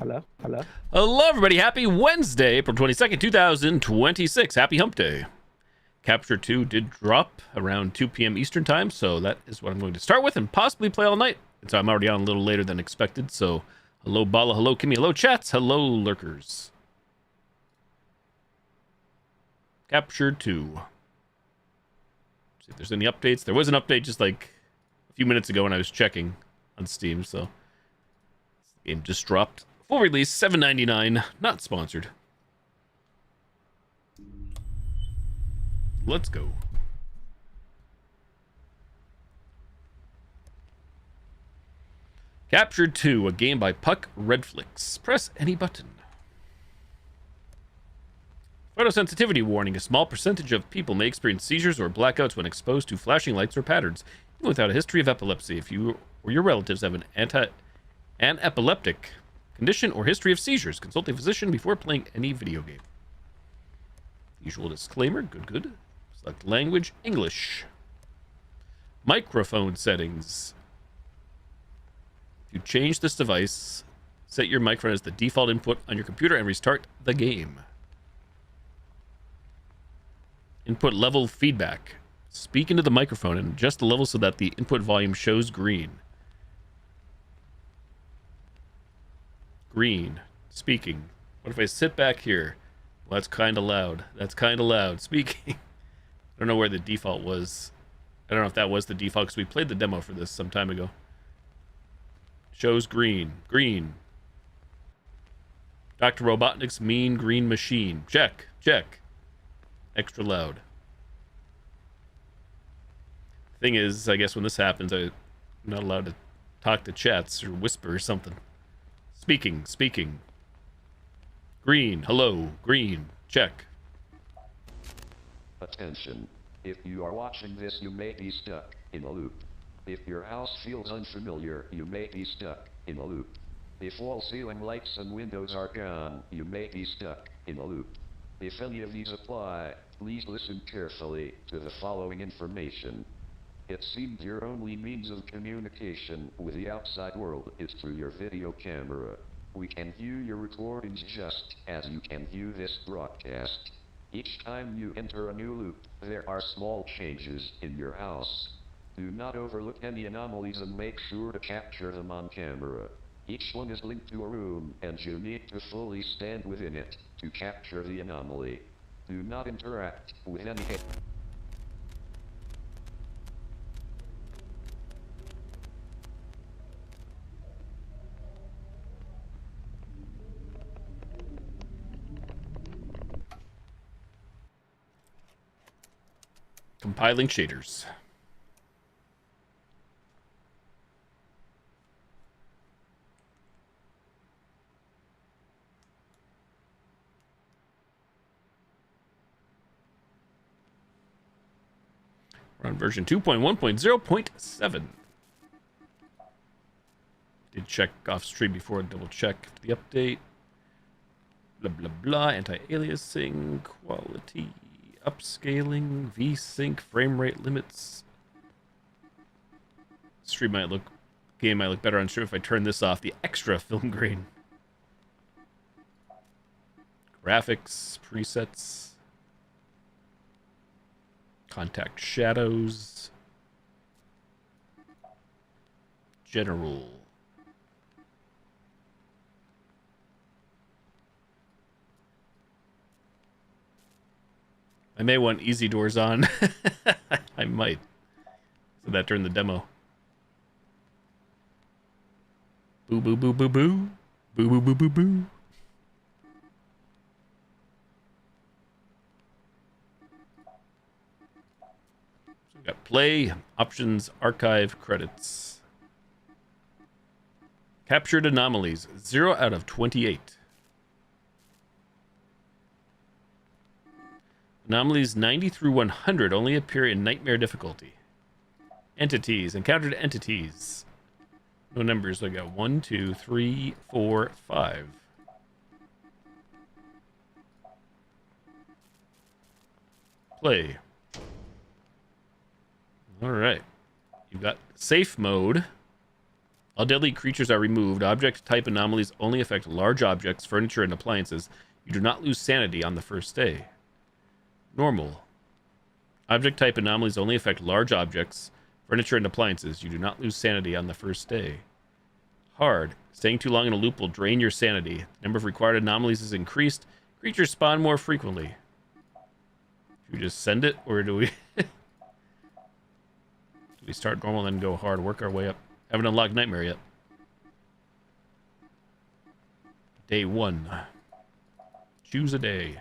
Hello. Hello, everybody. Happy Wednesday, April 22nd, 2026. Happy Hump Day. Capture 2 did drop around 2 p.m. Eastern Time, so that is what I'm going to start with and possibly play all night. And so I'm already on a little later than expected, so hello, Bala. Hello, Kimmy. Hello, chats. Hello, lurkers. Capture 2. See if there's any updates. There was an update just like a few minutes ago when I was checking on Steam, so the game just dropped. Full release, $7.99, not sponsored. Let's go. Capture 2, a game by Puck Redflix. Press any button. Photosensitivity warning. A small percentage of people may experience seizures or blackouts when exposed to flashing lights or patterns, even without a history of epilepsy. If you or your relatives have an epileptic condition or history of seizures, consult a physician before playing any video game. Usual disclaimer. Good. Select language, English. Microphone settings. If you change this device, set your microphone as the default input on your computer and restart the game. Input level feedback. Speak into the microphone and adjust the level so that the input volume shows green. Green. Speaking. What if I sit back here? Well, that's kind of loud. That's kind of loud. Speaking. I don't know where the default was. I don't know if that was the default because we played the demo for this some time ago. Shows green. Green. Dr. Robotnik's mean green machine. Check. Extra loud. Thing is, I guess when this happens, I'm not allowed to talk to chats or whisper or something. Speaking. Green. Hello. Green. Check. Attention. If you are watching this, you may be stuck in a loop. If your house feels unfamiliar, you may be stuck in a loop. If all ceiling lights and windows are gone, you may be stuck in a loop. If any of these apply, please listen carefully to the following information. It seems your only means of communication with the outside world is through your video camera. We can view your recordings just as you can view this broadcast. Each time you enter a new loop, there are small changes in your house. Do not overlook any anomalies and make sure to capture them on camera. Each one is linked to a room, and you need to fully stand within it to capture the anomaly. Do not interact with any... Compiling shaders. We're on version 2.1.0.7. Did check off stream before, double check the update. Blah blah blah. Anti-aliasing, quality, upscaling, VSync, frame rate limits. Game might look better on stream if I turn this off. The extra film grain. Graphics, presets. Contact shadows. General. I may want easy doors on. I might. So that turned the demo. Boo boo boo boo boo. Boo boo boo boo boo. So we got play, options, archive, credits. Captured anomalies, 0 out of 28. Anomalies 90 through 100 only appear in nightmare difficulty. Entities, encountered entities. No numbers, I got 1, 2, 3, 4, 5. Play. Alright. You've got safe mode All deadly creatures are removed. Object type anomalies only affect large objects, furniture, and appliances. You do not lose sanity on the first day. Normal. Object type anomalies only affect large objects, furniture, and appliances. You do not lose sanity on the first day. Hard. Staying too long in a loop will drain your sanity. The number of required anomalies is increased. Creatures spawn more frequently. Should we just send it, or do we... do we start normal and then go hard, work our way up? Haven't unlocked Nightmare yet. Day 1. Choose a day.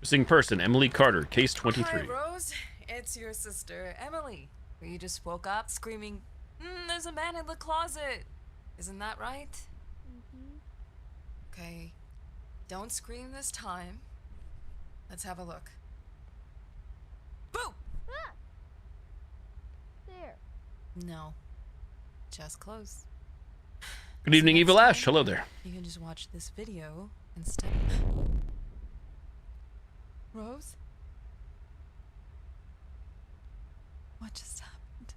Missing person, Emily Carter, case 23. Hi, Rose. It's your sister, Emily. You just woke up screaming, there's a man in the closet. Isn't that right? Okay. Don't scream this time. Let's have a look. Boo! Ah! There. No. Just close. Good evening, So Evil next Ash. time, Hello there. You can just watch this video instead. Rose? What just happened?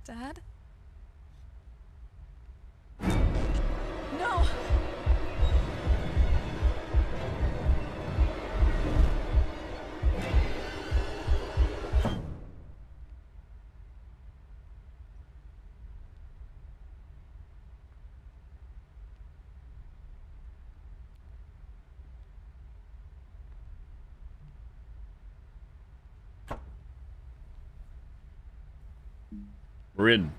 Dad? No! We're in.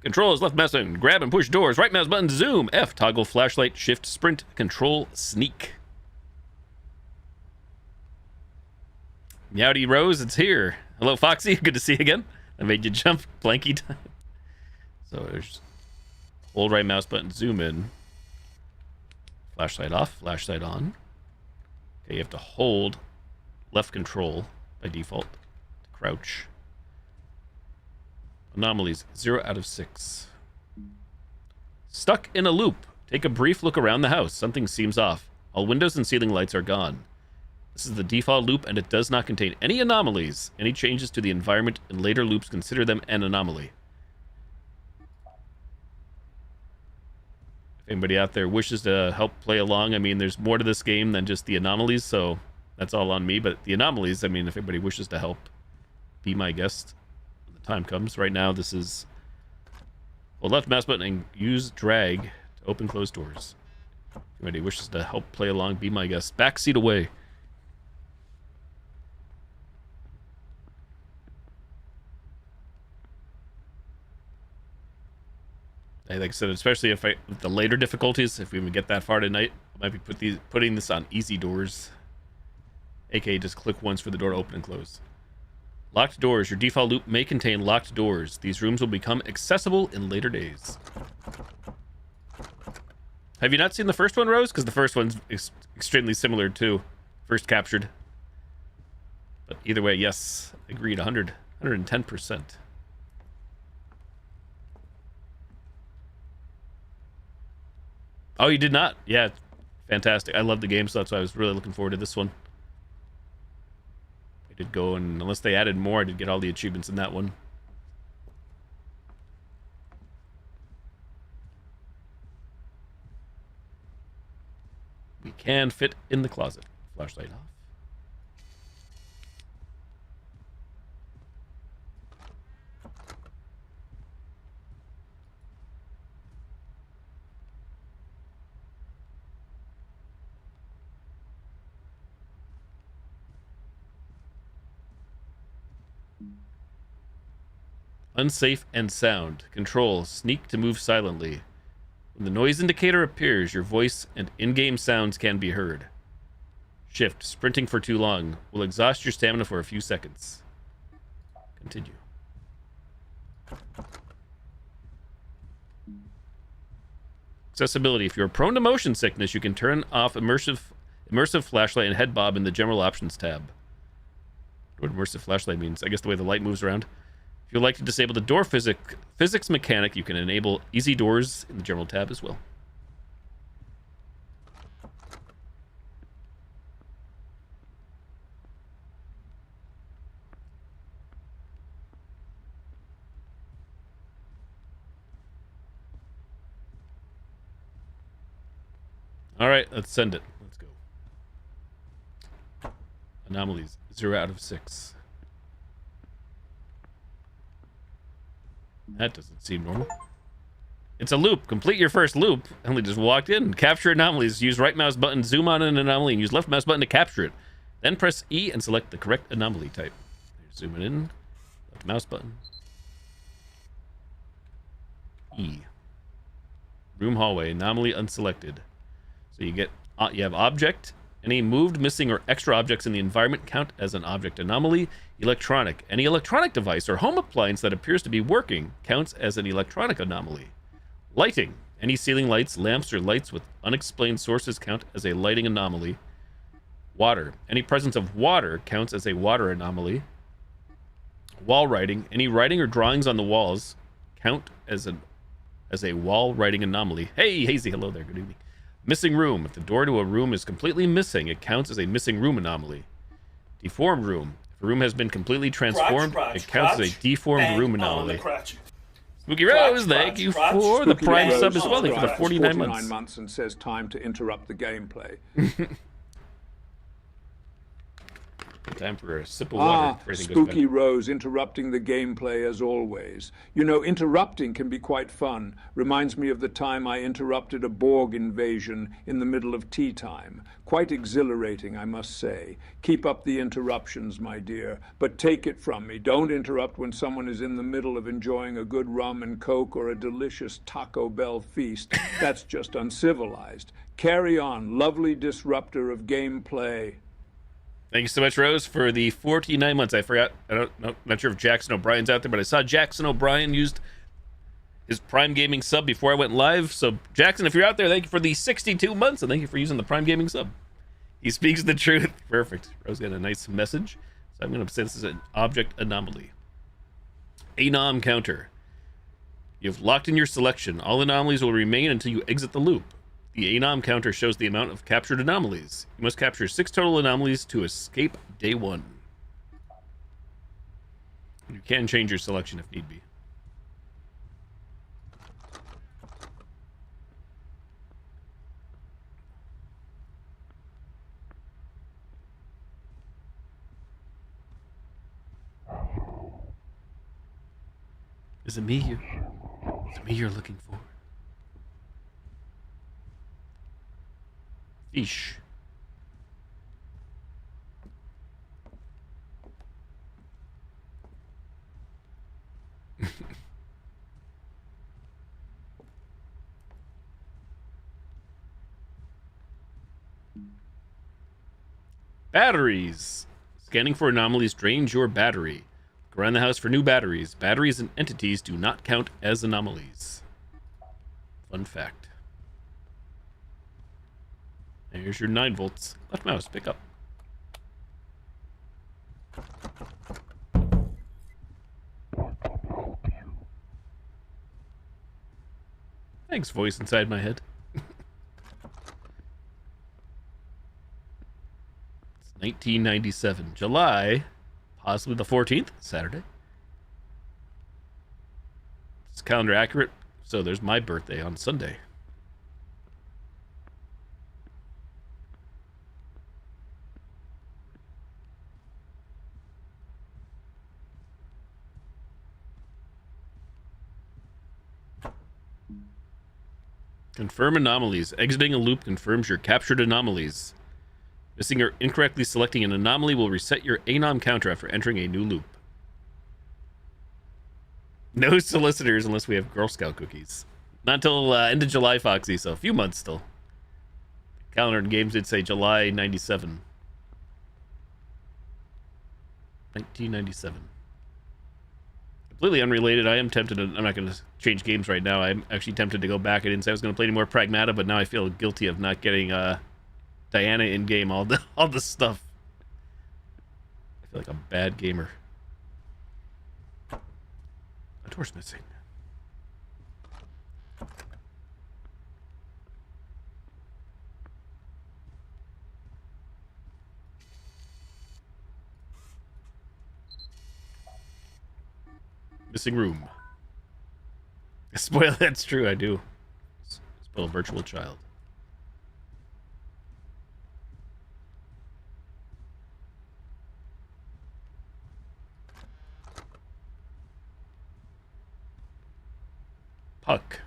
Control is left mouse button. Grab and push doors. Right mouse button. Zoom. F. Toggle flashlight. Shift. Sprint. Control. Sneak. Meowdy Rose, it's here. Hello, Foxy. Good to see you again. I made you jump. Blanky time. So there's hold right mouse button. Zoom in. Flashlight off. Flashlight on. Okay, you have to hold left control by default to crouch. Anomalies, 0 out of 6. Stuck in a loop. Take a brief look around the house. Something seems off. All windows and ceiling lights are gone. This is the default loop, and it does not contain any anomalies. Any changes to the environment in later loops, consider them an anomaly. If anybody out there wishes to help play along, I mean, there's more to this game than just the anomalies, so that's all on me. But the anomalies, I mean, if anybody wishes to help, be my guest. Time comes. Right now, this is hold left mouse button and use drag to open closed doors. If anybody wishes to help play along, be my guest. Backseat away. Hey, like I said, especially if with the later difficulties, if we even get that far tonight, I might be putting this on easy doors. AKA just click once for the door to open and close. Locked doors. Your default loop may contain locked doors. These rooms will become accessible in later days. Have you not seen the first one, Rose? Because the first one's extremely similar to first captured. But either way, yes. Agreed. 110%. Oh, you did not? Yeah. Fantastic. I love the game, so that's why I was really looking forward to this one. I did go, and unless they added more, I did get all the achievements in that one. We can fit in the closet. Flashlight off. Unsafe and sound. Control. Sneak to move silently. When the noise indicator appears, your voice and in-game sounds can be heard. Shift. Sprinting for too long will exhaust your stamina for a few seconds. Continue. Accessibility. If you're prone to motion sickness, you can turn off immersive immersive flashlight, and head bob in the general options tab. What immersive flashlight means? I guess the way the light moves around. If you'd like to disable the door physics mechanic, you can enable easy doors in the general tab as well. All right, let's send it. Let's go. Anomalies, 0 out of 6. That doesn't seem normal. It's a loop. Complete your first loop. Emily just walked in. Capture anomalies. Use right mouse button, zoom on an anomaly, and use left mouse button to capture it. Then press E and select the correct anomaly type. Zoom it in. Left mouse button. E. Room hallway. Anomaly unselected. So you have object. Any moved, missing, or extra objects in the environment count as an object anomaly. Electronic. Any electronic device or home appliance that appears to be working counts as an electronic anomaly. Lighting. Any ceiling lights, lamps, or lights with unexplained sources count as a lighting anomaly. Water. Any presence of water counts as a water anomaly. Wall writing. Any writing or drawings on the walls count as a wall writing anomaly. Hey, Hazy, hello there. Good evening. Missing room. If the door to a room is completely missing, it counts as a missing room anomaly. Deformed room. If a room has been completely transformed, it counts as a deformed room anomaly. Spooky Rose, thank you for the Prime sub as well. Thank you for the 49 months. And says time to interrupt the gameplay. Time for a sip of water. Spooky Rose interrupting the gameplay as always. You know, interrupting can be quite fun. Reminds me of the time I interrupted a Borg invasion in the middle of tea time. Quite exhilarating, I must say. Keep up the interruptions, my dear. But take it from me. Don't interrupt when someone is in the middle of enjoying a good rum and coke or a delicious Taco Bell feast. That's just uncivilized. Carry on, lovely disruptor of gameplay. Thank you so much, Rose, for the 49 months. I forgot. Not sure if Jackson O'Brien's out there, but I saw Jackson O'Brien used his Prime Gaming sub before I went live. So, Jackson, if you're out there, thank you for the 62 months, and thank you for using the Prime Gaming sub. He speaks the truth. Perfect. Rose got a nice message. So I'm going to say this is an object anomaly. Anom counter. You've locked in your selection. All anomalies will remain until you exit the loop. The Anom counter shows the amount of captured anomalies. You must capture 6 total anomalies to escape day 1. You can change your selection if need be. Is it me you're looking for? Eesh. Batteries. Scanning for anomalies drains your battery. Look around the house for new batteries. Batteries and entities do not count as anomalies. Fun fact. There's your 9 volts. Left mouse, pick up. Thanks, voice inside my head. It's 1997, July, possibly the 14th, Saturday. It's calendar accurate, so there's my birthday on Sunday. Confirm anomalies. Exiting a loop confirms your captured anomalies. Missing or incorrectly selecting an anomaly will reset your Anom counter after entering a new loop. No solicitors unless we have Girl Scout cookies. Not until end of July, Foxy, so a few months still. Calendar and games did say July 97. 1997. Completely unrelated. I am tempted to, I'm not going to change games right now. I'm actually tempted to go back. I didn't say I was going to play any more Pragmata, but now I feel guilty of not getting Diana in game, all the stuff. I feel like a bad gamer. A door's missing. Missing room. Spoil, that's true, I do. Spoil a virtual child. Puck.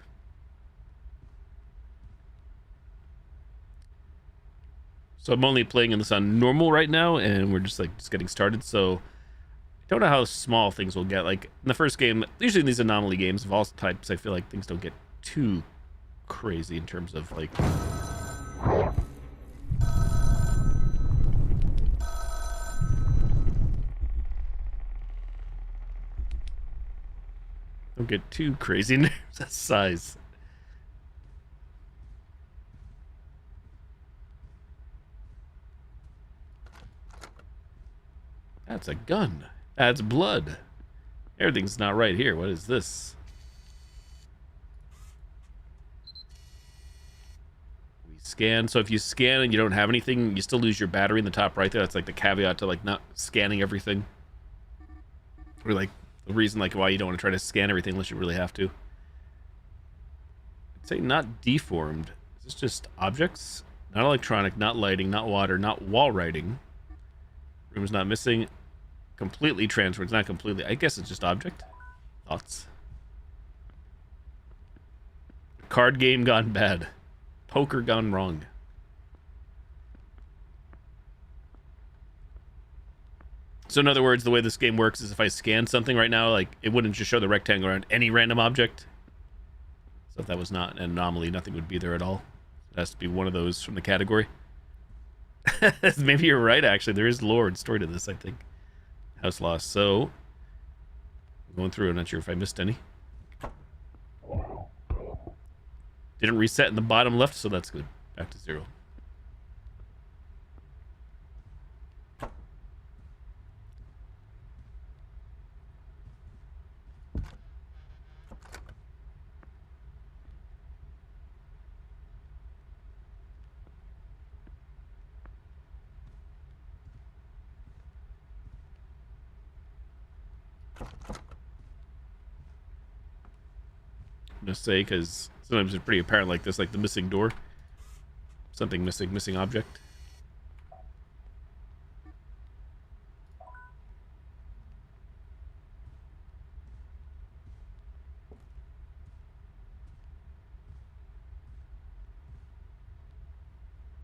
So I'm only playing this on normal right now, and we're just getting started, so I don't know how small things will get. Like in the first game, usually in these anomaly games of all types, I feel like things don't get too crazy in terms of like don't get too crazy in terms of size. That's a gun. That's blood. Everything's not right here. What is this? We scan. So if you scan and you don't have anything, you still lose your battery in the top right there. That's like the caveat to like not scanning everything. Or like the reason like why you don't want to try to scan everything unless you really have to. I'd say not deformed. Is this just objects? Not electronic, not lighting, not water, not wall writing. Room's not missing. Completely transferred. It's not completely. I guess it's just object. Thoughts? Card game gone bad. Poker gone wrong. So in other words, the way this game works is if I scan something right now, like it wouldn't just show the rectangle around any random object. So if that was not an anomaly, nothing would be there at all. It has to be one of those from the category. Maybe you're right, actually. There is lore and story to this, I think. House lost. So, I'm going through. I'm not sure if I missed any. Didn't reset in the bottom left, so that's good. Back to 0. I'm gonna say, because sometimes it's pretty apparent like this, like the missing door. Something missing object.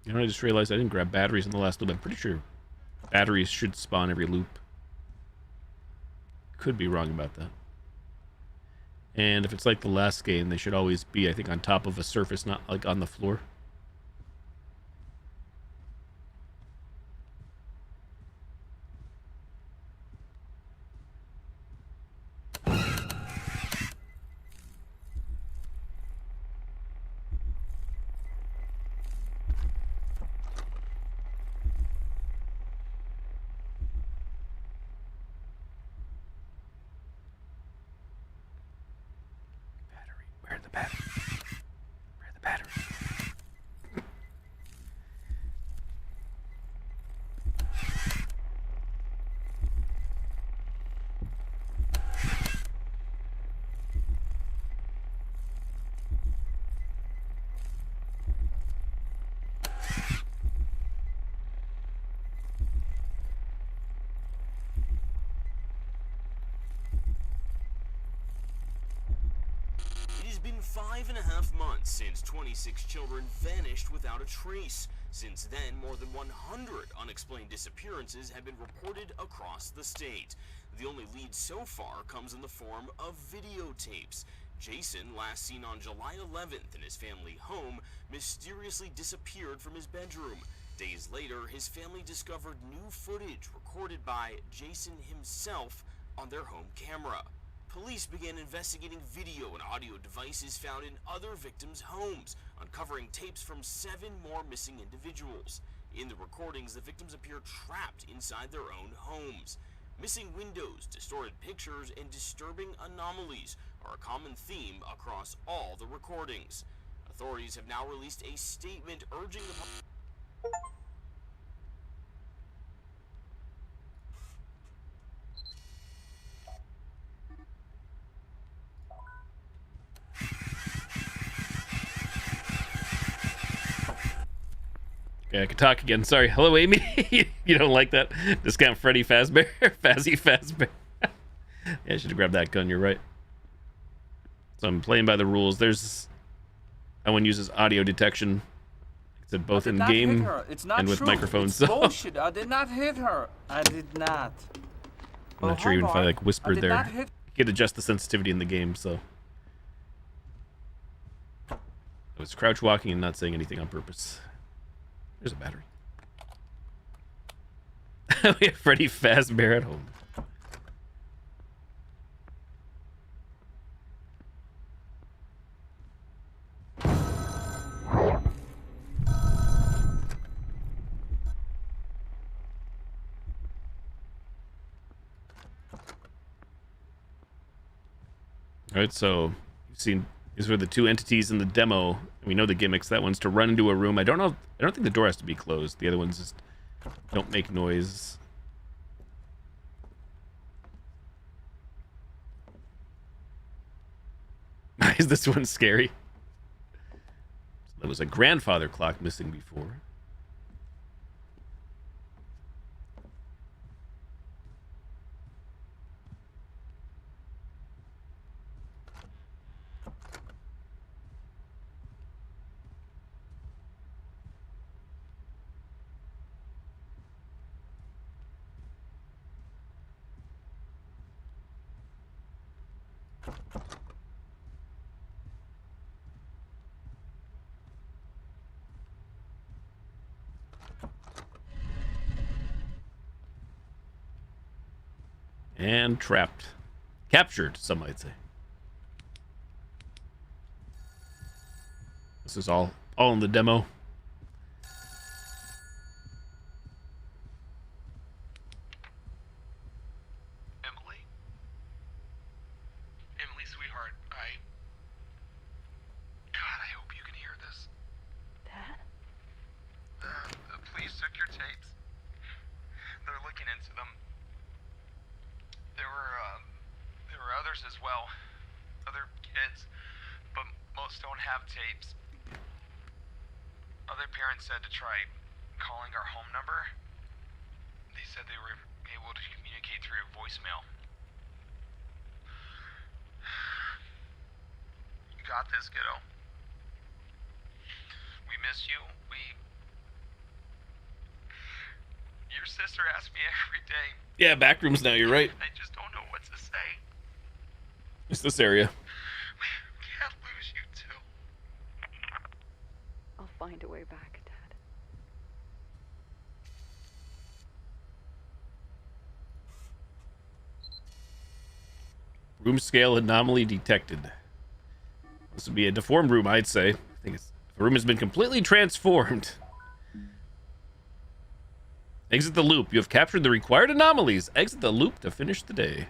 You know, I just realized I didn't grab batteries in the last loop. I'm pretty sure batteries should spawn every loop. Could be wrong about that. And if it's like the last game, they should always be, I think, on top of a surface, not like on the floor. It has been 5.5 months since 26 children vanished without a trace. Since then, more than 100 unexplained disappearances have been reported across the state. The only lead so far comes in the form of videotapes. Jason, last seen on July 11th in his family home, mysteriously disappeared from his bedroom. Days later, his family discovered new footage recorded by Jason himself on their home camera. police began investigating video and audio devices found in other victims' homes, uncovering tapes from 7 more missing individuals. In the recordings, the victims appear trapped inside their own homes. Missing windows, distorted pictures, and disturbing anomalies are a common theme across all the recordings. Authorities have now released a statement urging the Okay, I can talk again. Sorry. Hello, Amy. You don't like that? Discount Freddy Fazbear? Fazzy Fazbear. Yeah, I should have grabbed that gun. You're right. So I'm playing by the rules. There's... That one uses audio detection. It's both in game and with microphones. So bullshit. I did not hit her. I did not. I'm not sure even if I like whispered there. You can adjust the sensitivity in the game, so. I was crouch walking and not saying anything on purpose. There's a battery. We have Freddy Fazbear at home. Alright, so you've seen these were the 2 entities in the demo. We know the gimmicks. That one's to run into a room. I don't think the door has to be closed. The other ones just don't make noise. Why is this one scary? There was a grandfather clock missing before. And trapped. Captured, some might say. This is all in the demo. Emily, sweetheart, God, I hope you can hear this. Dad? The police took your tapes. They're looking into them. There were others as well. Other kids, but most don't have tapes. Other parents said to try calling our home number. They said they were able to communicate through voicemail. You got this, kiddo. We miss you. Your sister asks me every day. Yeah, backrooms now, you're right. I just don't know what to say. It's this area. We can't lose you too. I'll find a way back, Dad. Room scale anomaly detected. This would be a deformed room, I'd say. I think the room has been completely transformed. Exit the loop. You have captured the required anomalies. Exit the loop to finish the day.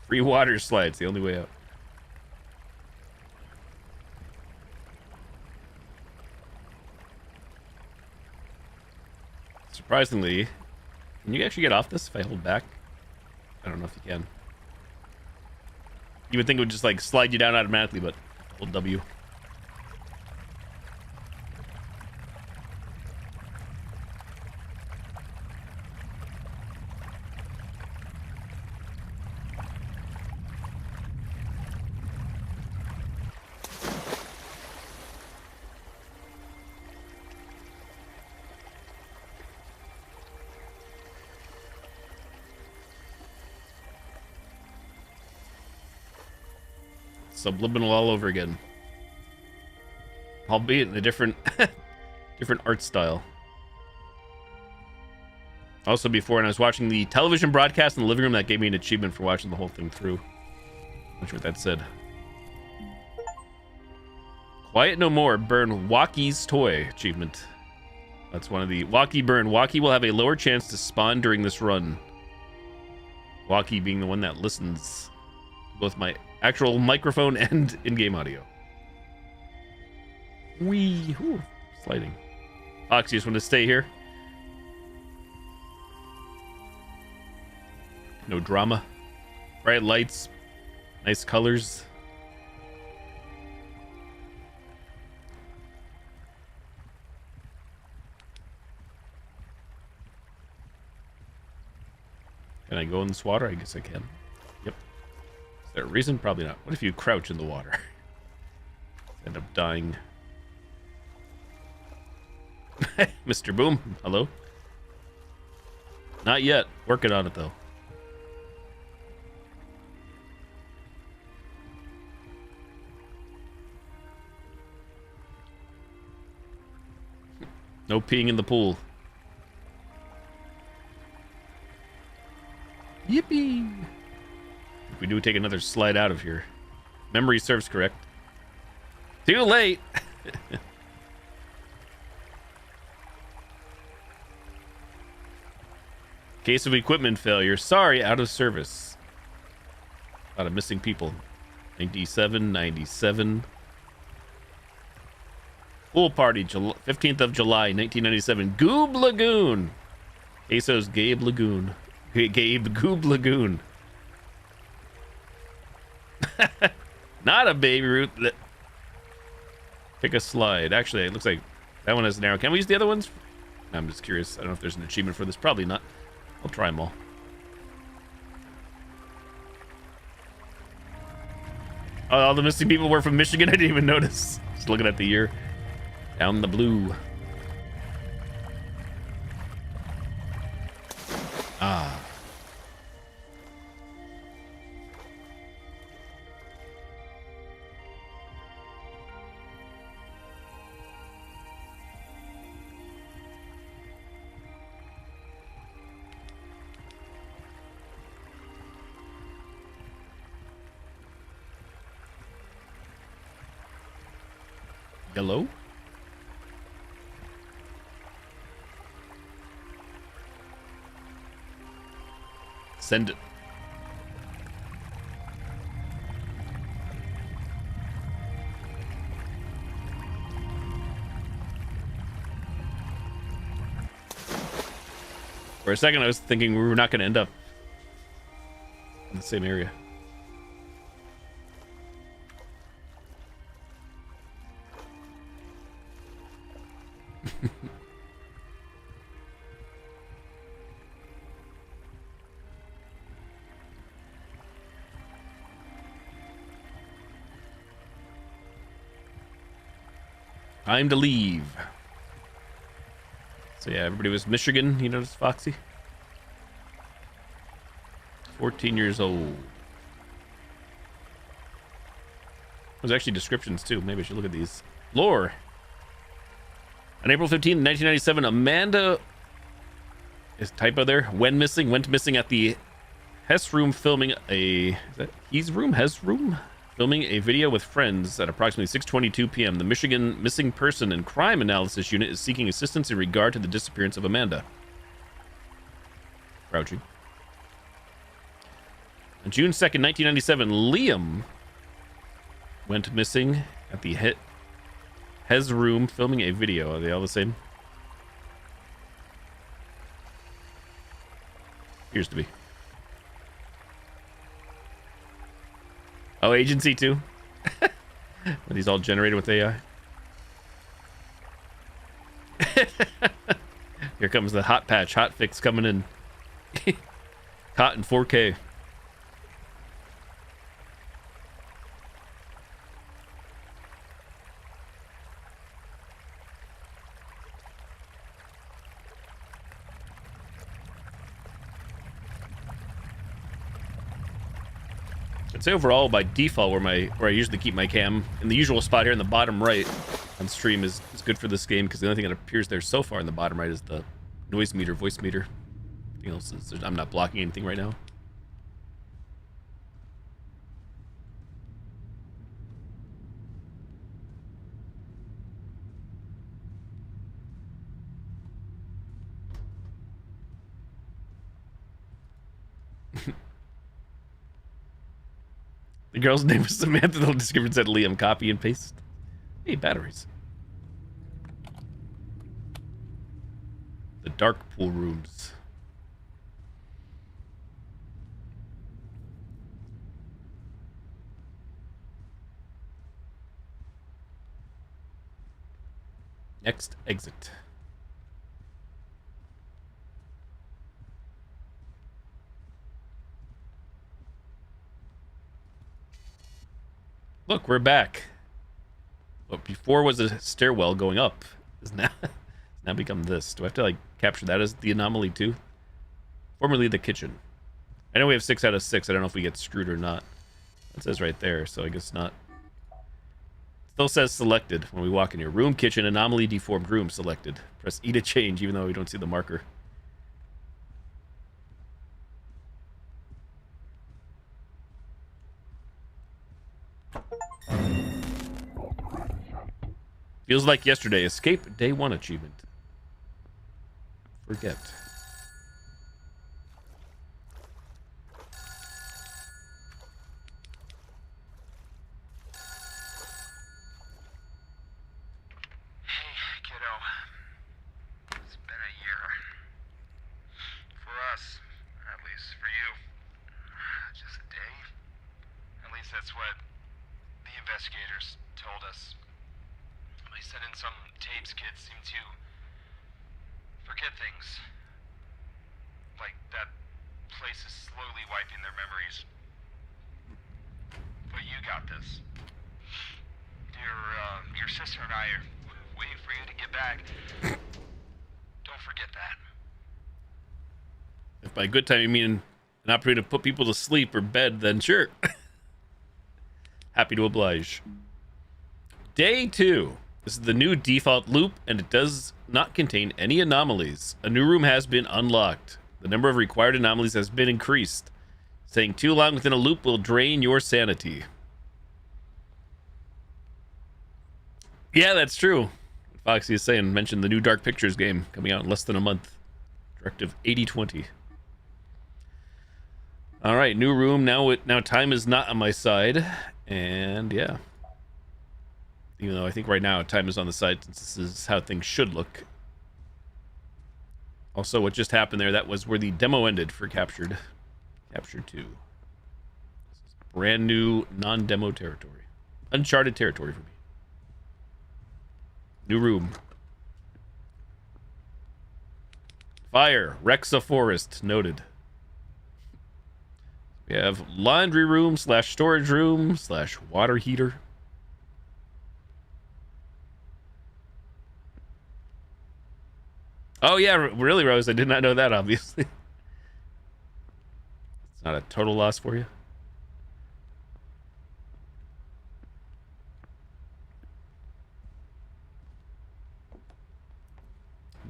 Free water slides, the only way out. Surprisingly, can you actually get off this if I hold back? I don't know if you can. You would think it would just like slide you down automatically, but hold W. Subliminal all over again. Albeit in a different different art style. Also, before, when I was watching the television broadcast in the living room, that gave me an achievement for watching the whole thing through. Not sure what that said. Quiet no more. Burn Walkie's toy achievement. That's one of the Walkie burn. Walkie will have a lower chance to spawn during this run. Walkie being the one that listens to both my actual microphone and in-game audio. Wee. Ooh, sliding. Fox, you just want to stay here? No drama. Bright lights. Nice colors. Can I go in this water? I guess I can. Yep. Is there a reason? Probably not. What if you crouch in the water? End up dying. Mr. Boom, hello? Not yet. Working on it, though. No peeing in the pool. Yippee! If we do take another slide out of here. Memory serves correct. Too late! Case of equipment failure. Sorry, out of service. A lot of missing people. 97, 97. Pool party, 15th of July, 1997. Goob Lagoon. Queso's Gabe Lagoon. Gabe Goob Lagoon. Not a baby root. Pick a slide. Actually, it looks like that one has an arrow. Can we use the other ones? I'm just curious. I don't know if there's an achievement for this. Probably not. I'll try them all. Oh, all the missing people were from Michigan. I didn't even notice. Just looking at the year. Down the blue. Ah. Hello? Send it. For a second, I was thinking we were not going to end up in the same area. Time to leave. So yeah, everybody was Michigan, you notice, Foxy? 14 years old. There's actually descriptions too. Maybe I should look at these. Lore. On April 15th, 1997, Amanda is typo there. Went missing at the Hess room filming a... Is that He's room? Hess room? Filming a video with friends at approximately 6:22 p.m. The Michigan Missing Person and Crime Analysis Unit is seeking assistance in regard to the disappearance of Amanda. Crouching. On June 2nd, 1997, Liam went missing at the Hez room filming a video. Are they all the same? Appears to be. Oh, agency too? Are these all generated with AI? Here comes the hot patch, hot fix coming in. Hot in 4K. I'd say overall, by default, where I usually keep my cam in the usual spot here in the bottom right on stream is good for this game, because the only thing that appears there so far in the bottom right is the noise meter, voice meter. Everything else is, I'm not blocking anything right now. The girl's name was Samantha. The description said Liam. Copy and paste. Hey, batteries. The dark pool rooms. Next exit. Look, we're back. What before was a stairwell going up is now now become this. Do I have to like capture that as the anomaly too? Formerly the kitchen. I know we have 6 out of 6. I don't know if we get screwed or not. It says right there, so I guess not. Still says selected when we walk in here. Room, kitchen, anomaly, deformed room selected. Press E to change, even though we don't see the marker. Feels like yesterday. Escape day 1 achievement. Forget. Hey, kiddo. It's been a year. For us, at least for you. Just a day. At least that's what the investigators told us. They said in some tapes kids seem to forget things. Like that place is slowly wiping their memories. But you got this. Your sister and I are waiting for you to get back. Don't forget that. If by good time you mean an opportunity to put people to sleep or bed, then sure. Happy to oblige. Day 2. This is the new default loop, and it does not contain any anomalies. A new room has been unlocked. The number of required anomalies has been increased. Staying too long within a loop will drain your sanity. Yeah, that's true. Foxy is saying, mentioned the new Dark Pictures game coming out in less than a month. Directive 8020. All right, new room. Now time is not on my side, and yeah. Even though I think right now time is on the side, since this is how things should look. Also, what just happened there, that was where the demo ended for Captured 2. This is brand new non-demo territory. Uncharted territory for me. New room. Fire. Rexa Forest. Noted. We have laundry room / storage room / water heater. Oh, yeah, really, Rose? I did not know that, obviously. It's not a total loss for you.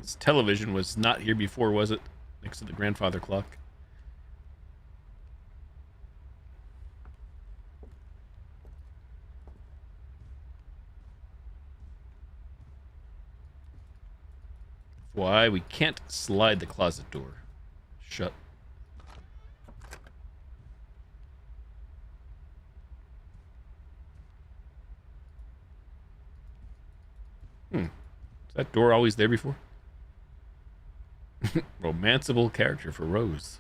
This television was not here before, was it? Next to the grandfather clock. Why we can't slide the closet door shut. Is that door always there before? Romanceable character for Rose.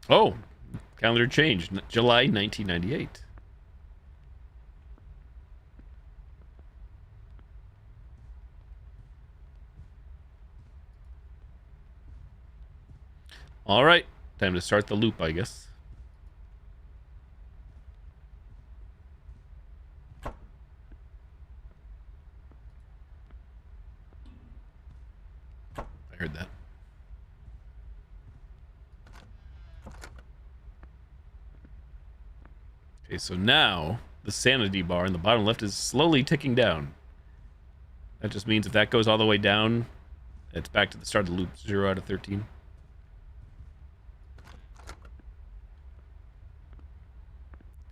Oh, calendar changed. July 1998. All right, time to start the loop, I guess. I heard that. Okay, so now the sanity bar in the bottom left is slowly ticking down. That just means if that goes all the way down, it's back to the start of the loop, 0 out of 13.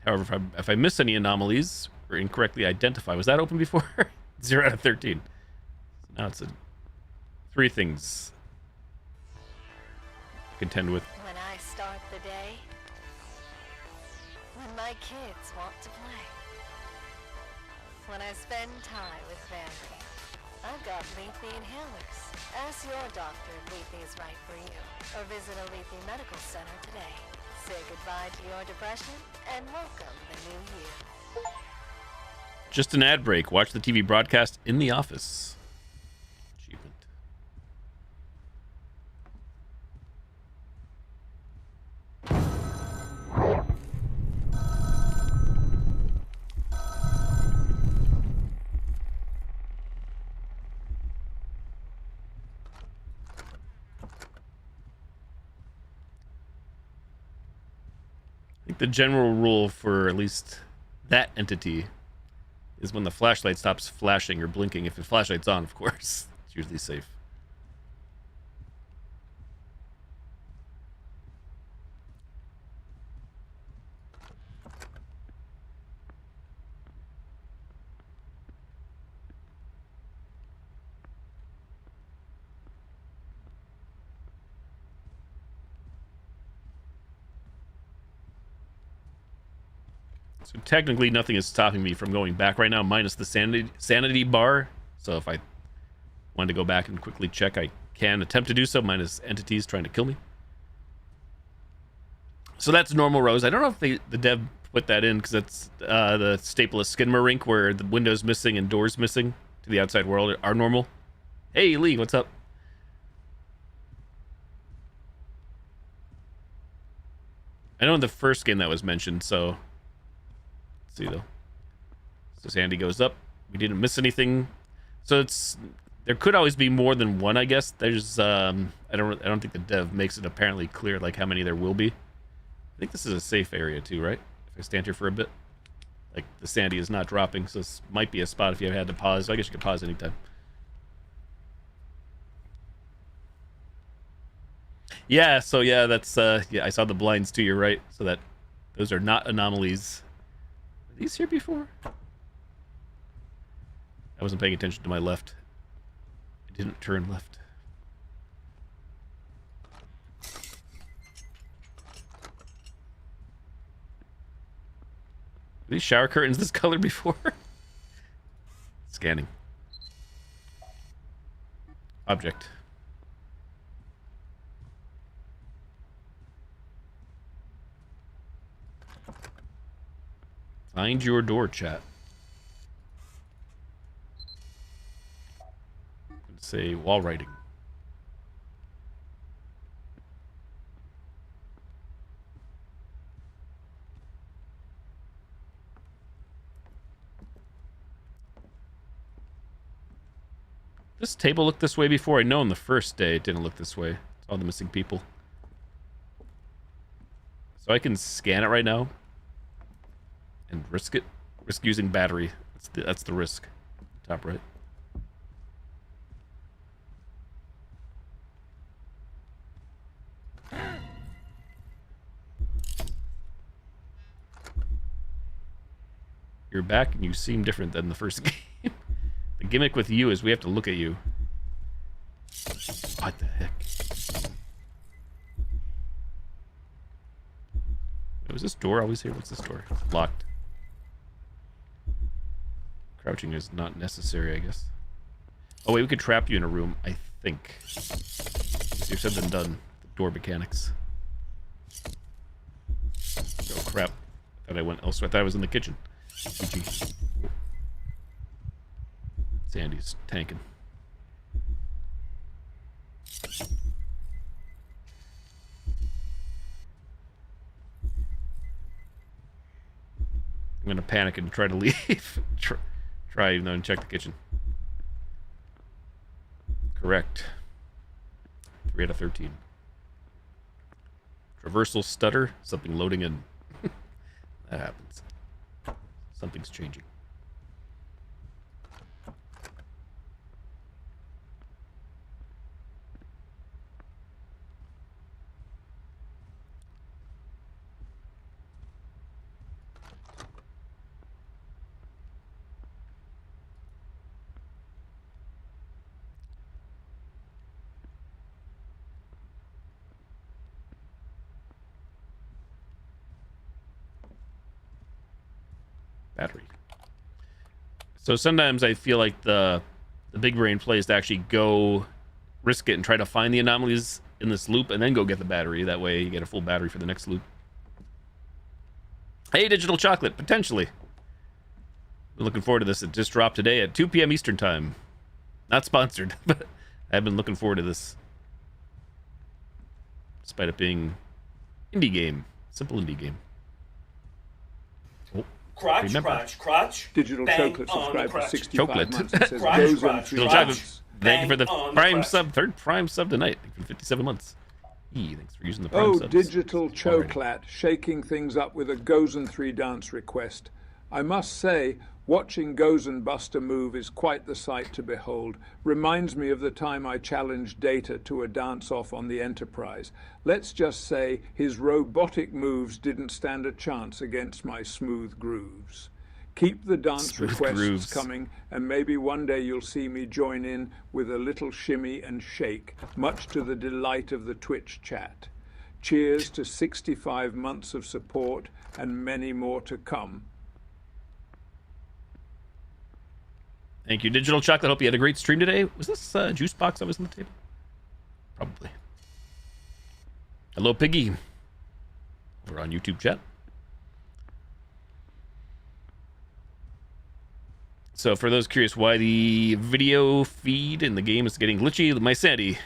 However, if I miss any anomalies or incorrectly identify, was that open before? 0 out of 13. So now it's 3 things to contend with. When I start the day, when my kids want to play, when I spend time with family, I've got Lethe inhalers. Ask your doctor if Lethe is right for you, or visit a Lethe medical center today. Say goodbye to your depression and welcome the new year. Just an ad break. Watch the TV broadcast in the office. Achievement. I think the general rule for at least that entity is when the flashlight stops flashing or blinking. If the flashlight's on, of course, it's usually safe. So technically nothing is stopping me from going back right now, minus the sanity bar. So if I wanted to go back and quickly check, I can attempt to do so, minus entities trying to kill me. So that's normal rows. I don't know if the dev put that in, because that's the staple of Skidmarink, where the windows missing and doors missing to the outside world are normal. Hey, Lee, what's up? I know in the first game that was mentioned, so... see though. So Sandy goes up. We didn't miss anything. So it's there could always be more than one, I guess. There's I don't think the dev makes it apparently clear like how many there will be. I think this is a safe area too, right? If I stand here for a bit. Like the Sandy is not dropping, so this might be a spot if you had to pause. I guess you could pause anytime. Yeah, so yeah, that's yeah, I saw the blinds too, you're right. So that those are not anomalies. These here before? I wasn't paying attention to my left. I didn't turn left. Were these shower curtains this color before? Scanning. Object. Find your door, chat. Say wall writing. This table looked this way before. I know on the first day it didn't look this way. It's all the missing people. So I can scan it right now. And risk it. Risk using battery. That's the risk. Top right. You're back and you seem different than the first game. The gimmick with you is we have to look at you. What the heck? Was this door always here? What's this door? It's locked. Crouching is not necessary, I guess. Oh wait, we could trap you in a room, I think. Easier said than done. The door mechanics. Oh crap. I thought I went elsewhere. I thought I was in the kitchen. GG. Sandy's tanking. I'm gonna panic and try to leave. try even though and check the kitchen. Correct. 3 out of 13. Traversal stutter. Something loading in. That happens. Something's changing. Battery. So sometimes I feel like the big brain play is to actually go risk it and try to find the anomalies in this loop and then go get the battery. That way you get a full battery for the next loop. Hey, Digital Chocolate, potentially. Been looking forward to this. It just dropped today at 2 p.m. Eastern Time. Not sponsored, but I've been looking forward to this. Despite it being indie game. Simple indie game. Crotch. Digital Chocolate subscribed for 65 months. It says Crotch. goes on 3 Digital months. Chocolate. Thank you for the prime sub, third prime sub tonight. Thank you for 57 months. Thanks for using the prime Oh, subs. Digital Chocolate, shaking things up with a Gozen 3 dance request. I must say, watching Gozen Buster move is quite the sight to behold. Reminds me of the time I challenged Data to a dance-off on the Enterprise. Let's just say his robotic moves didn't stand a chance against my smooth grooves. Keep the dance Smooth requests grooves. coming, and maybe one day you'll see me join in with a little shimmy and shake, much to the delight of the Twitch chat. Cheers to 65 months of support and many more to come. Thank you, Digital Chocolate. Hope you had a great stream today. Was this juice box that was on the table? Probably. Hello, Piggy. We're on YouTube chat. So for those curious why the video feed in the game is getting glitchy, my sanity,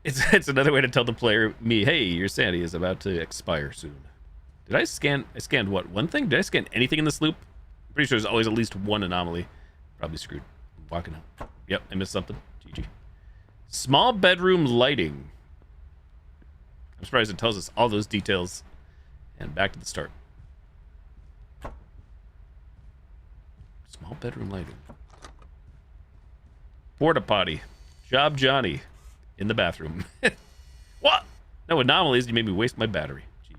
it's another way to tell the player, me, hey, your sanity is about to expire soon. Did I scanned what, one thing? Did I scan anything in this loop? I'm pretty sure there's always at least one anomaly. Probably screwed. I'm walking out. Yep, I missed something. GG. Small bedroom lighting. I'm surprised it tells us all those details. And back to the start. Small bedroom lighting. Porta potty. Job Johnny. In the bathroom. What? No anomalies. You made me waste my battery. GG.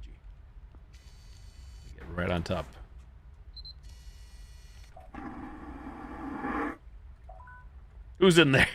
Get right on top. Who's in there?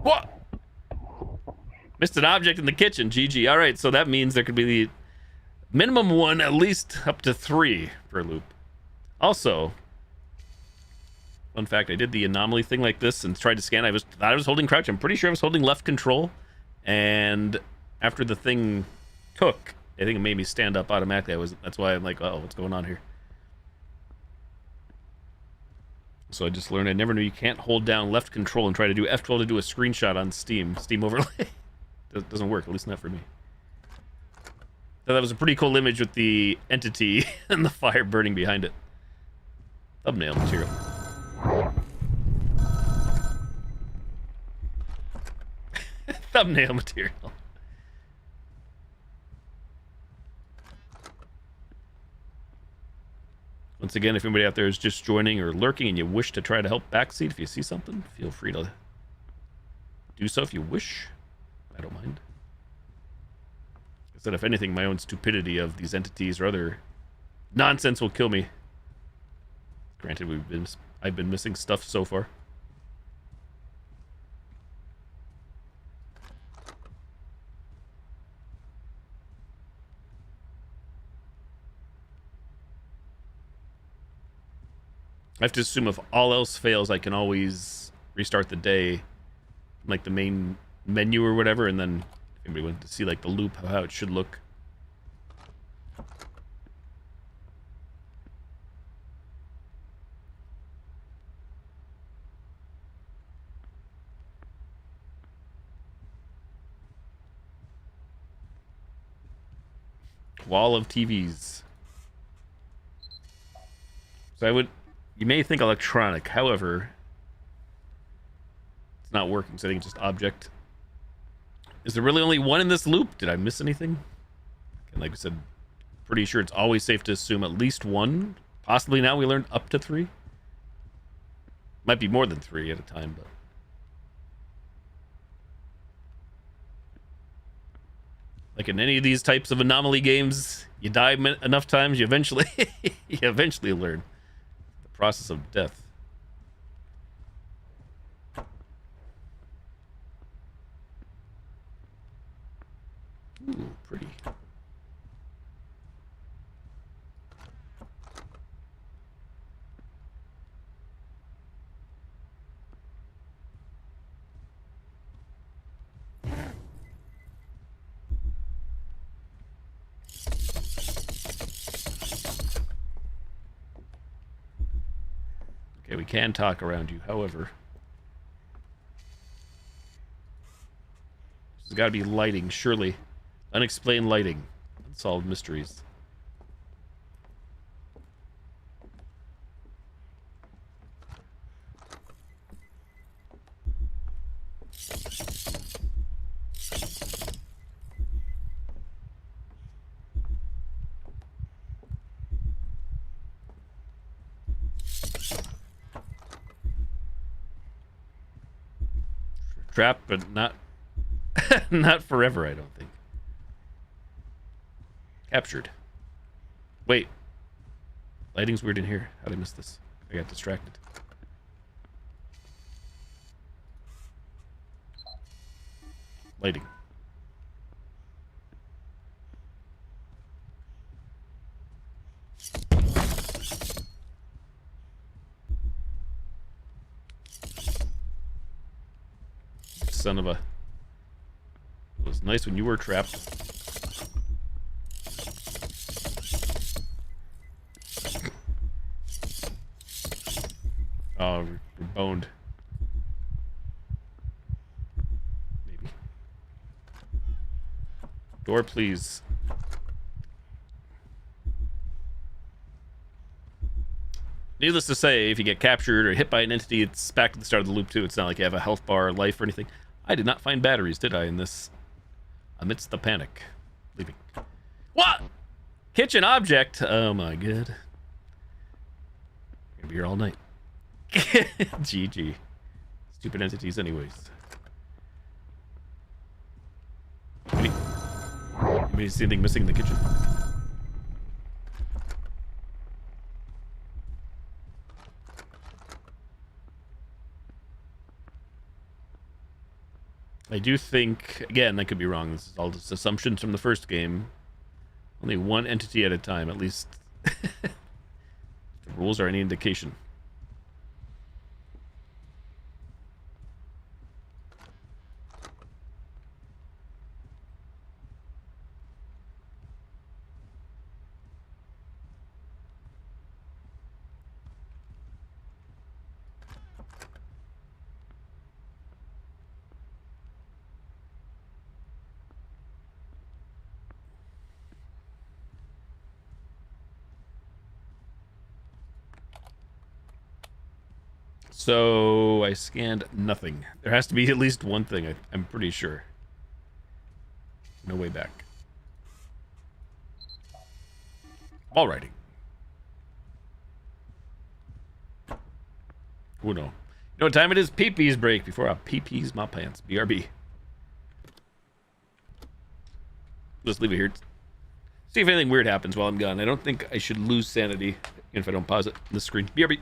What? Missed an object in the kitchen. GG. All right, so that means there could be the minimum one, at least up to 3 per loop. Also, fun fact, I did the anomaly thing like this and tried to scan. Thought I was holding crouch. I'm pretty sure I was holding left control. And after the thing took, I think it made me stand up automatically. That's why I'm like, oh, what's going on here? So I just learned. I never knew you can't hold down left control and try to do F12 to do a screenshot on Steam overlay. Doesn't work, at least not for me. So that was a pretty cool image with the entity and the fire burning behind it. Thumbnail material. Thumbnail material. Once again, if anybody out there is just joining or lurking and you wish to try to help backseat, if you see something, feel free to do so if you wish. I don't mind. I said, if anything, my own stupidity of these entities or other nonsense will kill me. Granted, I've been missing stuff so far. I have to assume if all else fails, I can always restart the day, like the main menu or whatever, and then if anybody wanted to see like the loop, how it should look. Wall of TVs. So you may think electronic, however, it's not working, so I think it's just object. Is there really only one in this loop? Did I miss anything? And like I said, pretty sure it's always safe to assume at least one. Possibly now we learned up to 3. Might be more than 3 at a time, but... like in any of these types of anomaly games, you die enough times, you eventually learn the process of death. Ooh, pretty. Okay, we can talk around you, however. There's got to be lighting, surely. Unexplained lighting. Unsolved mysteries. Trapped, but not not forever, I don't think. Captured. Wait. Lighting's weird in here. How did I miss this? I got distracted. Lighting. Son of a... It was nice when you were trapped. Oh, we're boned. Maybe. Door, please. Needless to say, if you get captured or hit by an entity, it's back to the start of the loop too. It's not like you have a health bar, or life, or anything. I did not find batteries, did I, in this? Amidst the panic. Leaving. What? Kitchen object? Oh my god. Gonna be here all night. GG. Stupid entities anyways. Anybody see anything missing in the kitchen? I do think, again, I could be wrong, this is all just assumptions from the first game. Only one entity at a time, at least. The rules are any indication. So I scanned nothing. There has to be at least one thing, I'm pretty sure. No way back. Alrighty. Oh no. You know what time it is? Pee-pee's break before I pee-pees my pants. BRB. Just leave it here. See if anything weird happens while I'm gone. I don't think I should lose sanity if I don't pause it on the screen. BRB.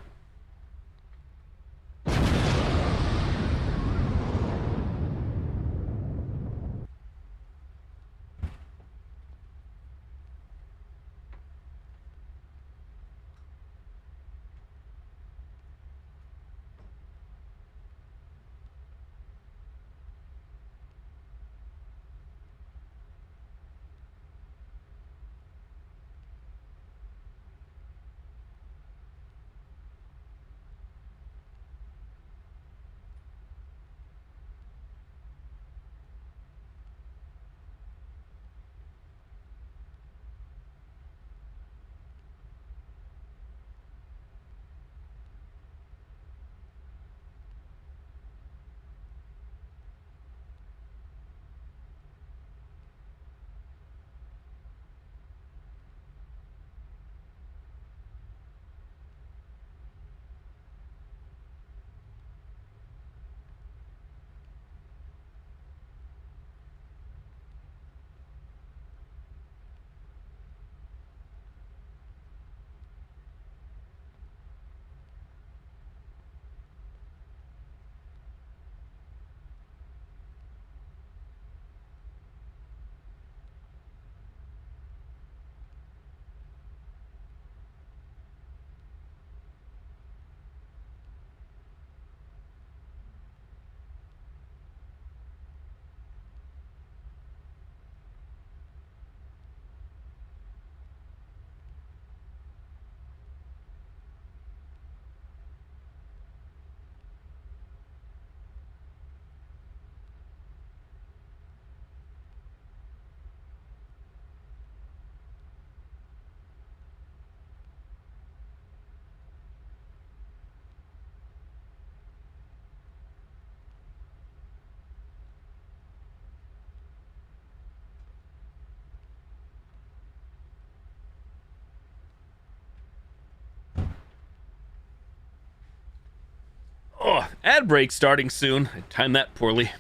Oh, ad break starting soon. I timed that poorly.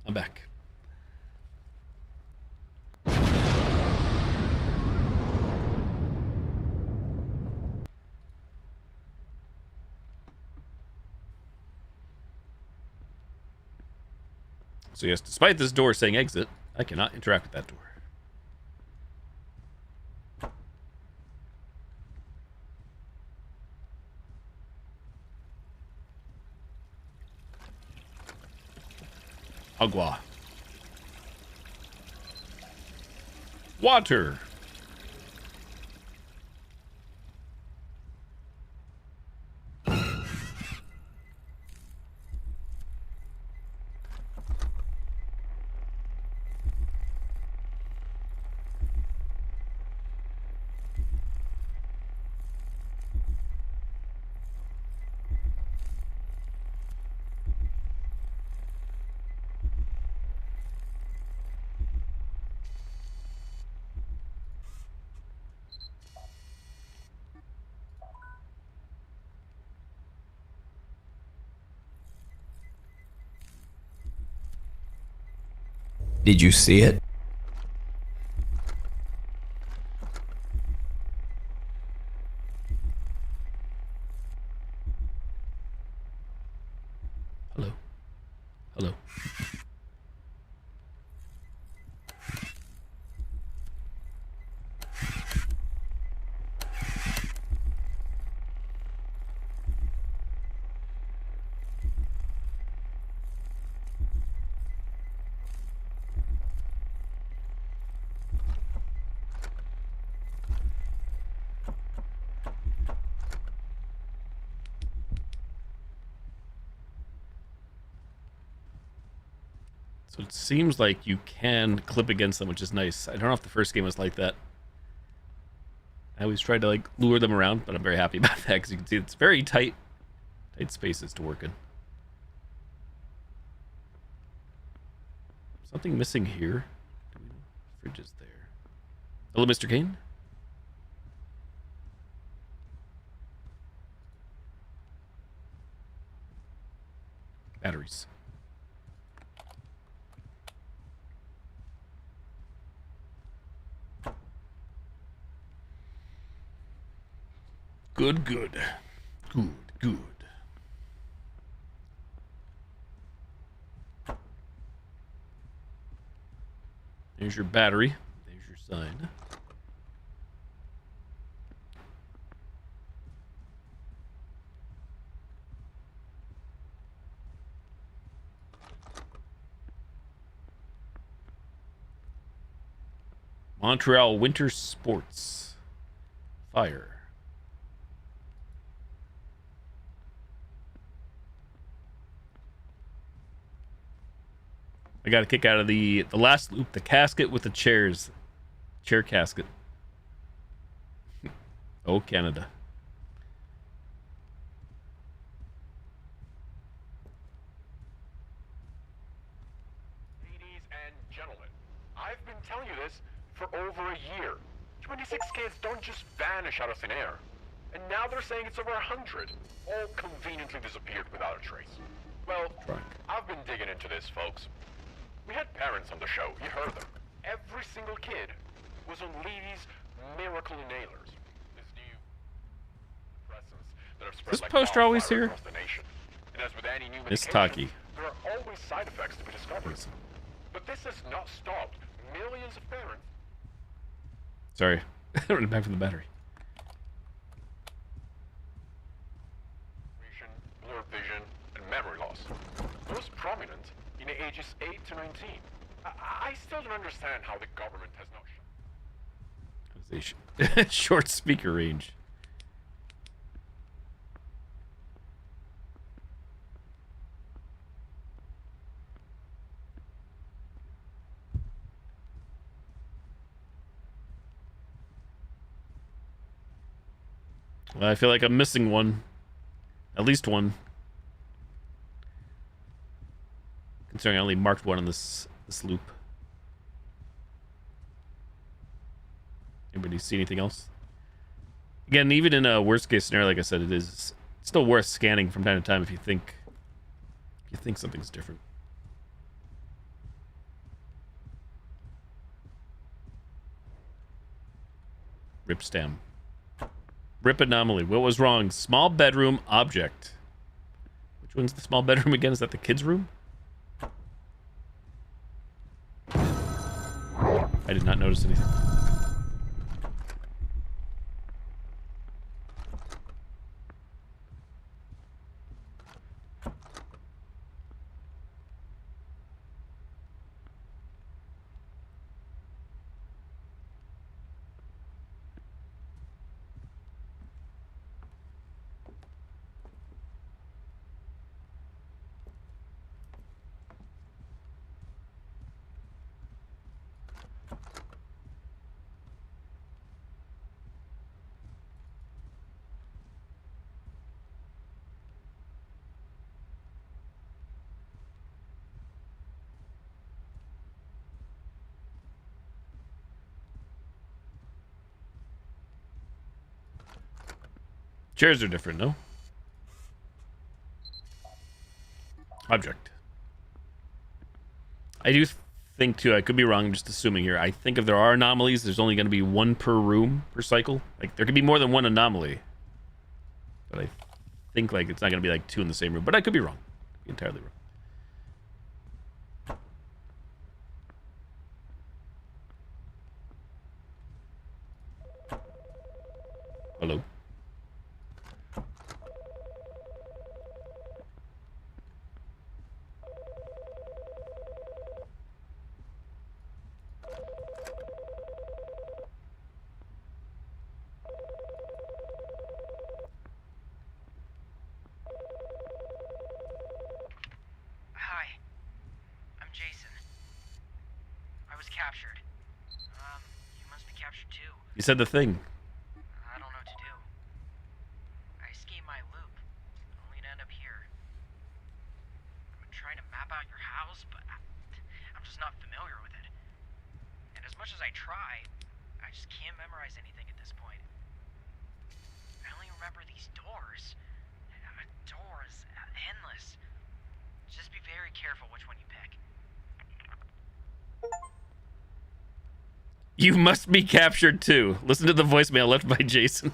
I'm back. So yes, despite this door saying exit, I cannot interact with that door. Agua. Water. Did you see it? Hello. Hello. So it seems like you can clip against them, which is nice. I don't know if the first game was like that. I always tried to like lure them around, but I'm very happy about that because you can see it's very tight Tight spaces to work in. Something missing here. Fridge is there. Hello, Mr. Kane. Batteries. Good, good. Good, good. There's your battery. There's your sign. Montreal Winter Sports. Fire. I got a kick out of the last loop, the casket with the chairs. Chair casket. Oh, Canada. Ladies and gentlemen, I've been telling you this for over a year. 26 kids don't just vanish out of thin air. And now they're saying it's over 100, all conveniently disappeared without a trace. Well, I've been digging into this, folks. We had parents on the show, you heard them. Every single kid was on Levy's miracle inhalers. This new presence that have spread This like poster always wildfire here? across the nation. And as with any new Miss medication, Taki. there are always side effects to be discovered. But this has not stopped millions of parents. Sorry. Running back for the battery. Blurred vision, and memory loss. Most prominent in ages 8 to 19. I still don't understand how the government has not Short speaker range. Well, I feel like I'm missing one. At least one. Considering I only marked one on this loop. Anybody see anything else? Again, even in a worst case scenario, like I said, it is still worth scanning from time to time if you think something's different. Rip stem. Rip anomaly. What was wrong? Small bedroom object. Which one's the small bedroom again? Is that the kids' room? I did not notice anything. Chairs are different, no? Object. I do think, too, I could be wrong, I'm just assuming here. I think if there are anomalies, there's only going to be one per room per cycle. Like, there could be more than one anomaly. But I think, like, it's not going to be, like, two in the same room. But I could be wrong. Entirely wrong. Hello? You said the thing. I don't know what to do. I escaped my loop, only to end up I'm just not familiar with it. And as much as I try, I just can't memorize anything at this point. I only remember these doors. Doors. Endless. Just be very careful which one you pick. You must be captured too. Listen to the voicemail left by Jason.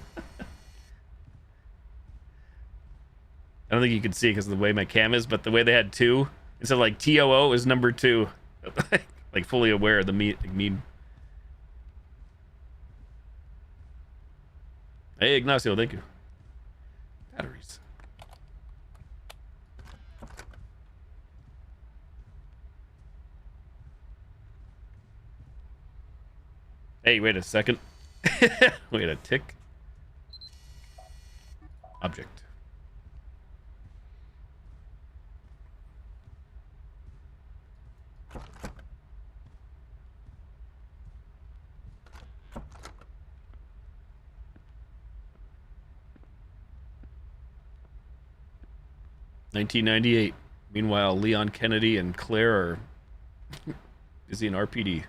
I don't think you can see it because of the way my cam is, but the way they had 2, instead of like TOO is number 2. Like fully aware of the meme. Hey, Ignacio, thank you. Batteries. Hey, wait a second. Wait a tick. Object. $1998. Meanwhile, Leon Kennedy and Claire are busy in RPD. In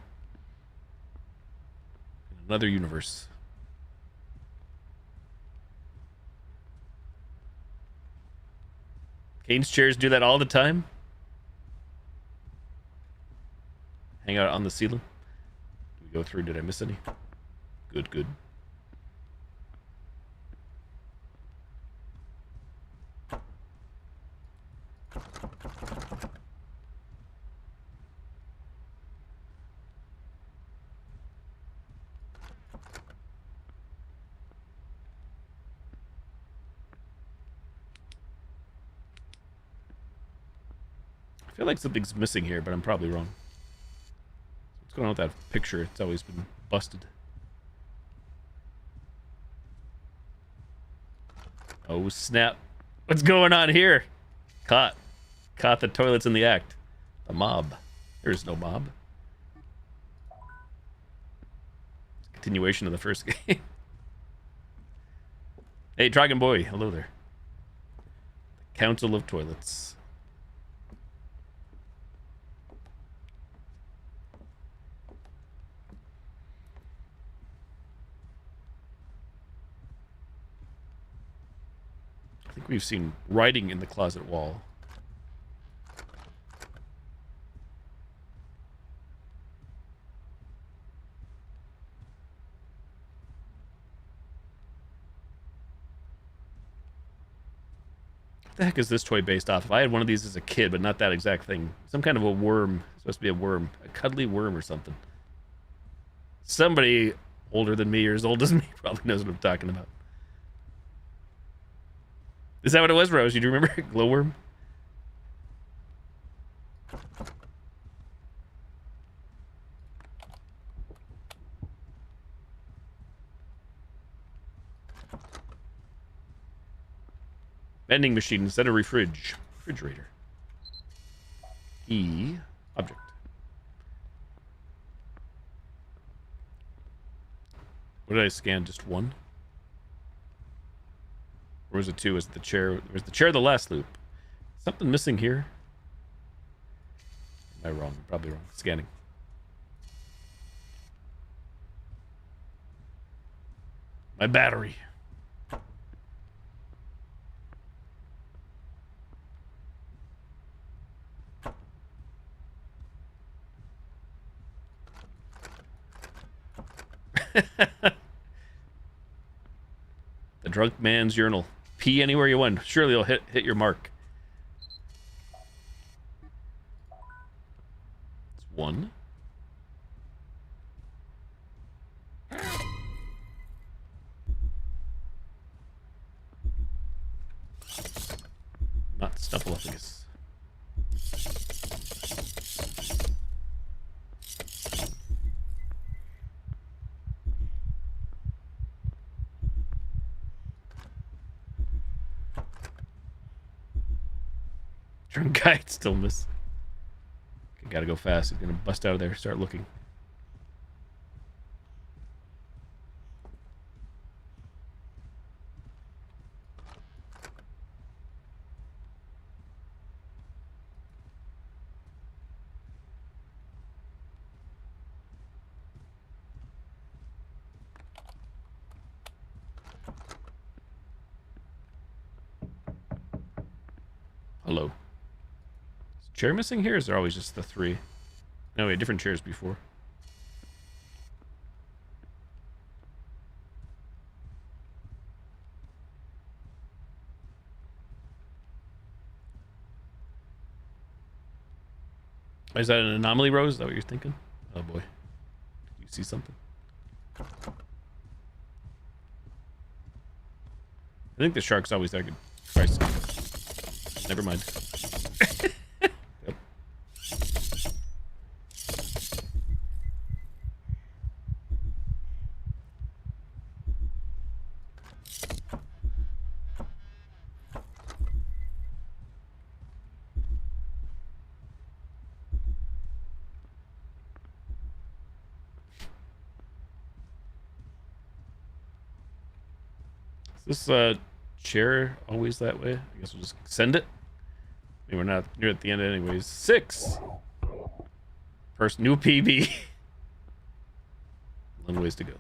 another universe. Kane's chairs do that all the time. Hang out on the ceiling. Did we go through? Did I miss any? Good, good. I feel like something's missing here, but I'm probably wrong. What's going on with that picture? It's always been busted. Oh, snap. What's going on here? Caught. Caught the toilets in the act. The mob. There's no mob. Continuation of the first game. Hey, Dragon Boy. Hello there. The Council of Toilets. I think we've seen writing in the closet wall. What the heck is this toy based off of? I had one of these as a kid, but not that exact thing. Some kind of a worm. It's supposed to be a worm. A cuddly worm or something. Somebody older than me or as old as me probably knows what I'm talking about. Is that what it was, Rose? You do remember Glowworm? Vending machine instead of refrigerator. E object. What did I scan? Just one? Or was it 2? Was it the chair? Was the chair the last loop? Something missing here. Am I wrong? I'm probably wrong. Scanning. My battery. The drunk man's urinal. Pee anywhere you want. Surely you'll hit your mark. It's 1. Not Snuffleupagus. Drunk guy still miss. Okay, gotta go fast. He's gonna bust out of there. Start looking. Hello. Is a chair missing here? Or is there always just the 3? No, we had different chairs before. Is that an anomaly, Rose? Is that what you're thinking? Oh boy. You see something? I think the shark's always there. Good. Christ. Never mind. Yep. Is this chair always that way? I guess we'll just send it. I mean, we're not near at the end anyways. 6. First new PB. Long ways to go.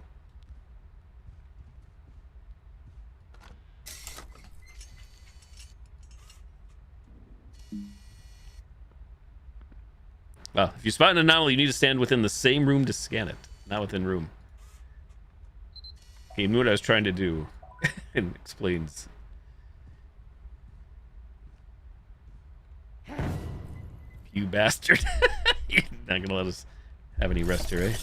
Well, if you spot an anomaly, you need to stand within the same room to scan it. Not within room. He knew what I was trying to do. And explains. You bastard. You're not gonna let us have any rest here, eh?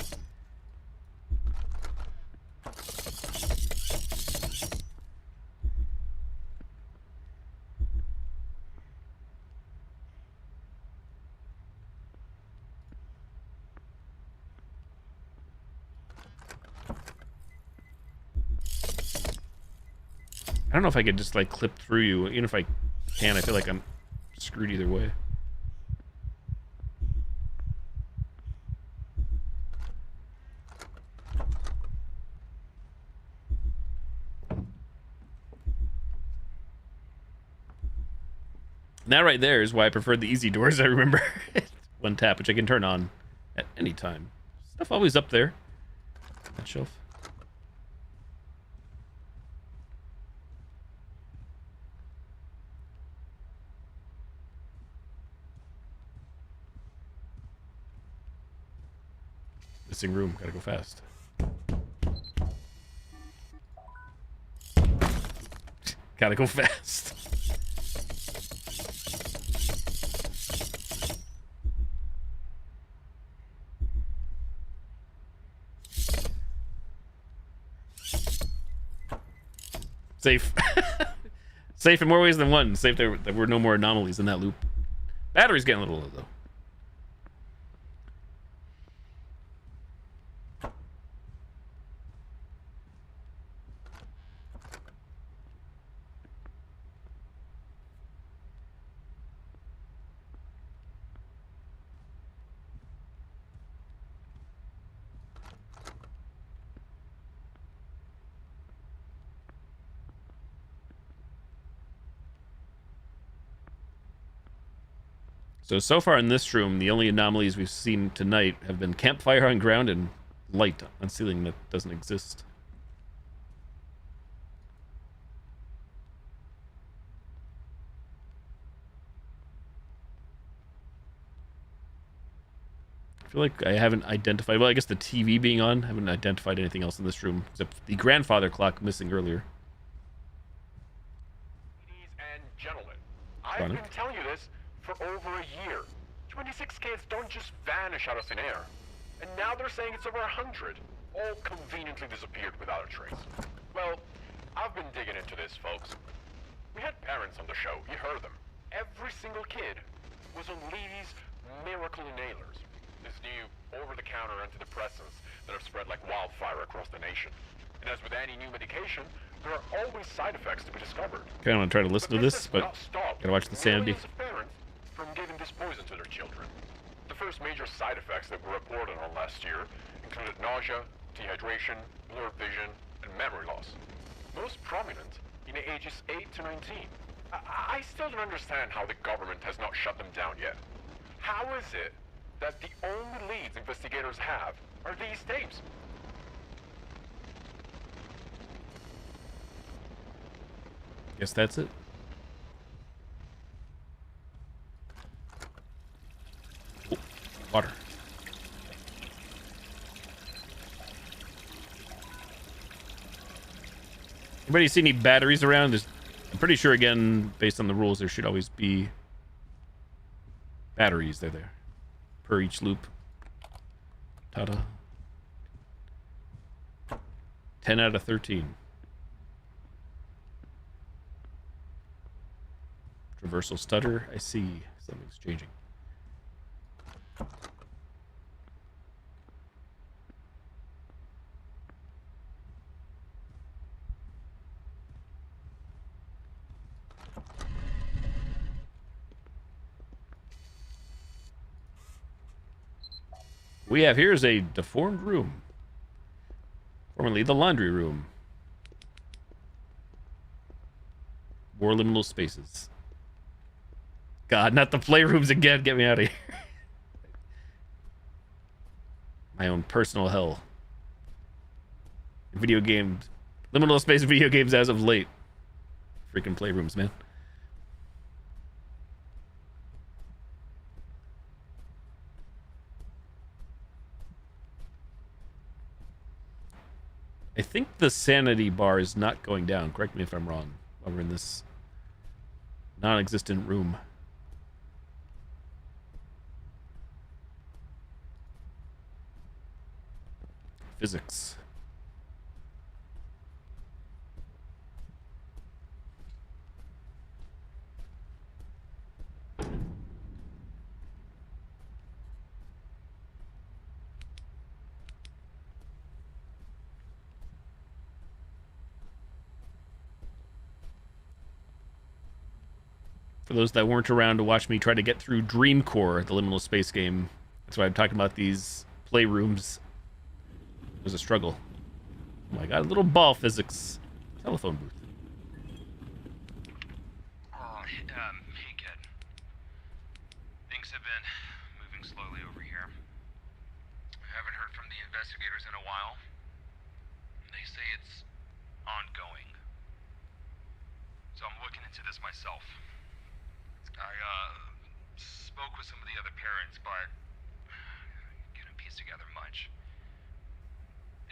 I don't know if I could just like clip through you. Even if I can, I feel like I'm screwed either way. And that right there is why I preferred the easy doors. I remember one tap, which I can turn on at any time. Stuff always up there. That shelf. Missing room. Gotta go fast. Gotta go fast. Safe. Safe in more ways than one. Safe there were no more anomalies in that loop. Battery's getting a little low, though. So far in this room, the only anomalies we've seen tonight have been campfire on ground and light on ceiling that doesn't exist. I feel like I haven't identified, well, I guess the TV being on, I haven't identified anything else in this room except the grandfather clock missing earlier. Ladies and gentlemen, I've been telling you this for over a year. 26 kids don't just vanish out of thin air. And now they're saying it's over 100, all conveniently disappeared without a trace. Well, I've been digging into this, folks. We had parents on the show, you heard them. Every single kid was on Levy's miracle inhalers. This new over-the-counter antidepressants that have spread like wildfire across the nation. And as with any new medication, there are always side effects to be discovered. Okay, I want to try to listen to this, but gotta watch the sanity. From giving this poison to their children. The first major side effects that were reported on last year included nausea, dehydration, blurred vision, and memory loss. Most prominent in the ages 8 to 19. I still don't understand how the government has not shut them down yet. How is it that the only leads investigators have are these tapes? Guess that's it. Water. Anybody see any batteries around? I'm pretty sure, again, based on the rules, there should always be batteries. They're there. Per each loop. Ta-da. 10 out of 13. Traversal stutter. I see. Something's changing. We have here's a deformed room. Formerly the laundry room. More liminal spaces. God, not the playrooms again. Get me out of here. My own personal hell. Video games. Liminal space video games as of late. Freaking playrooms, man. I think the sanity bar is not going down. Correct me if I'm wrong. While we're in this non-existent room. Physics. For those that weren't around to watch me try to get through Dream Core, the liminal space game, that's why I'm talking about these playrooms. It was a struggle. Oh my god, a little ball physics. Telephone booth. Hey, kid. Things have been moving slowly over here. I haven't heard from the investigators in a while. They say it's ongoing. So I'm looking into this myself. I spoke with some of the other parents, but couldn't piece together much.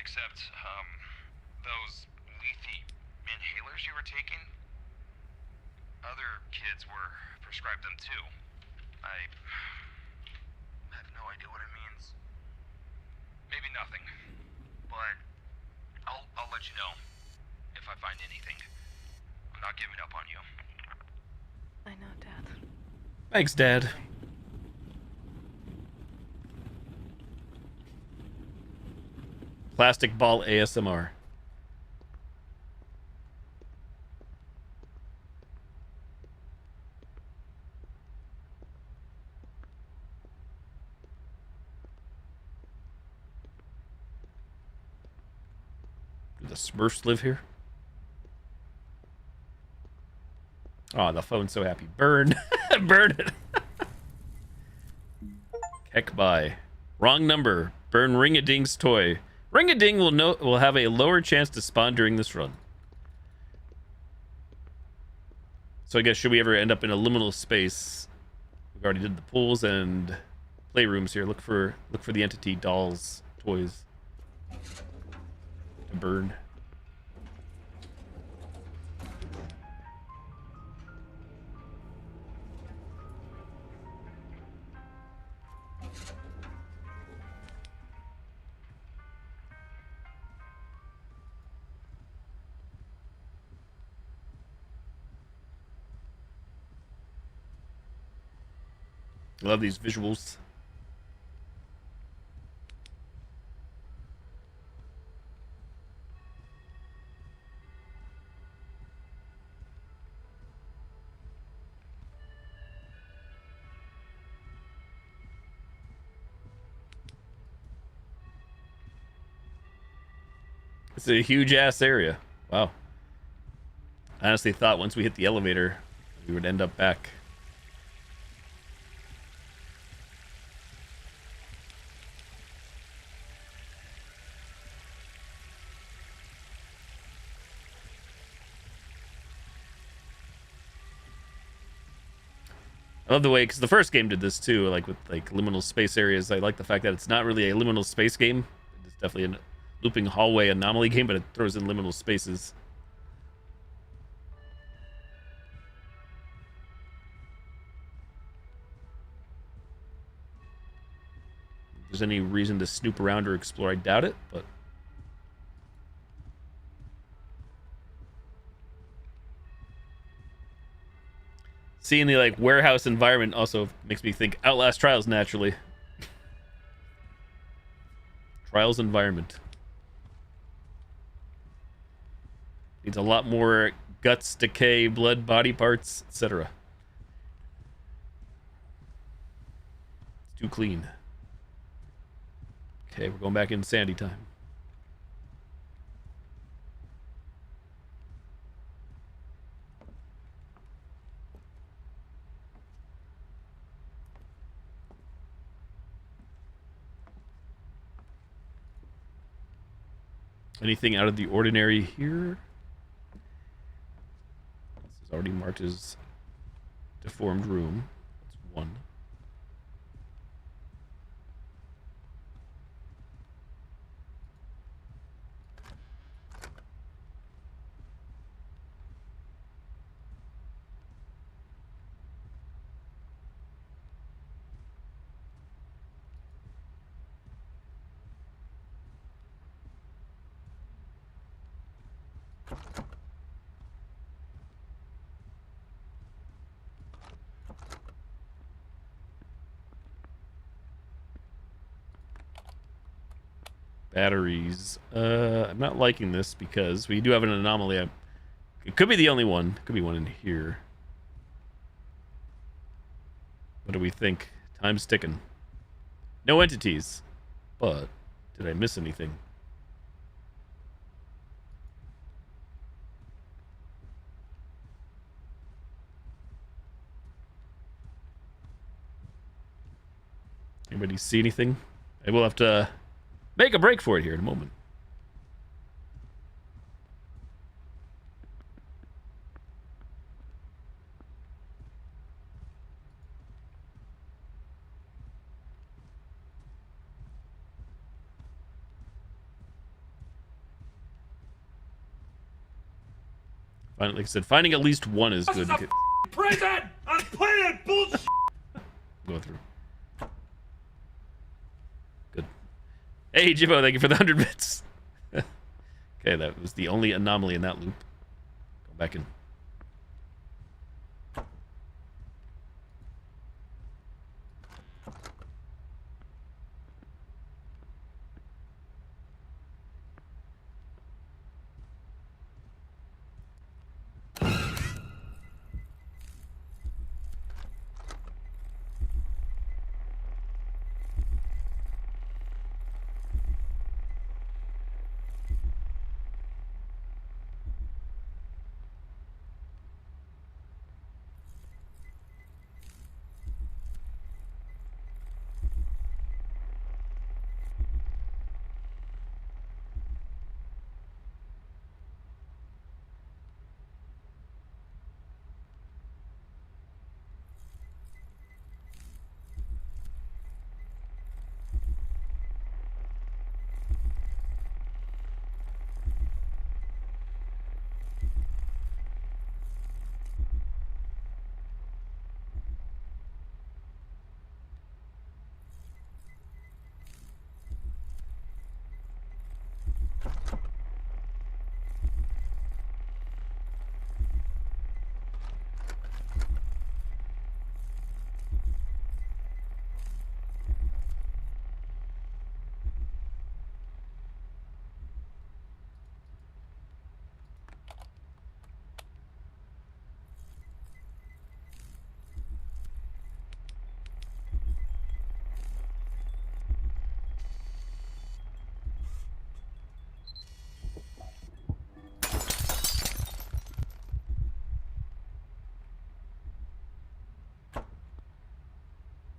Except, those lethy inhalers you were taking, other kids were prescribed them too. I have no idea what it means. Maybe nothing, but I'll let you know if I find anything. I'm not giving up on you. I know, Dad. Thanks, Dad. Plastic ball ASMR. Do the Smurfs live here? Oh, the phone's so happy. Burn. Burn it. Heck bye. Wrong number. Burn Ring-a-Ding's toy. Ring-a-Ding will have a lower chance to spawn during this run. So I guess should we ever end up in a liminal space, we've already did the pools and playrooms here. Look for the entity dolls, toys to burn. I love these visuals. It's a huge ass area. Wow. I honestly thought once we hit the elevator, we would end up back. I love the way, because the first game did this too, like with like liminal space areas. I like the fact that it's not really a liminal space game. It's definitely a looping hallway anomaly game, but it throws in liminal spaces. If there's any reason to snoop around or explore, I doubt it, but seeing the like warehouse environment also makes me think Outlast Trials naturally. Trials environment needs a lot more guts, decay, blood, body parts, etc. It's too clean. Okay, we're going back in Sandy time. Anything out of the ordinary here? This is already marked as deformed room. That's one. Batteries. I'm not liking this because we do have an anomaly. It could be the only one. Could be one in here. What do we think? Time's ticking. No entities. But did I miss anything? Anybody see anything? I will have to make a break for it here in a moment. Like I said, finding at least one is good. Prison! I'm playing bullshit! Go through. Good. Hey, Jimbo, thank you for the 100 bits. Okay, that was the only anomaly in that loop. Go back in.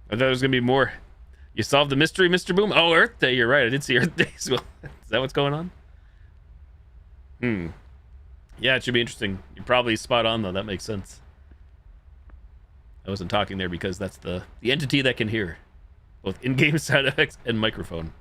I thought there was going to be more. You solved the mystery, Mr. Boom? Oh, Earth Day. You're right. I did see Earth Day as well. Is that what's going on? Yeah, it should be interesting. You're probably spot on, though. That makes sense. I wasn't talking there because that's the entity that can hear. Both in-game sound effects and microphone.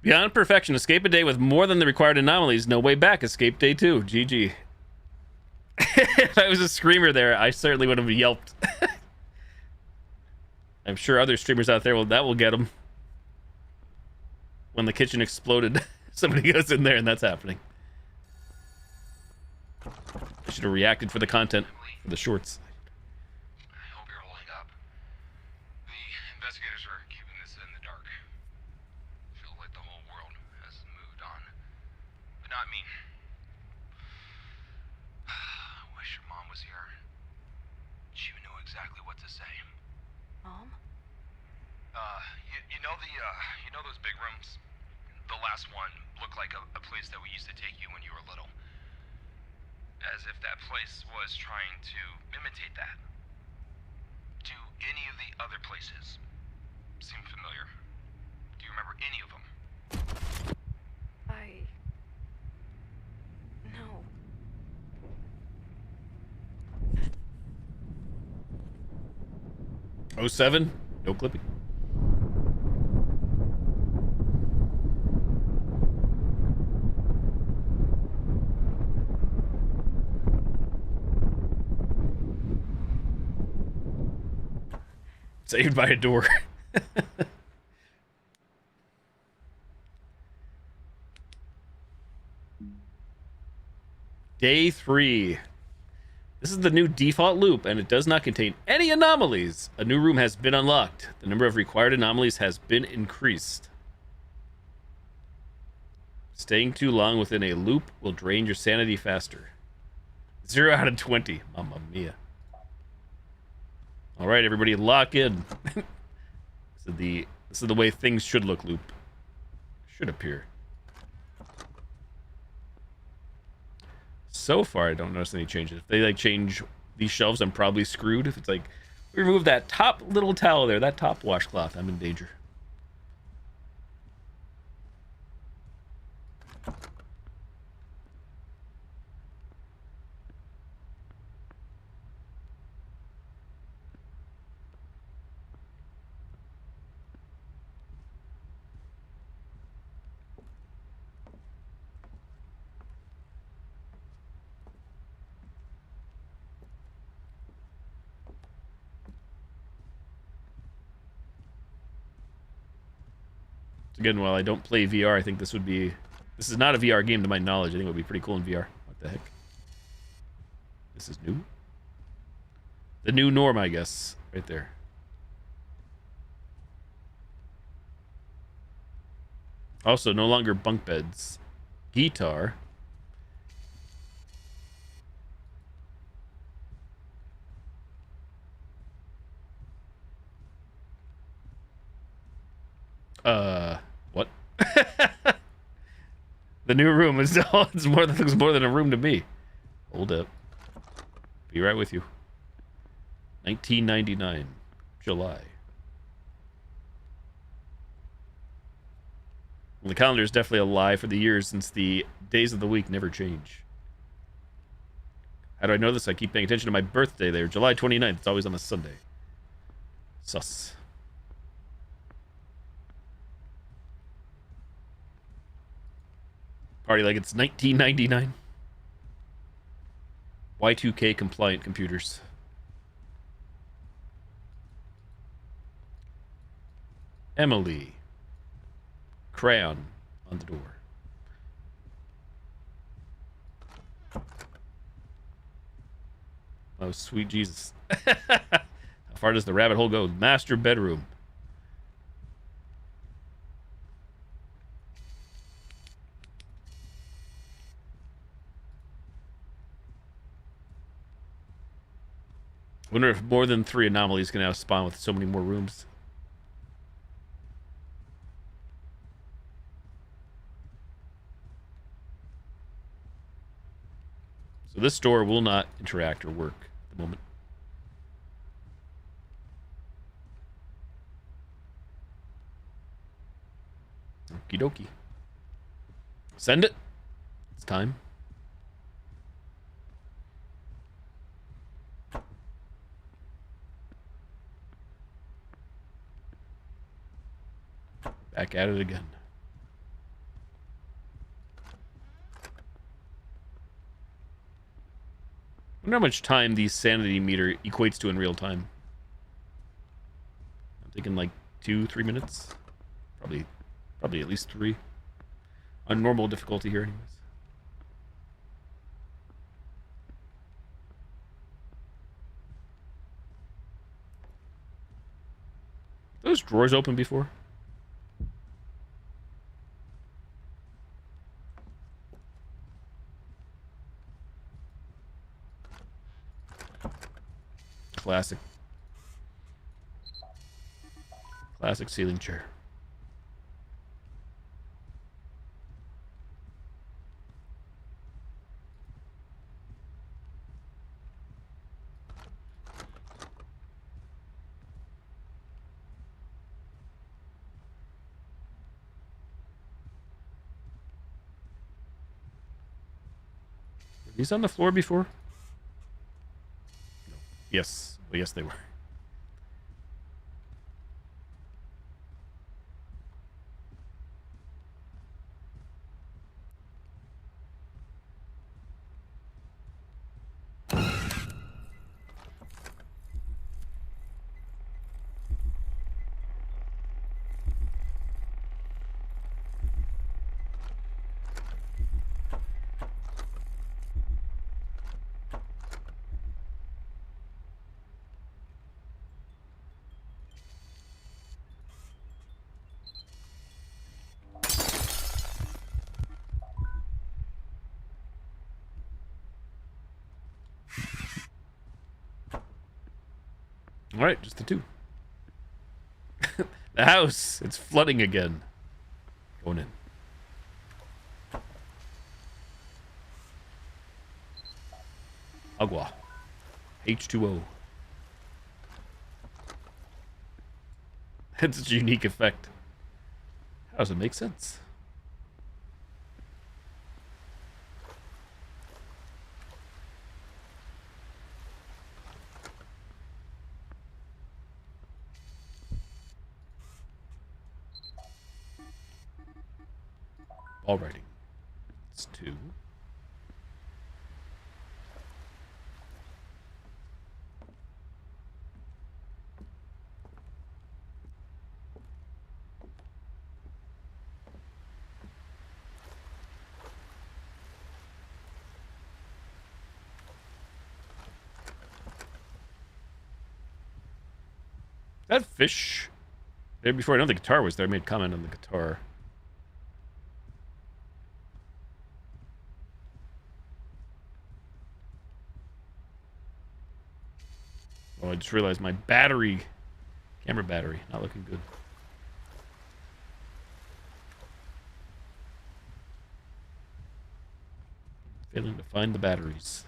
Beyond perfection, escape a day with more than the required anomalies. No way back. Escape day 2. GG. If I was a screamer there, I certainly would have yelped. I'm sure other streamers out there will get them. When the kitchen exploded, somebody goes in there and that's happening. I should have reacted for the content, for the shorts. I hope you're holding up. The investigators are keeping this in the dark. Feel like the whole world has moved on. But not me. I wish your mom was here. She would know exactly what to say. Mom? You know those big rooms? The last one looked like a place that we used to take you when you were little. As if that place was trying to imitate that. Do any of the other places seem familiar? Do you remember any of them? No. 07? No clipping. Saved by a door. Day 3. This is the new default loop, and it does not contain any anomalies. A new room has been unlocked. The number of required anomalies has been increased. Staying too long within a loop will drain your sanity faster. 0 out of 20. Mamma mia. All right, everybody, lock in. This is the way things should look. Loop should appear. So far, I don't notice any changes. If they change these shelves, I'm probably screwed. If it's remove that top little towel there, that top washcloth, I'm in danger. Again, while I don't play VR, I think this is not a VR game to my knowledge. I think it would be pretty cool in VR. What the heck? This is new? The new norm, I guess. Right there. Also, no longer bunk beds. Guitar. What? The new room is looks more than a room to me. Hold up. Be right with you. 1999, July. Well, the calendar is definitely a lie for the years since the days of the week never change. How do I know this? I keep paying attention to my birthday there. July 29th. It's always on a Sunday. Sus. Party like it's 1999. Y2K compliant computers. Emily. Crayon on the door. Oh, sweet Jesus. How far does the rabbit hole go? Master bedroom. Wonder if more than 3 anomalies can now spawn with so many more rooms. So this door will not interact or work at the moment. Okie dokie. Send it. It's time. Back at it again. I wonder how much time the sanity meter equates to in real time. I'm thinking like 2-3 minutes. Probably at least 3. On normal difficulty here anyways. Those drawers open before? Classic. Classic ceiling chair. Were these on the floor before? No. Yes. Well, yes, they were. All right, just the 2. The house, it's flooding again. Going in. Agua. H2O. It's a unique effect. How does it make sense? Ball writing. It's 2. That fish there before I know the guitar was there. I made comment on the guitar. Oh, I just realized my battery, camera battery, not looking good. Failing to find the batteries.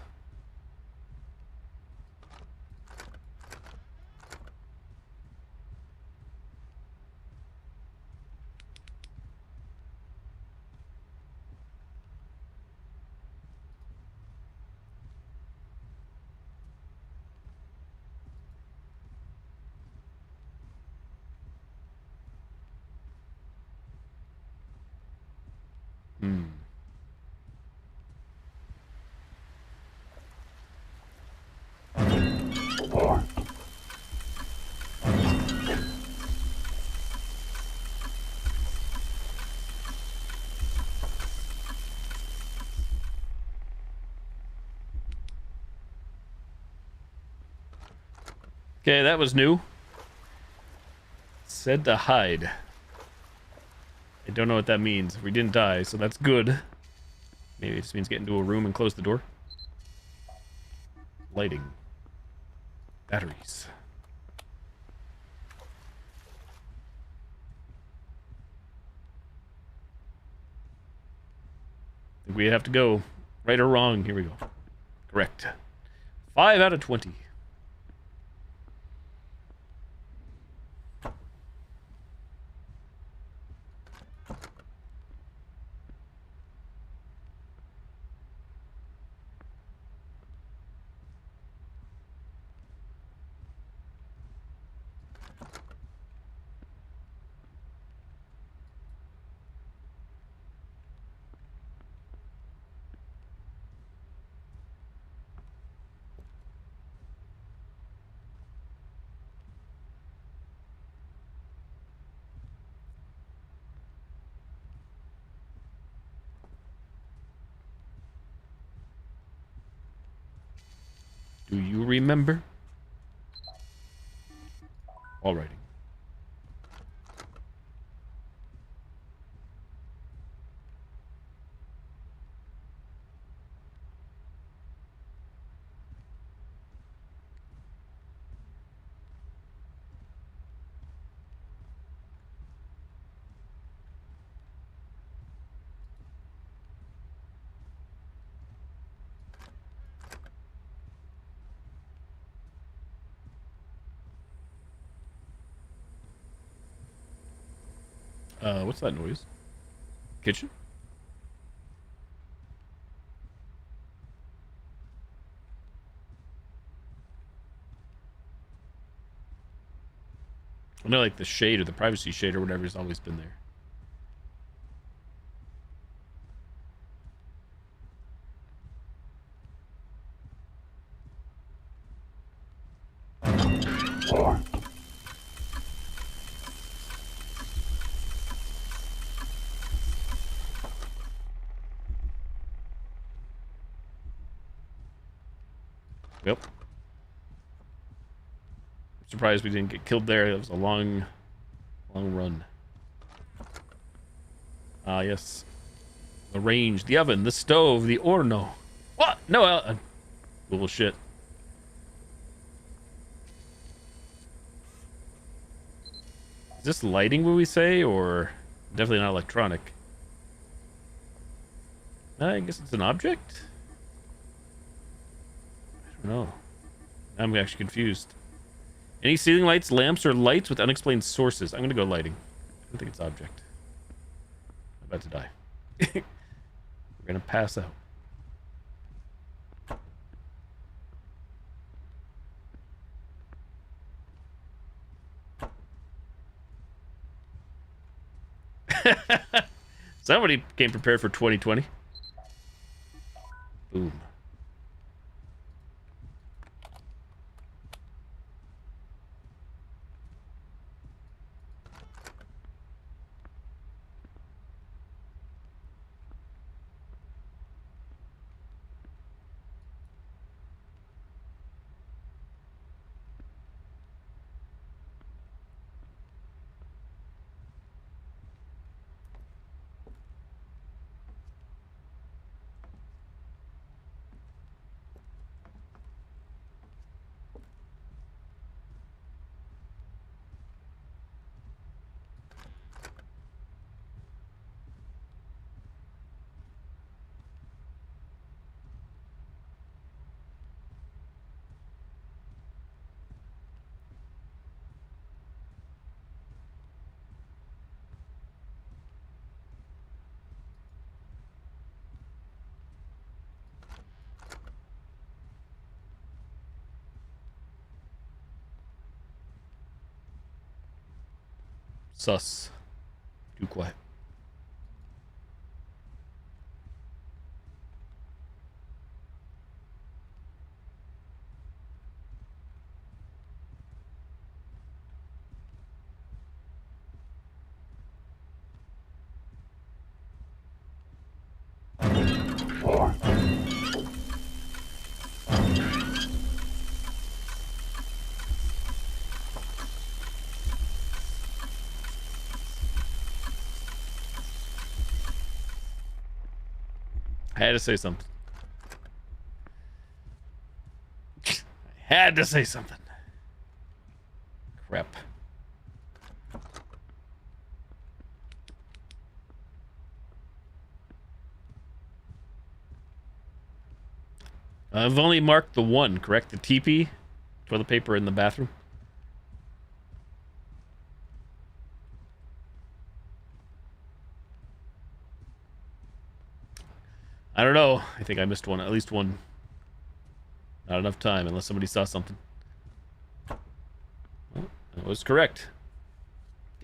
Okay, that was new. Said to hide. I don't know what that means. We didn't die, so that's good. Maybe it just means get into a room and close the door. Lighting. Batteries. I think we have to go. Right or wrong? Here we go. Correct. 5 out of 20. Do you remember? All righty. What's that noise? Kitchen? I know, like, the shade or the privacy shade or whatever has always been there. Yep. I'm surprised we didn't get killed there. That was a long run. Ah, yes. The range, the oven, the stove, the horno. What? No, bullshit. Is this lighting, would we say, or definitely not electronic? I guess it's an object? I don't know. I'm actually confused. Any ceiling lights, lamps, or lights with unexplained sources? I'm gonna go lighting. I don't think it's object. I'm about to die. We're gonna pass out. Somebody came prepared for 2020. Boom. Sus. Too quiet. I had to say something. I had to say something. Crap. I've only marked the one, correct? The TP? Toilet paper in the bathroom? I don't know. I think I missed one. At least one. Not enough time, unless somebody saw something. Well, that was correct.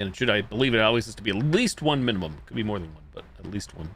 And it should, I believe it always has to be at least one minimum. Could be more than one, but at least one.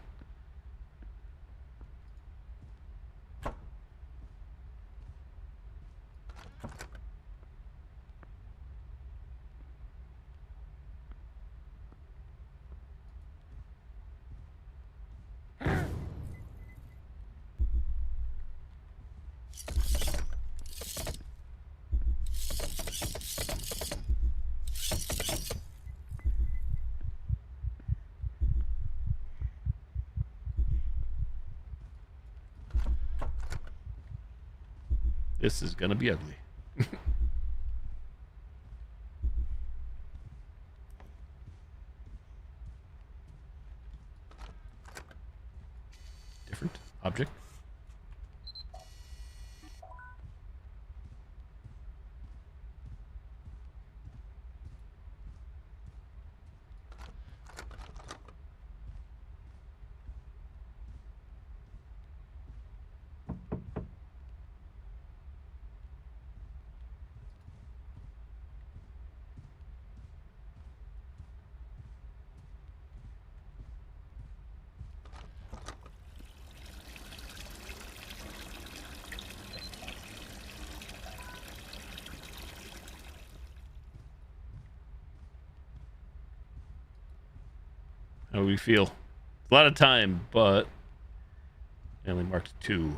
This is gonna be ugly. Different object. How do we feel? A lot of time, but I only marked 2.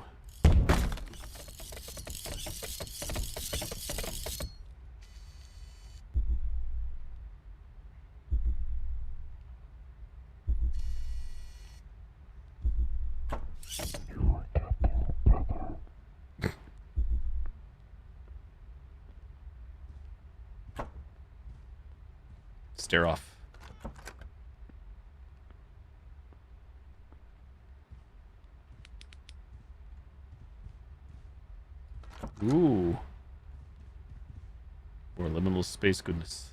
Stare off. Ooh. More liminal space goodness.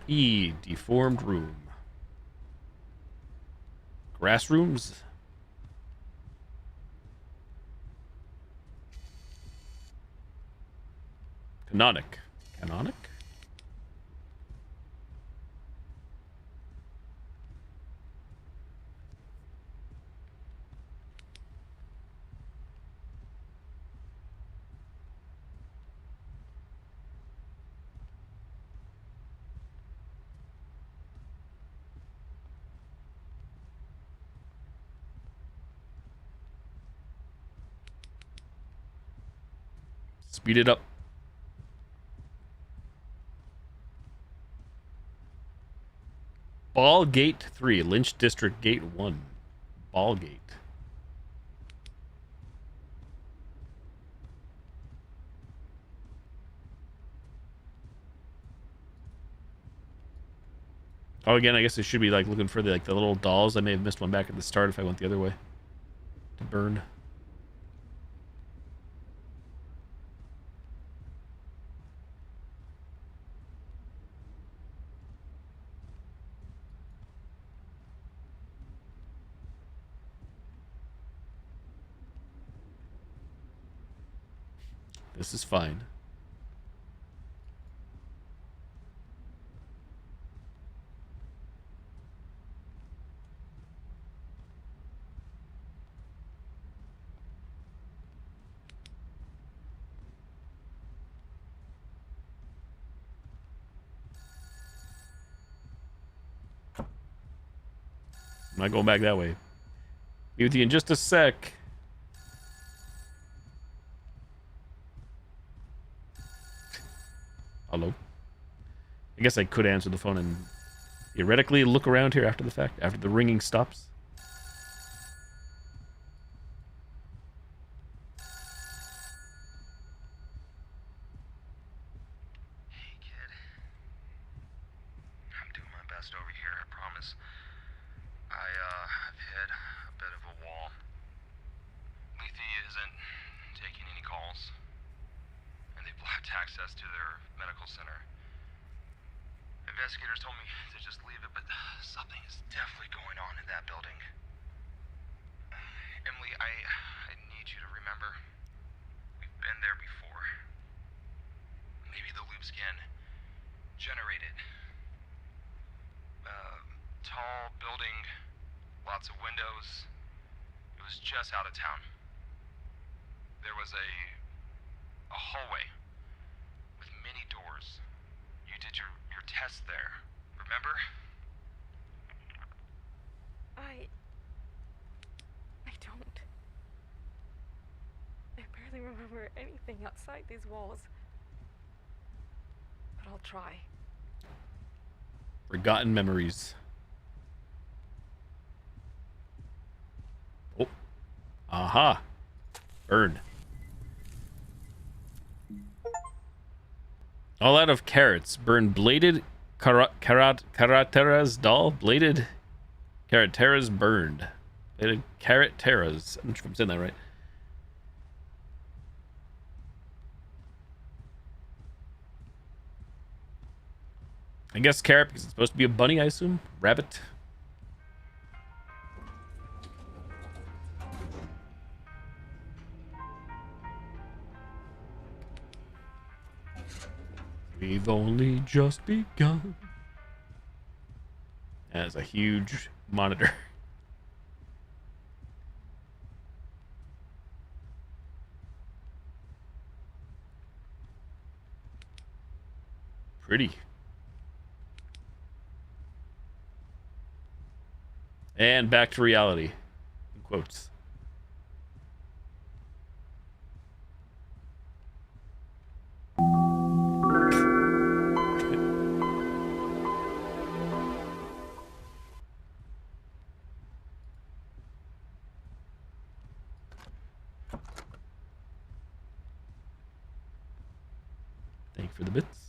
E. Deformed room. Grass rooms? Canonic. Canonic? Speed it up. Ball Gate 3, Lynch District Gate 1. Ball Gate. Oh, again, I guess I should be like looking for the the little dolls. I may have missed one back at the start if I went the other way to burn. This is fine. I'm not going back that way. Be with you in just a sec. Hello? I guess I could answer the phone and theoretically look around here after the fact, after the ringing stops. Hey, kid. I'm doing my best over here, I promise. I've hit a bit of a wall. Lethe isn't taking any calls, and they blocked access to their medical center. Investigators told me to just leave it, but something is definitely going on in that building. Emily, I need you to remember, we've been there before. Maybe the loops can generate it. Tall building, lots of windows. It was just out of town. There was a hallway with many doors. You did your test there, remember? I don't. I barely remember anything outside these walls. But I'll try. Forgotten memories. Oh. Aha. Burn. All out of carrots. Burn bladed Karatera's doll. Bladed Karatera's burned. Bladed Karatera's. I'm not sure if I'm saying that right. I guess carrot because it's supposed to be a bunny, I assume. Rabbit. We've only just begun. That's a huge monitor. Pretty. And back to reality. In quotes. Thank you for the bits.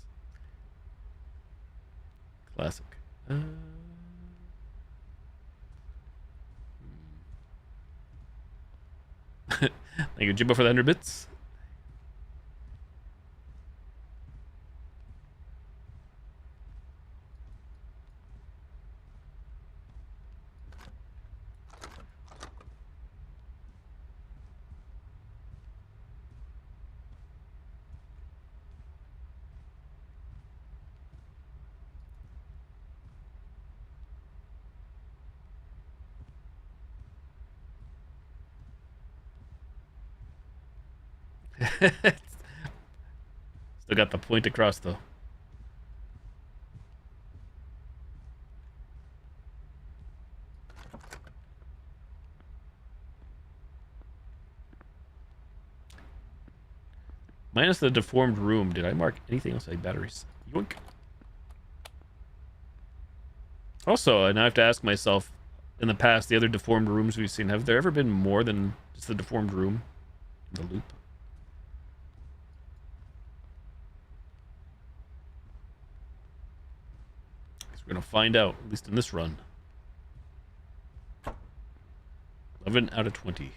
Classic. Thank you, Jimbo, for the 100 bits. Still got the point across, though. Minus the deformed room. Did I mark anything else? Like batteries. Yoink. Also, and I have to ask myself, in the past, the other deformed rooms we've seen, have there ever been more than just the deformed room in the loop? We're going to find out, at least in this run. 11 out of 20.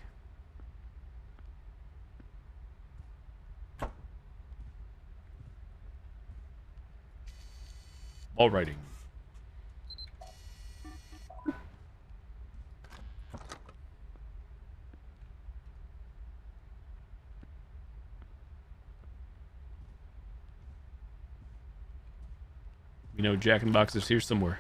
All writing. You know, Jack in the Box is here somewhere.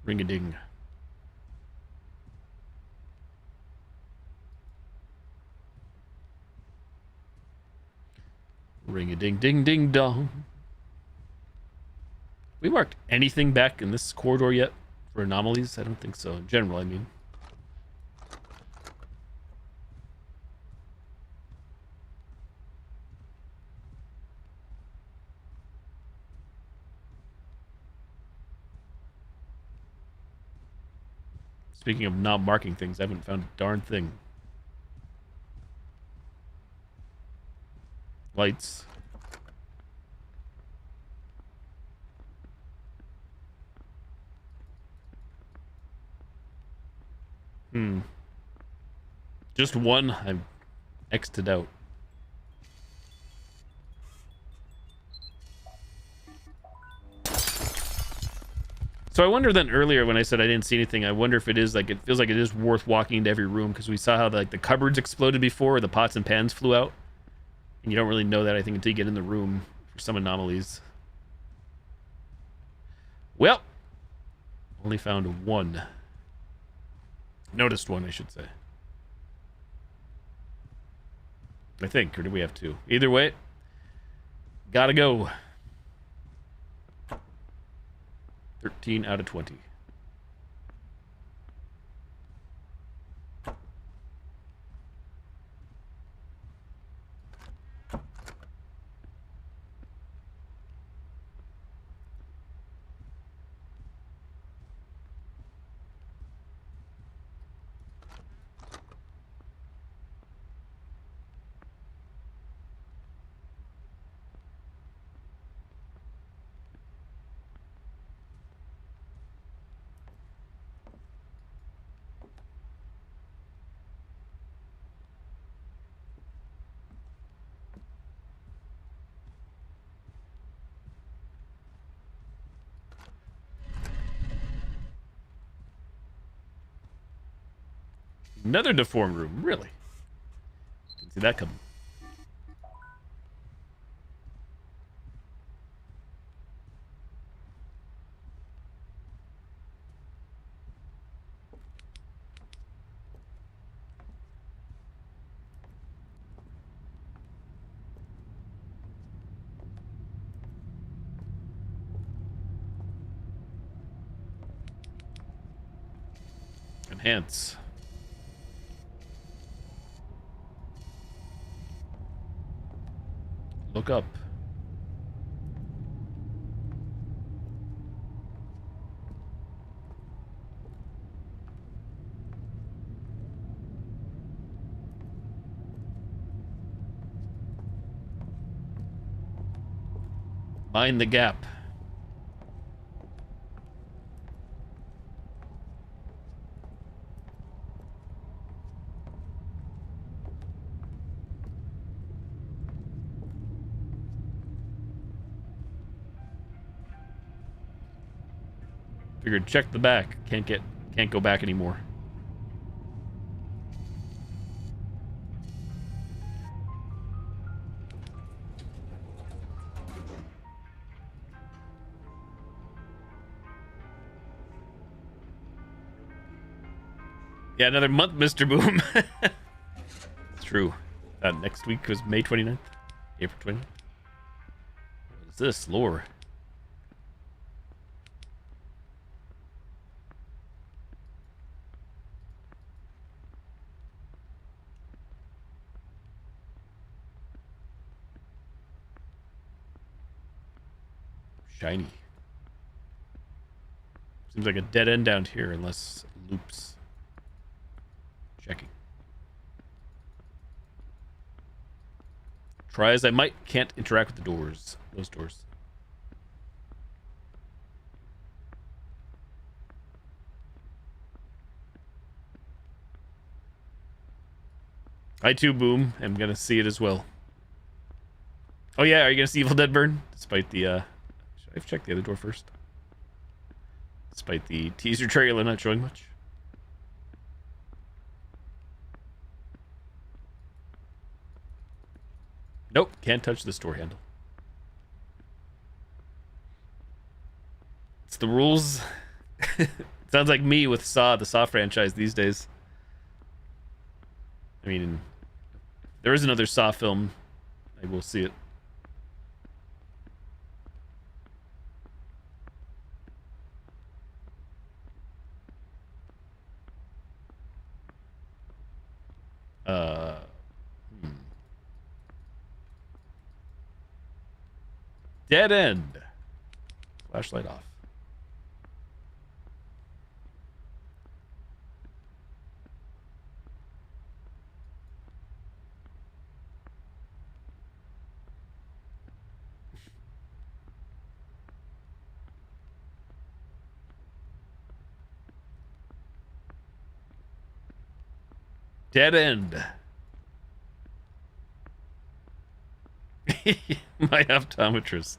Ring-a-ding. Ring-a-ding-ding-ding-dong. We marked anything back in this corridor yet for anomalies? I don't think so. In general, I mean. Speaking of not marking things, I haven't found a darn thing. Lights. Just one. I've X'd it out. So I wonder then earlier when I said I didn't see anything, I wonder if it is like, it feels like it is worth walking into every room because we saw how like the cupboards exploded before, or the pots and pans flew out. And you don't really know that, I think, until you get in the room for some anomalies. Well, only found one. Noticed one, I should say. I think, or do we have two? Either way, gotta go. 13 out of 20. Another deformed room, really? Didn't see that coming. Enhance. Look up. Mind the gap. Figured check the back. Can't go back anymore. Yeah, another month, Mr. Boom. It's true. Next week was May 29th. April 20th. What is this? Lore. Shiny. Seems like a dead end down here unless loops. Checking. Try as I might, can't interact with the doors. Those doors. I too, Boom, am gonna see it as well. Oh yeah, are you gonna see Evil Dead Burn? Despite the, should I have checked the other door first? Despite the teaser trailer not showing much. Nope, can't touch this door handle. It's the rules. Sounds like me with Saw, the Saw franchise these days. I mean, there is another Saw film. I will see it. Dead end. Flashlight off. Dead end. My optometrist.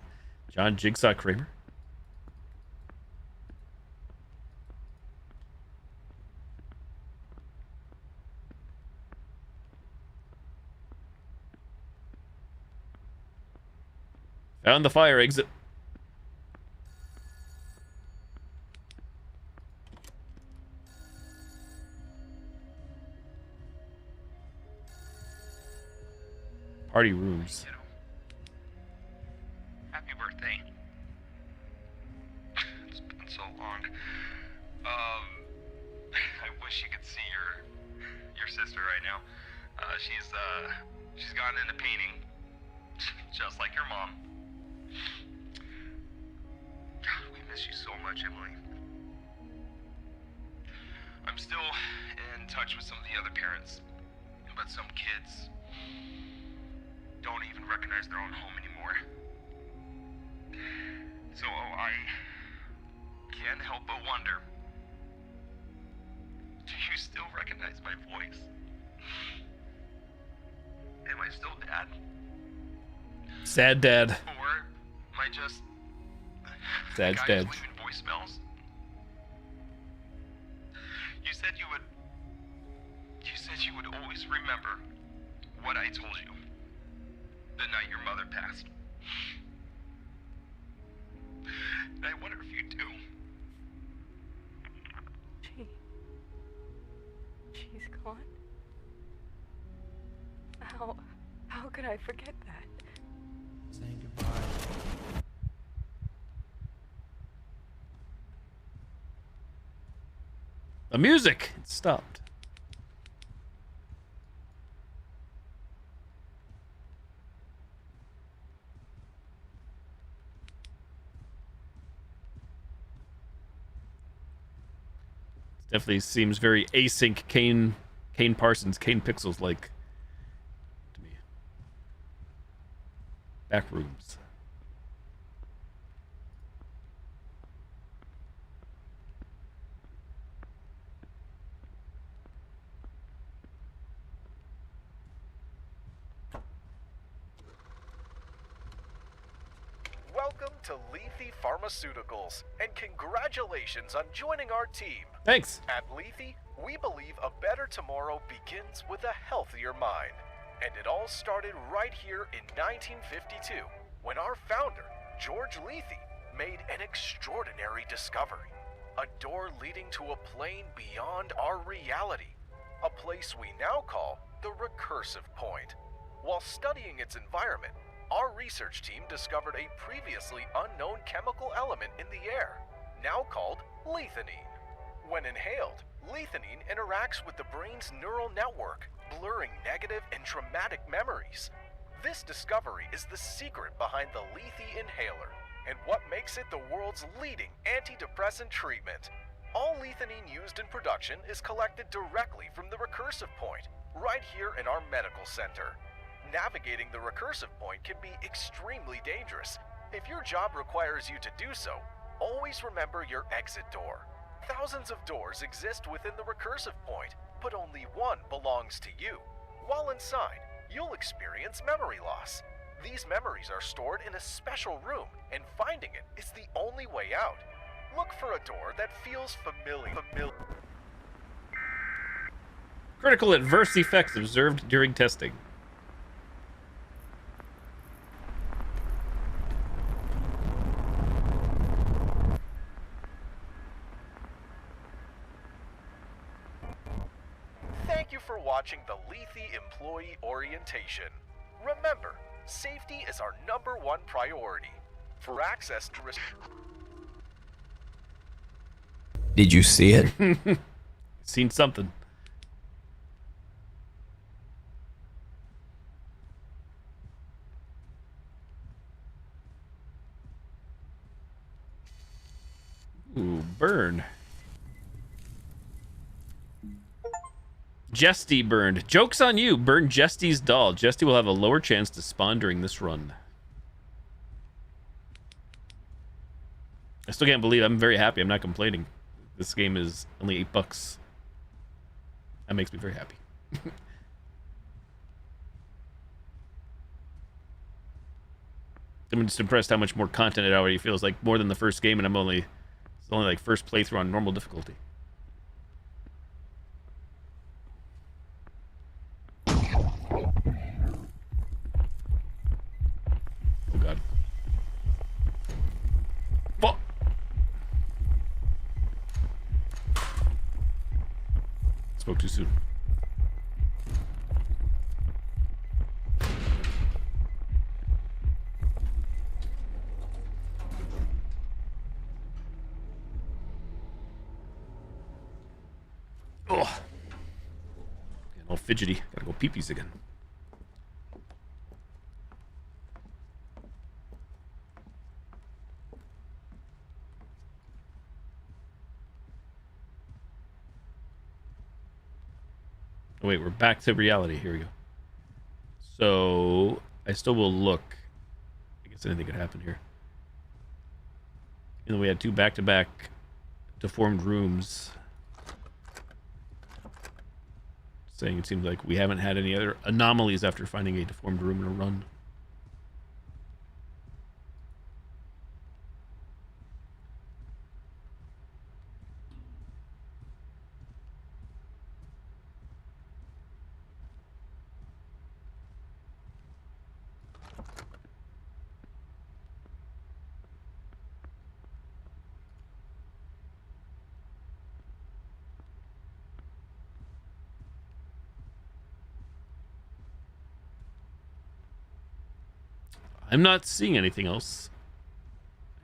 John Jigsaw Kramer. Found the fire exit. Party rooms. Happy birthday. It's been so long. I wish you could see your sister right now. She's gotten into painting, just like your mom. We miss you so much, Emily. I'm still in touch with some of the other parents, but some kids don't even recognize their own home anymore. So I can't help but wonder, do you still recognize my voice? Am I still Dad? Sad dad. Or am I just Sad's guys dad. leaving voicemails? You said you would always remember what I told you the night your mother passed. And I wonder if you do. She's gone? How could I forget that? Saying goodbye. The music! It stopped. Definitely seems very async Kane Parsons, Kane Pixels like to me. Back rooms. Welcome to Lethe Pharmaceuticals, and congratulations on joining our team. Thanks. At Lethe, we believe a better tomorrow begins with a healthier mind. And it all started right here in 1952, when our founder, George Lethe, made an extraordinary discovery. A door leading to a plane beyond our reality. A place we now call the recursive point. While studying its environment, our research team discovered a previously unknown chemical element in the air, now called lethanine. When inhaled, lethanine interacts with the brain's neural network, blurring negative and traumatic memories. This discovery is the secret behind the Lethe inhaler, and what makes it the world's leading antidepressant treatment. All lethanine used in production is collected directly from the recursive point, right here in our medical center. Navigating the recursive point can be extremely dangerous. If your job requires you to do so, always remember your exit door. Thousands of doors exist within the recursive point, but only one belongs to you. While inside, you'll experience memory loss. These memories are stored in a special room, and finding it is the only way out. Look for a door that feels familiar. Critical adverse effects observed during testing. Thank you for watching the Lethe Employee Orientation. Remember, safety is our #1 priority. For access to Did you see it? Seen something. Ooh, burn. Jesty burned. Joke's on you. Burn Jesty's doll. Jesty will have a lower chance to spawn during this run. I still can't believe I'm very happy. I'm not complaining. This game is only $8. That makes me very happy. I'm just impressed how much more content it already feels like, more than the first game, and it's only like first playthrough on normal difficulty. Oh god. What? Spoke too soon. Oh, getting all fidgety. Gotta go pee-pees again. Oh, wait, we're back to reality. Here we go. So I still will look. I guess anything could happen here. Even though we had two back-to-back deformed rooms. Saying it seems like we haven't had any other anomalies after finding a deformed room in a run. I'm not seeing anything else.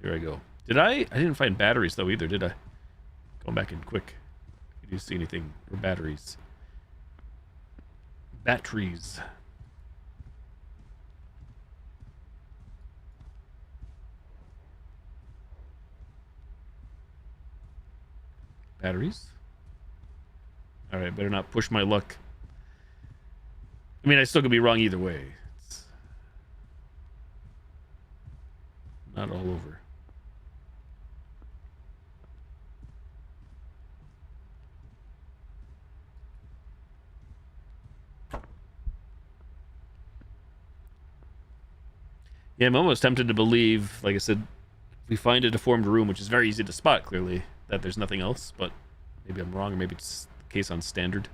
Here I go. I didn't find batteries though either, did I? Going back in quick. Did you see anything? Or batteries? Batteries. Batteries? Alright, better not push my luck. I mean, I still could be wrong either way. Not all over. Yeah, I'm almost tempted to believe, like I said, if we find a deformed room, which is very easy to spot, clearly, that there's nothing else, but maybe I'm wrong, or maybe it's the case on standard.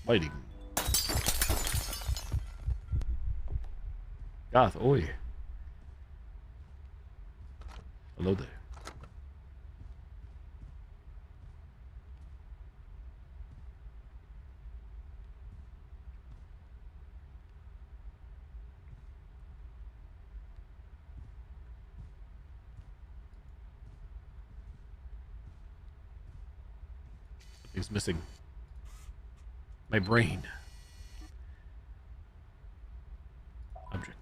Lighting. Goth, oi. Hello there. Something's missing. My brain. Object.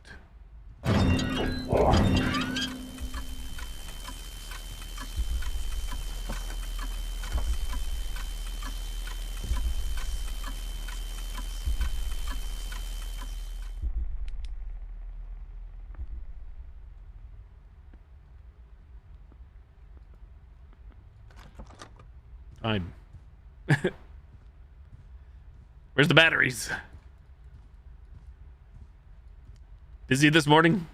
Fine. Where's the batteries? Busy this morning?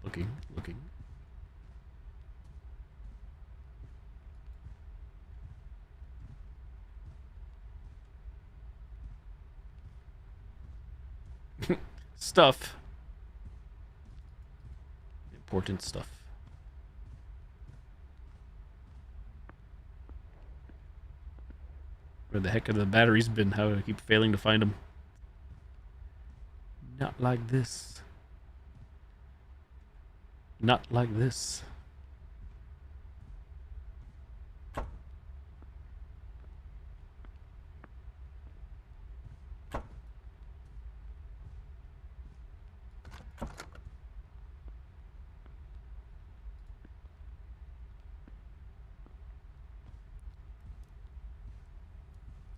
Looking. Stuff. Important stuff. Where the heck have the batteries been? How do I keep failing to find them? Not like this. Not like this.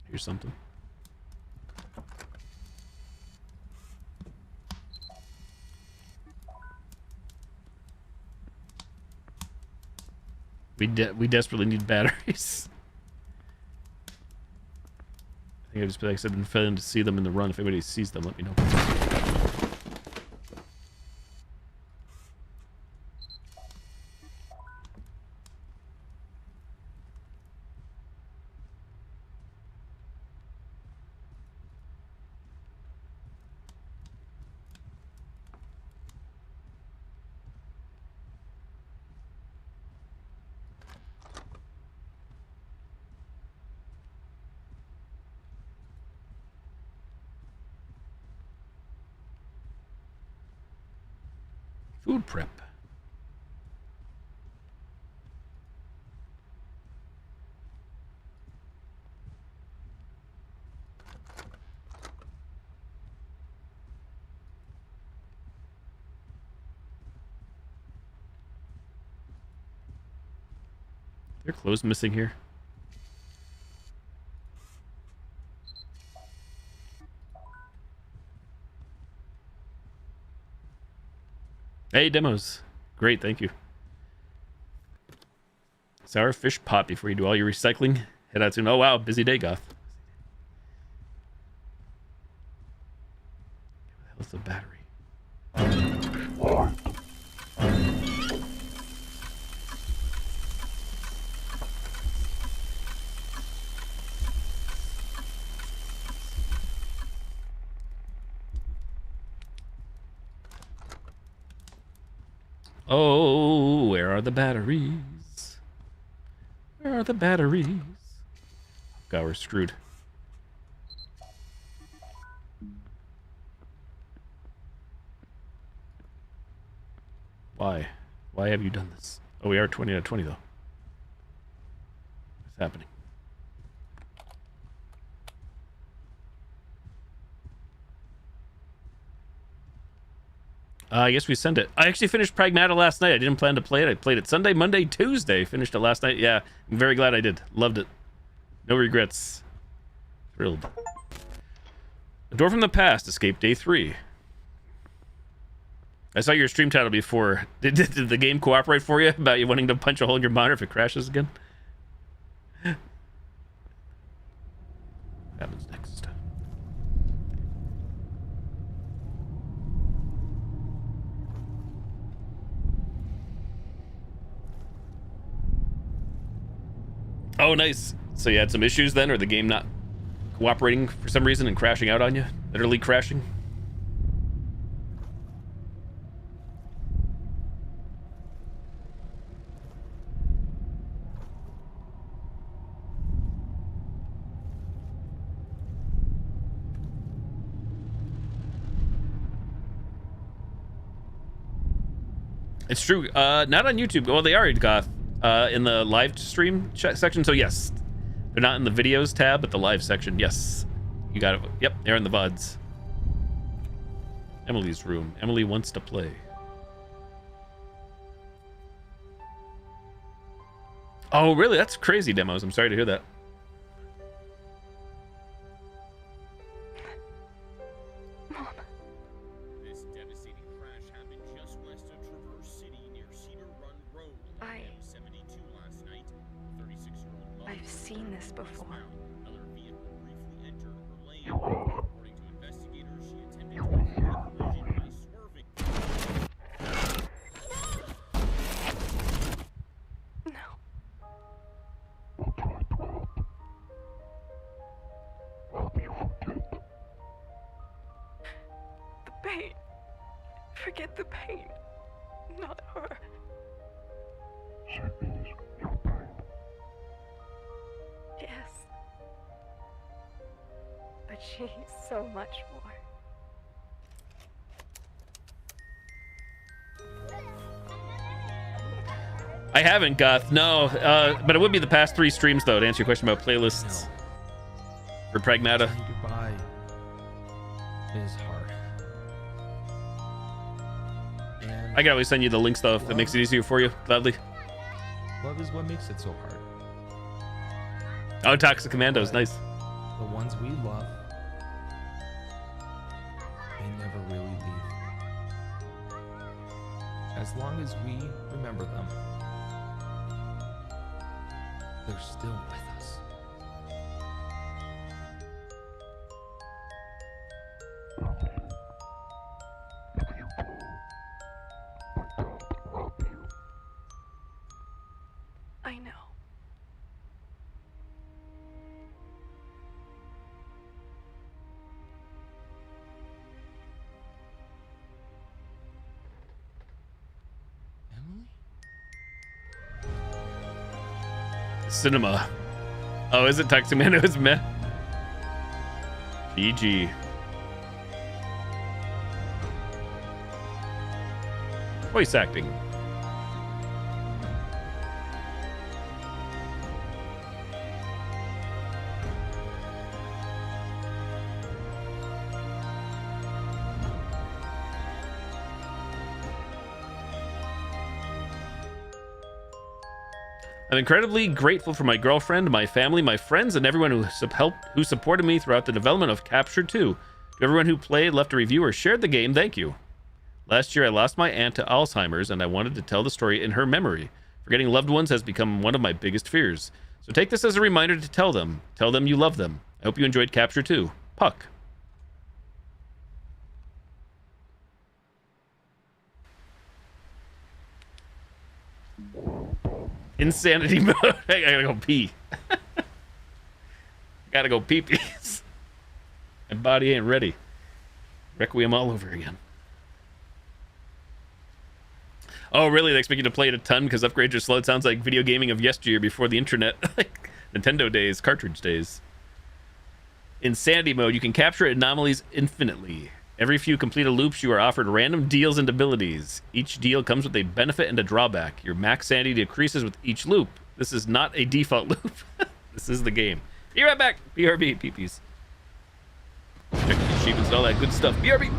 Here's something. We desperately need batteries. I think like I said, been failing to see them in the run. If anybody sees them, let me know. Food prep. There are clothes missing here. Hey, demos. Great, thank you. Sour fish pot before you do all your recycling. Head out soon. Oh, wow. Busy day, Goth. What's the battery? Oh, where are the batteries? Where are the batteries? God, we're screwed. Why? Why have you done this? Oh, we are 20 out of 20, though. What's happening? I guess we send it. I actually finished Pragmata last night. I didn't plan to play it. I played it Sunday, Monday, Tuesday. Finished it last night. Yeah, I'm very glad I did. Loved it. No regrets. Thrilled. A Door from the Past, Escape Day 3. I saw your stream title before. Did the game cooperate for you about you wanting to punch a hole in your monitor if it crashes again? What happens next? Oh, nice. So you had some issues then, or the game not cooperating for some reason and crashing out on you? Literally crashing? It's true. Not on YouTube. Well, they are, Goth, in the live stream section. So yes, they're not in the videos tab, but the live section. Yes, you got it. Yep, they're in the VODs. Emily's room. Emily wants to play. Oh, really? That's crazy, Demos. I'm sorry to hear that. This devastating crash happened just west of Traverse City near Cedar Run Road on M72 last night. 36-year-old mother I've seen this before. Another vehicle briefly entered her lane. According to investigators, she attempted to avoid the collision by swerving. The pain. Forget the pain. Not her. Yes. But she's so much more. I haven't, Goth. No, but it would be the past 3 streams, though, to answer your question about playlists. For Pragmata. Saying goodbye is hard. And I can always send you the links, though, if it makes it easier for you, gladly. love is what makes it so hard. Oh, Toxic Commandos, nice. The ones we love, they never really leave. As long as we remember them, they're still with us. I know. Cinema. Oh, is it Toxic Commandos? Meh. GG. Voice acting. I'm incredibly grateful for my girlfriend, my family, my friends, and everyone who supported me throughout the development of Capture 2. To everyone who played, left a review, or shared the game, thank you. Last year, I lost my aunt to Alzheimer's, and I wanted to tell the story in her memory. Forgetting loved ones has become one of my biggest fears. So take this as a reminder to tell them. Tell them you love them. I hope you enjoyed Capture 2. Puck. Insanity mode. I gotta go pee. Gotta go pee-pees. My body ain't ready. Requiem all over again. Oh, really? They expect you to play it a ton because upgrades are slow? It sounds like video gaming of yesteryear before the internet. Like Nintendo days, cartridge days. Insanity mode. You can capture anomalies infinitely. Every few completed loops, you are offered random deals and abilities. Each deal comes with a benefit and a drawback. Your max sanity decreases with each loop. This is not a default loop. This is the game. Be right back. BRB, peepees. Check the achievements and all that good stuff. BRB.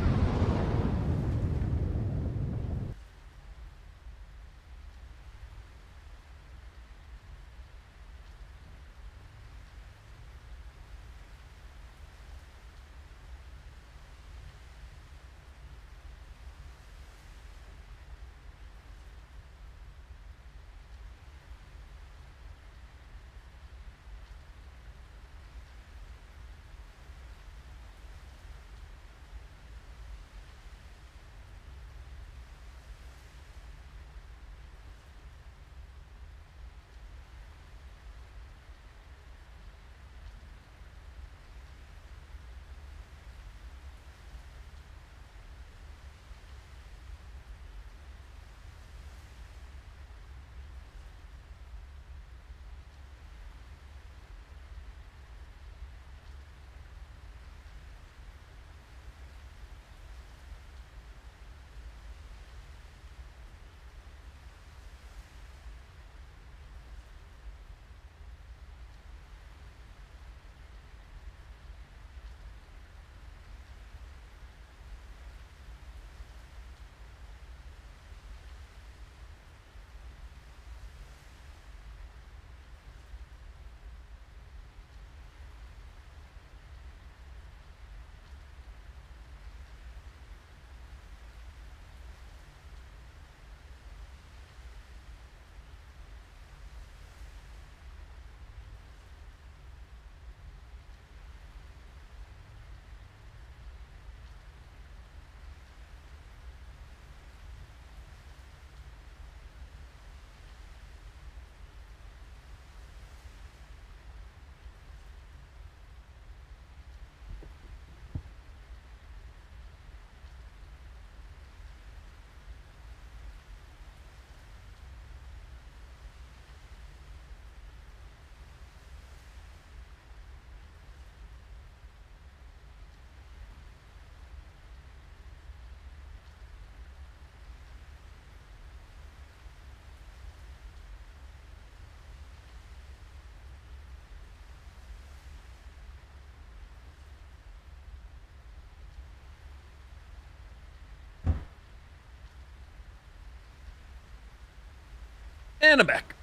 And I'm back.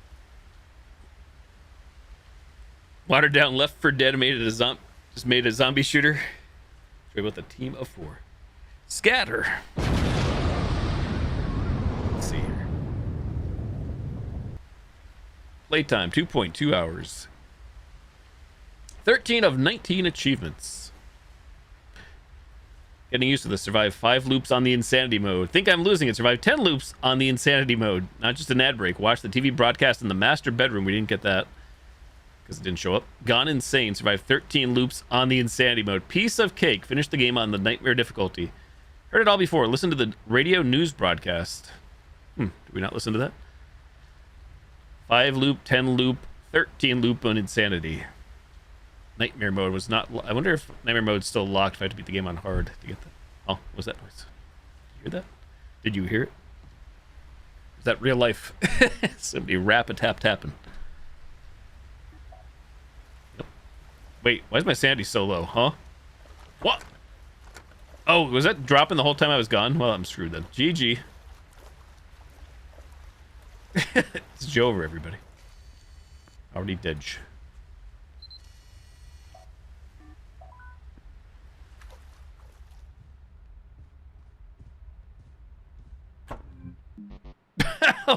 Watered down Left 4 Dead made it just made a zombie shooter. With a team of 4. Scatter. Let's see here. Playtime 2.2 hours. 13 of 19 achievements. Getting used to this. Survive 5 loops on the insanity mode. Think I'm losing it. Survive 10 loops on the insanity mode. Not just an ad break. Watch the TV broadcast in the master bedroom. We didn't get that because it didn't show up. Gone insane. Survive 13 loops on the insanity mode. Piece of cake. Finish the game on the nightmare difficulty. Heard it all before. Listen to the radio news broadcast. Did we not listen to that? 5 loop, 10 loop, 13 loop on insanity. Nightmare mode was not... I wonder if nightmare mode's still locked if I have to beat the game on hard to get that. Oh, what was that noise? Did you hear that? Did you hear it? Is that real life? Somebody rap-a-tap-tapping. Nope. Wait, why is my sanity so low, huh? What? Oh, was that dropping the whole time I was gone? Well, I'm screwed then. GG. It's Joe over, everybody. Already dead.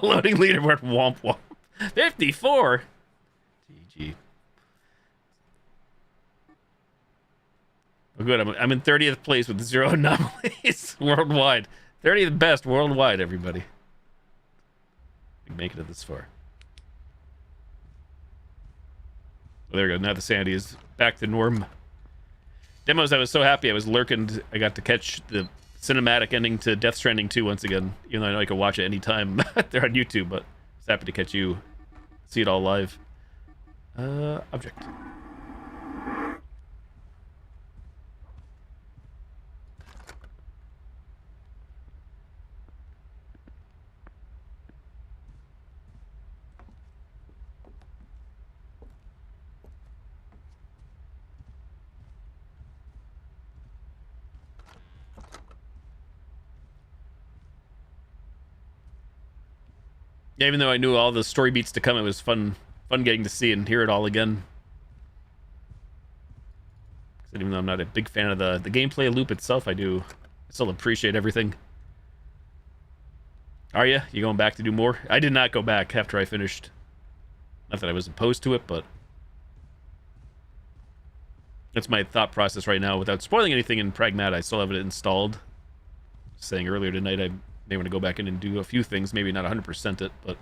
Loading leaderboard. Womp womp. 54. GG. Oh, good. I'm in 30th place with 0 anomalies worldwide. 30th best worldwide, everybody. We make it this far. Oh, there we go. Now the sanity is back to norm. Demos, I was so happy I was lurking. I got to catch the cinematic ending to Death Stranding 2 once again. Even though I know I could watch it anytime they're on YouTube, but I was happy to catch you. See it all live. Object. Yeah, even though I knew all the story beats to come, it was fun getting to see and hear it all again. Even though I'm not a big fan of the gameplay loop itself, I still appreciate everything. Are you? You going back to do more? I did not go back after I finished. Not that I was opposed to it, but that's my thought process right now. Without spoiling anything in Pragmata, I still have it installed. Saying earlier tonight, I may want to go back in and do a few things, maybe not 100% it, but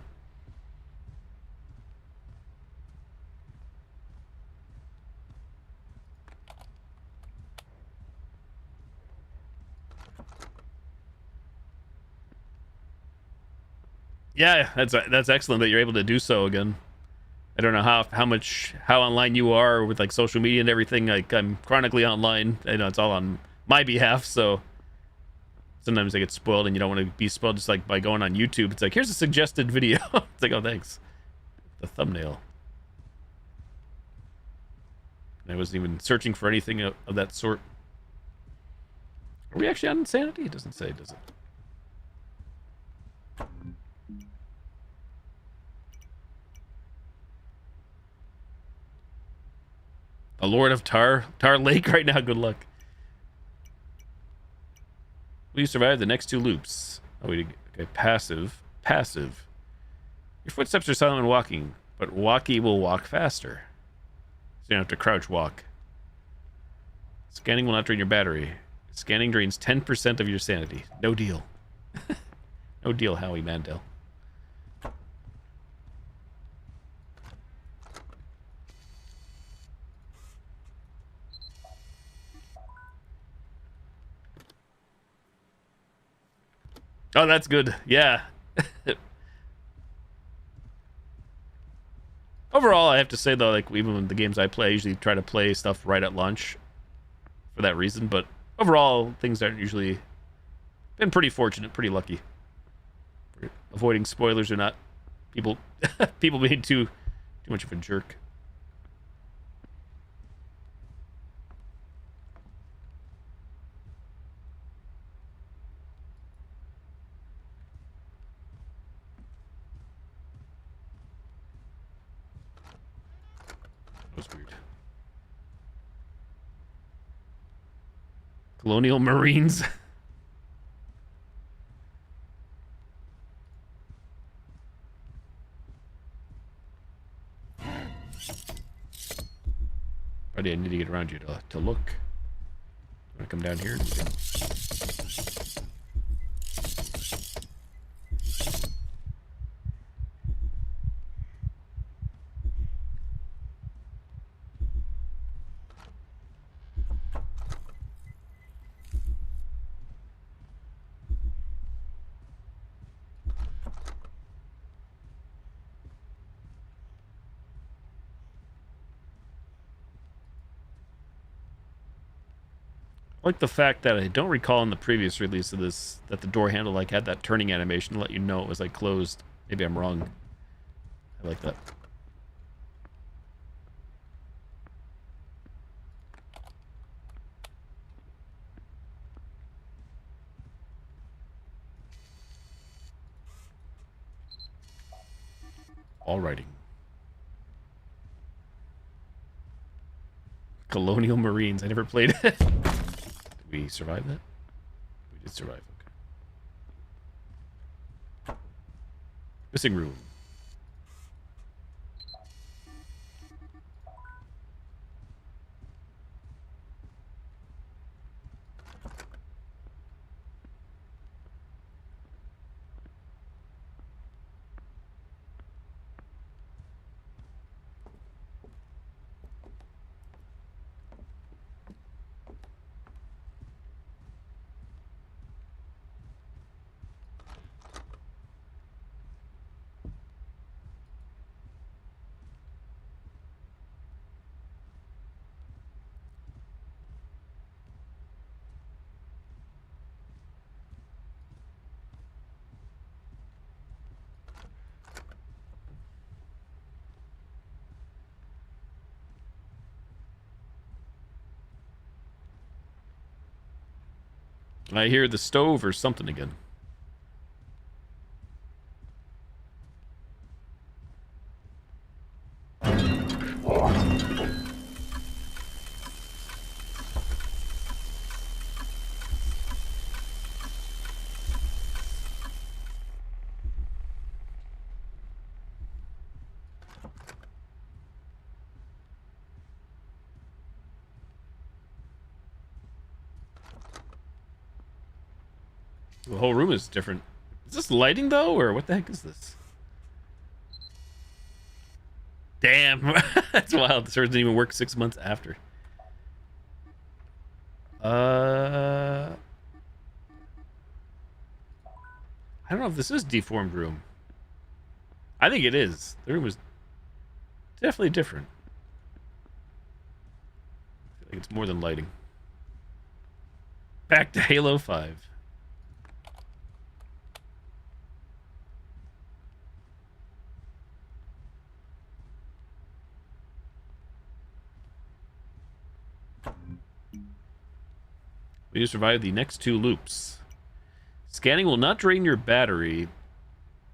yeah, that's excellent that you're able to do so again. I don't know how online you are with like social media and everything. Like I'm chronically online. I know it's all on my behalf, so sometimes I get spoiled, and you don't want to be spoiled just like by going on YouTube. It's like, here's a suggested video. It's like, oh, thanks. The thumbnail. And I wasn't even searching for anything of that sort. Are we actually on insanity? It doesn't say, does it? The Lord of Tar Lake right now. Good luck. Will you survive the next 2 loops? Oh, okay. Passive. Passive. Your footsteps are silent when walking, but walkie will walk faster. So you don't have to crouch walk. Scanning will not drain your battery. Scanning drains 10% of your sanity. No deal. No deal, Howie Mandel. Oh, that's good. Yeah. Overall, I have to say, though, like, even when the games I play, I usually try to play stuff right at launch for that reason. But overall, things aren't usually... Been pretty fortunate, pretty lucky. Avoiding spoilers or not. People being too much of a jerk. Colonial Marines. Probably I need to get around you to look. I'm gonna come down here. I like the fact that I don't recall in the previous release of this that the door handle like had that turning animation to let you know it was like closed. Maybe I'm wrong. I like that. All writing. Colonial Marines. I never played it. Did we survive that? We did survive. Okay. Missing room. I hear the stove or something again. The whole room is different. Is this lighting though, or what the heck is this? Damn, that's wild. The server didn't even work 6 months after. I don't know if this is deformed room. I think it is. The room was definitely different. I feel like it's more than lighting. Back to Halo 5. We survive the next 2 loops. Scanning will not drain your battery,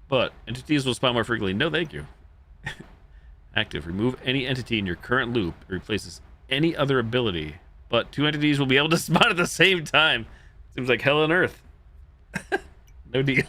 but entities will spawn more frequently. No, thank you. Active. Remove any entity in your current loop. It replaces any other ability, but 2 entities will be able to spawn at the same time. Seems like hell on earth. No deal.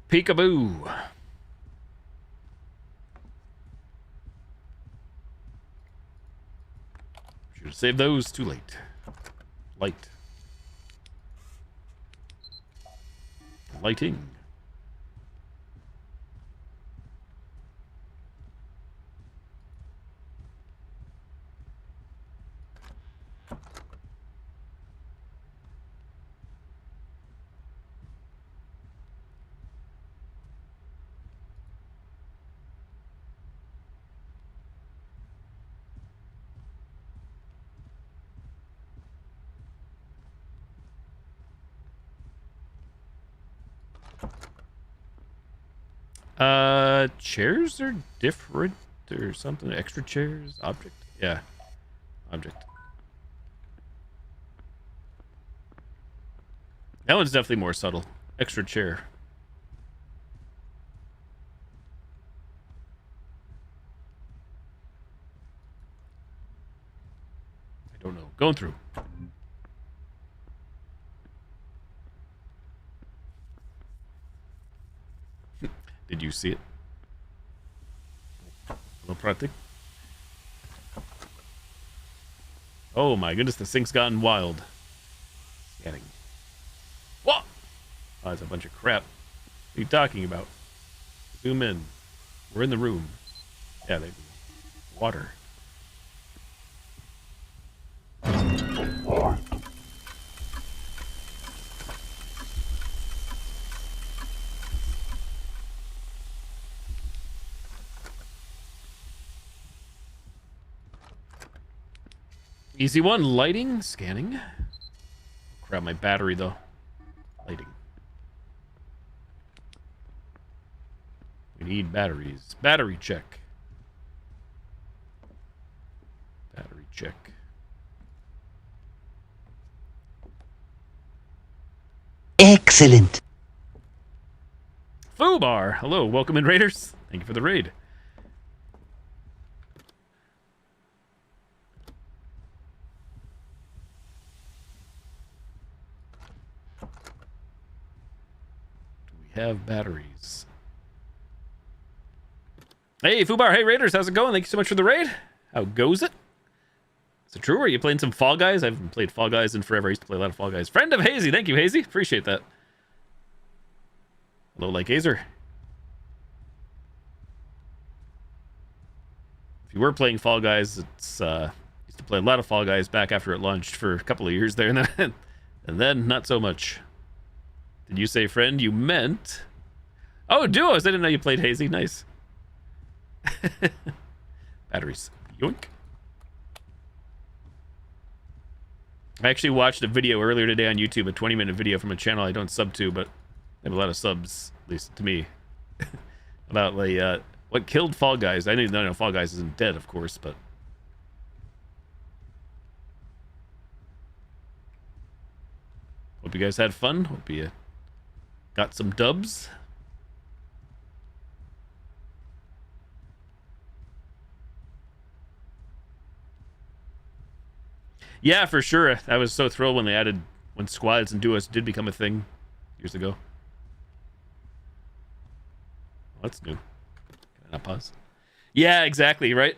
Peekaboo. Should have saved those. Too late. Light. Lighting. Chairs are different or something. Extra chairs, object. Yeah, object. That one's definitely more subtle. Extra chair. I don't know. Going through. Did you see it? No pratic. Oh my goodness, the thing's gotten wild. Scanning. What? Oh, that's a bunch of crap. What are you talking about? Zoom in. We're in the room. Yeah, they do. Water. Easy one. Lighting. Scanning. Grab my battery, though. Lighting. We need batteries. Battery check. Battery check. Excellent. Foobar. Hello. Welcome in, Raiders. Thank you for the raid. Have batteries. Hey, Fubar. Hey, Raiders. How's it going? Thank you so much for the raid. How goes it? Is it true? Are you playing some Fall Guys? I haven't played Fall Guys in forever. I used to play a lot of Fall Guys. Friend of Hazy. Thank you, Hazy. Appreciate that. Hello, like Hazer. If you were playing Fall Guys, it's used to play a lot of Fall Guys back after it launched for a couple of years there, and then not so much. Did you say friend? You meant... Oh, duos! I didn't know you played Hazy. Nice. Batteries. Yoink. I actually watched a video earlier today on YouTube, a 20-minute video from a channel I don't sub to, but they have a lot of subs, at least to me, about like what killed Fall Guys. I didn't know Fall Guys isn't dead, of course, but... Hope you guys had fun. Hope you got some dubs. Yeah, for sure. I was so thrilled when they added, when squads and duos did become a thing years ago. Well, that's new. Can I not pause? Yeah, exactly, right?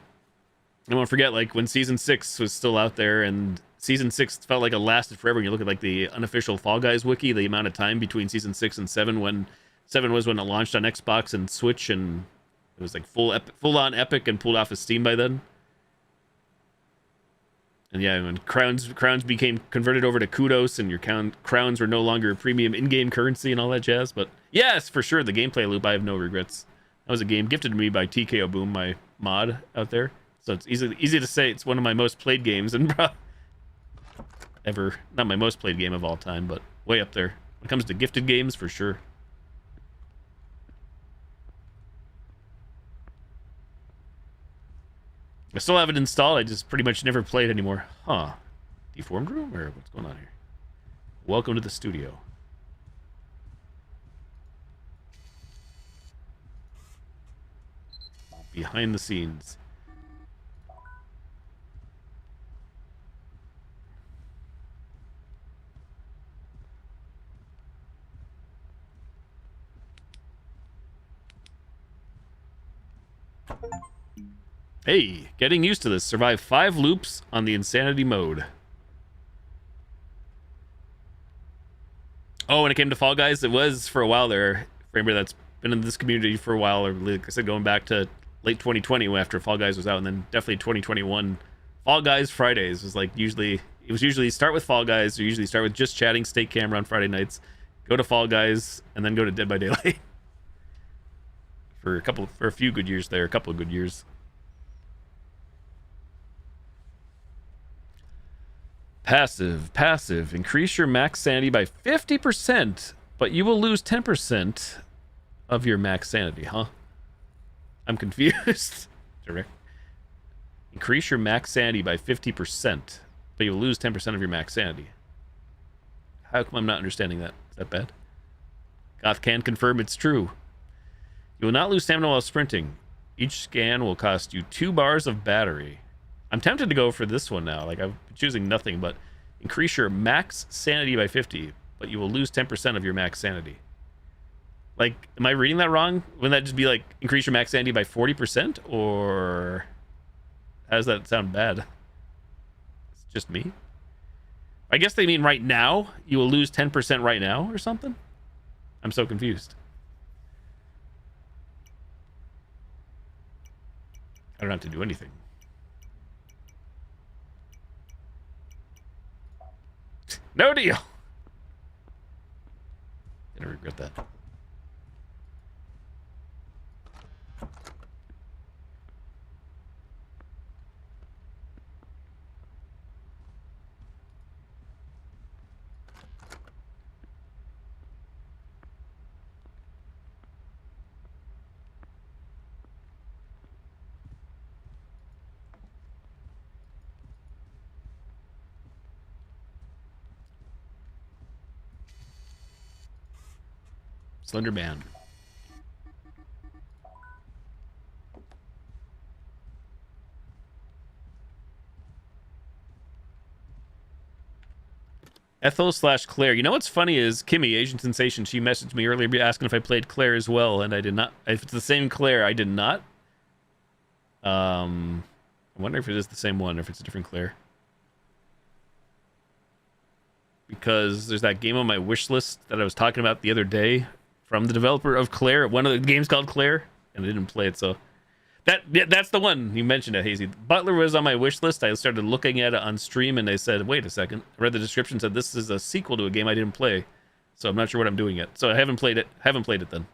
I won't forget, like, when Season 6 was still out there, and Season 6 felt like it lasted forever. When you look at, like, the unofficial Fall Guys wiki, the amount of time between Season 6 and 7, when 7 was when it launched on Xbox and Switch, and it was, like, full-on epic and pulled off of Steam by then. And yeah, when crowns became converted over to kudos, and your crowns were no longer a premium in-game currency and all that jazz. But yes, for sure, the gameplay loop, I have no regrets. That was a game gifted to me by TKO Boom, my mod out there. So it's easy to say it's one of my most played games, and ever. Not my most played game of all time, but way up there. When it comes to gifted games, for sure. I still have it installed. I just pretty much never played anymore. Huh. Deformed room? Or what's going on here? Welcome to the studio. Behind the scenes. Hey, getting used to this. Survive 5 loops on the insanity mode. Oh, when it came to Fall Guys, it was for a while there. For anybody that's been in this community for a while, or like I said, going back to late 2020 after Fall Guys was out, and then definitely 2021. Fall Guys Fridays was like it was usually start with Fall Guys, or usually start with just chatting, stake camera on Friday nights, go to Fall Guys, and then go to Dead by Daylight. for a few good years there, a couple of good years. Passive. Increase your max sanity by 50%, but you will lose 10% of your max sanity, huh? I'm confused. Direct. Increase your max sanity by 50%, but you'll lose 10% of your max sanity. How come I'm not understanding that? Is that bad? Goth can confirm it's true. You will not lose stamina while sprinting. Each scan will cost you 2 bars of battery. I'm tempted to go for this one now. Like, I'm choosing nothing, but increase your max sanity by 50, but you will lose 10% of your max sanity. Like, am I reading that wrong? Wouldn't that just be like, increase your max sanity by 40%? Or how does that sound bad? It's just me? I guess they mean right now. You will lose 10% right now or something? I'm so confused. I don't have to do anything. No deal. Gonna regret that. Slender Man. Ethel/Claire. You know what's funny is Kimmy, Asian Sensation, she messaged me earlier asking if I played Claire as well, and I did not. If it's the same Claire, I did not. I wonder if it is the same one or if it's a different Claire. Because there's that game on my wish list that I was talking about the other day from the developer of Claire. One of the games called Claire, and I didn't play it, so that's the one you mentioned it, Hazy. Butler was on my wish list. I started looking at it on stream, and they said, "Wait a second." I read the description, said this is a sequel to a game I didn't play, so I'm not sure what I'm doing yet. So I haven't played it. Then.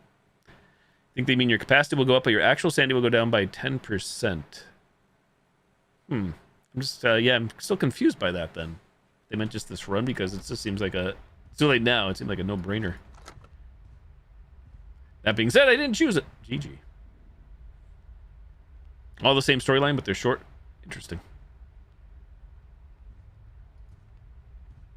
I think they mean your capacity will go up, but your actual sanity will go down by 10%. I'm just yeah, I'm still confused by that. Then they meant just this run because it just seems like it's too late now. It seemed like a no-brainer. That being said, I didn't choose it. GG. All the same storyline, but they're short. Interesting.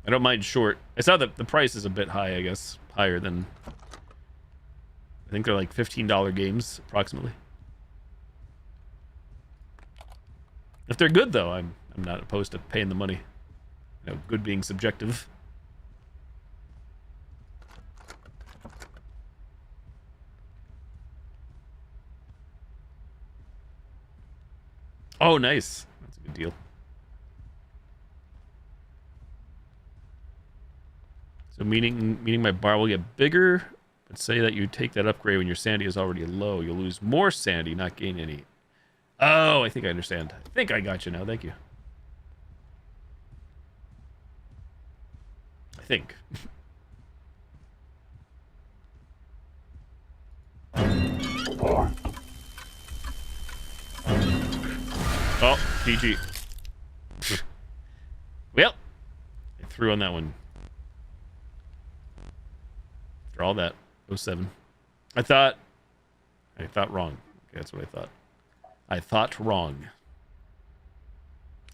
I don't mind short. I saw that the price is a bit high, I guess. Higher than... I think they're like $15 games, approximately. If they're good, though, I'm not opposed to paying the money. You know, good being subjective. Oh, nice. That's a good deal. So meaning my bar will get bigger, but say that you take that upgrade when your sanity is already low. You'll lose more sanity, not gain any. Oh, I think I understand. I think I got you now. Thank you. I think. Oh, GG. Well, I threw on that one. After all that, 07. I thought wrong. Okay, that's what I thought. I thought wrong.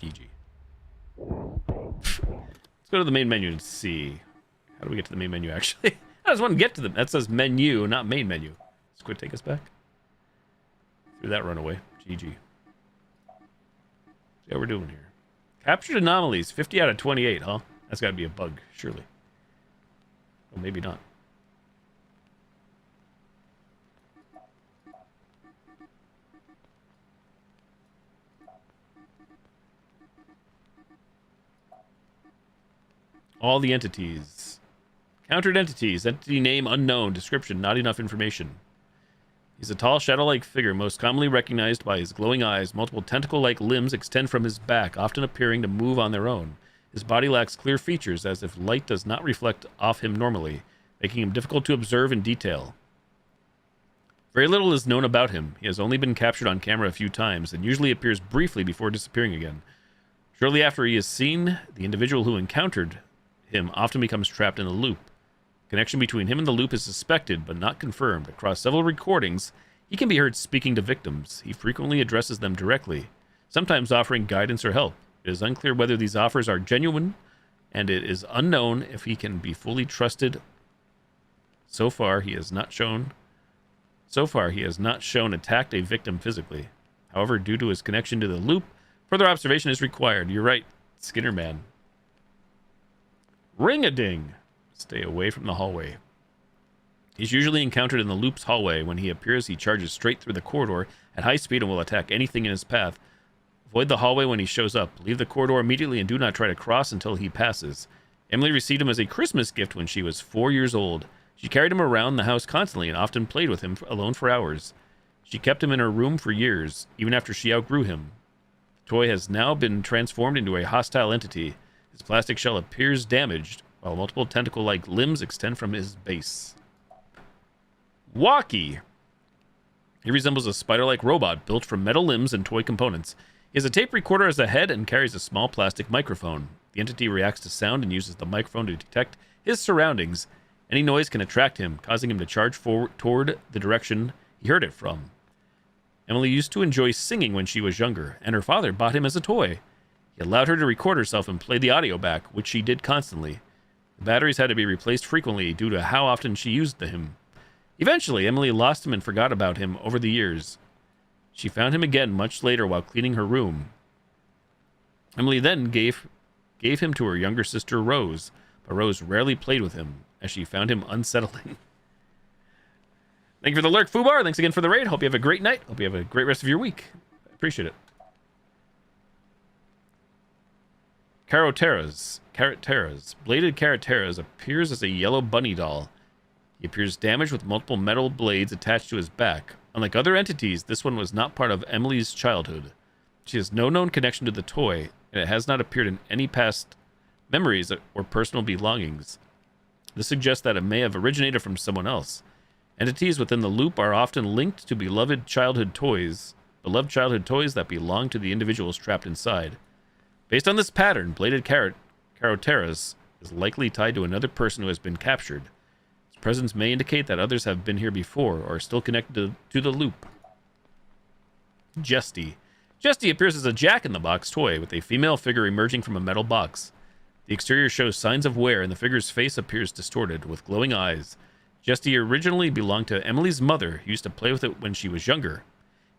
GG. Let's go to the main menu and see. How do we get to the main menu, actually? I just want to get to them. That says menu, not main menu. Let's quick take us back. Threw that run away. GG. See how we're doing here. Captured anomalies. 50 out of 28, huh? That's got to be a bug, surely. Well, maybe not. All the entities. Countered entities. Entity name unknown. Description not enough information. He's a tall, shadow-like figure, most commonly recognized by his glowing eyes. Multiple tentacle-like limbs extend from his back, often appearing to move on their own. His body lacks clear features, as if light does not reflect off him normally, making him difficult to observe in detail. Very little is known about him. He has only been captured on camera a few times, and usually appears briefly before disappearing again. Shortly after he is seen, the individual who encountered him often becomes trapped in a loop. Connection between him and the loop is suspected, but not confirmed. Across several recordings, he can be heard speaking to victims. He frequently addresses them directly, sometimes offering guidance or help. It is unclear whether these offers are genuine, and it is unknown if he can be fully trusted. So far, he has not shown attacked a victim physically. However, due to his connection to the loop, further observation is required. You're right, Skinner Man. Ring-a-ding. Stay away from the hallway. He's usually encountered in the loop's hallway. When he appears, he charges straight through the corridor at high speed and will attack anything in his path. Avoid the hallway when he shows up. Leave the corridor immediately and do not try to cross until he passes. Emily received him as a Christmas gift when she was 4 years old. She carried him around the house constantly and often played with him alone for hours. She kept him in her room for years, even after she outgrew him. The toy has now been transformed into a hostile entity. His plastic shell appears damaged, while multiple tentacle-like limbs extend from his base. Walkie. He resembles a spider-like robot built from metal limbs and toy components. He has a tape recorder as a head and carries a small plastic microphone. The entity reacts to sound and uses the microphone to detect his surroundings. Any noise can attract him, causing him to charge forward toward the direction he heard it from. Emily used to enjoy singing when she was younger, and her father bought him as a toy. He allowed her to record herself and play the audio back, which she did constantly. The batteries had to be replaced frequently due to how often she used him. Eventually, Emily lost him and forgot about him over the years. She found him again much later while cleaning her room. Emily then gave him to her younger sister, Rose, but Rose rarely played with him, as she found him unsettling. Thank you for the lurk, Fubar. Thanks again for the raid. Hope you have a great night. Hope you have a great rest of your week. I appreciate it. Carrot Terras. Bladed Carrot Terras appears as a yellow bunny doll. He appears damaged with multiple metal blades attached to his back. Unlike other entities, this one was not part of Emily's childhood. She has no known connection to the toy, and it has not appeared in any past memories or personal belongings. This suggests that it may have originated from someone else. Entities within the loop are often linked to beloved childhood toys that belong to the individuals trapped inside. Based on this pattern, Bladed Caroteras is likely tied to another person who has been captured. Its presence may indicate that others have been here before or are still connected to the loop. Jesty. Jesty appears as a Jack-in-the-Box toy with a female figure emerging from a metal box. The exterior shows signs of wear and the figure's face appears distorted with glowing eyes. Jesty originally belonged to Emily's mother, who used to play with it when she was younger.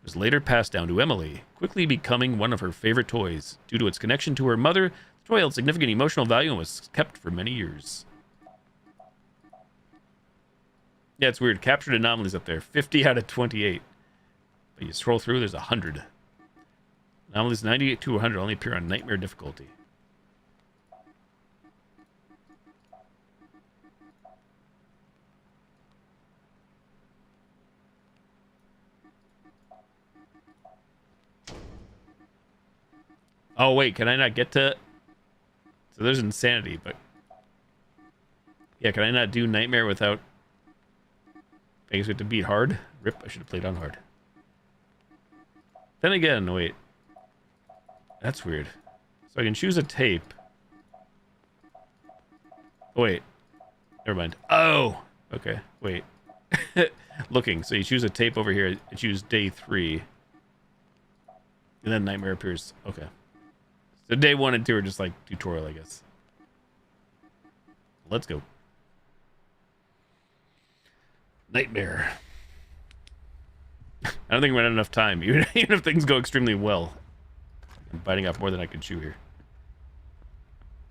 It was later passed down to Emily, quickly becoming one of her favorite toys. Due to its connection to her mother, the toy held significant emotional value and was kept for many years. Yeah, it's weird. Captured anomalies up there. 50 out of 28. But you scroll through, there's 100. Anomalies 98 to 100 only appear on Nightmare difficulty. Oh, wait, can I not get to... So there's insanity, but... Yeah, can I not do Nightmare without... I guess we have to beat hard? Rip, I should have played on hard. Then again, wait. That's weird. So I can choose a tape. Oh, wait. Never mind. Oh! Okay, wait. Looking, so you choose a tape over here. I choose day 3. And then Nightmare appears. Okay. So day 1 and 2 are just like tutorial, I guess. Let's go. Nightmare. I don't think we're at enough time, even if things go extremely well. I'm biting off more than I can chew here.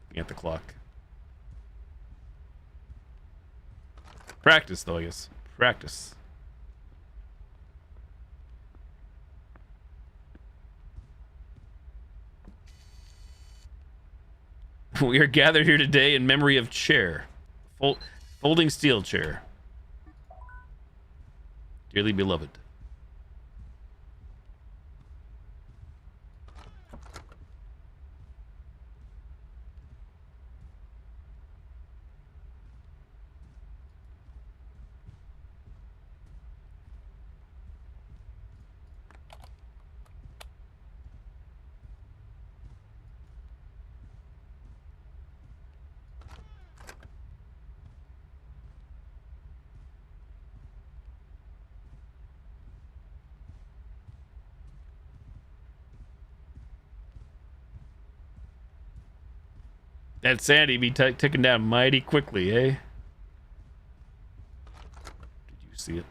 Looking at the clock. Practice, though, I guess. Practice. We are gathered here today in memory of Chair. Folding steel chair. Dearly beloved. That Sandy be taken down mighty quickly, eh? Did you see it?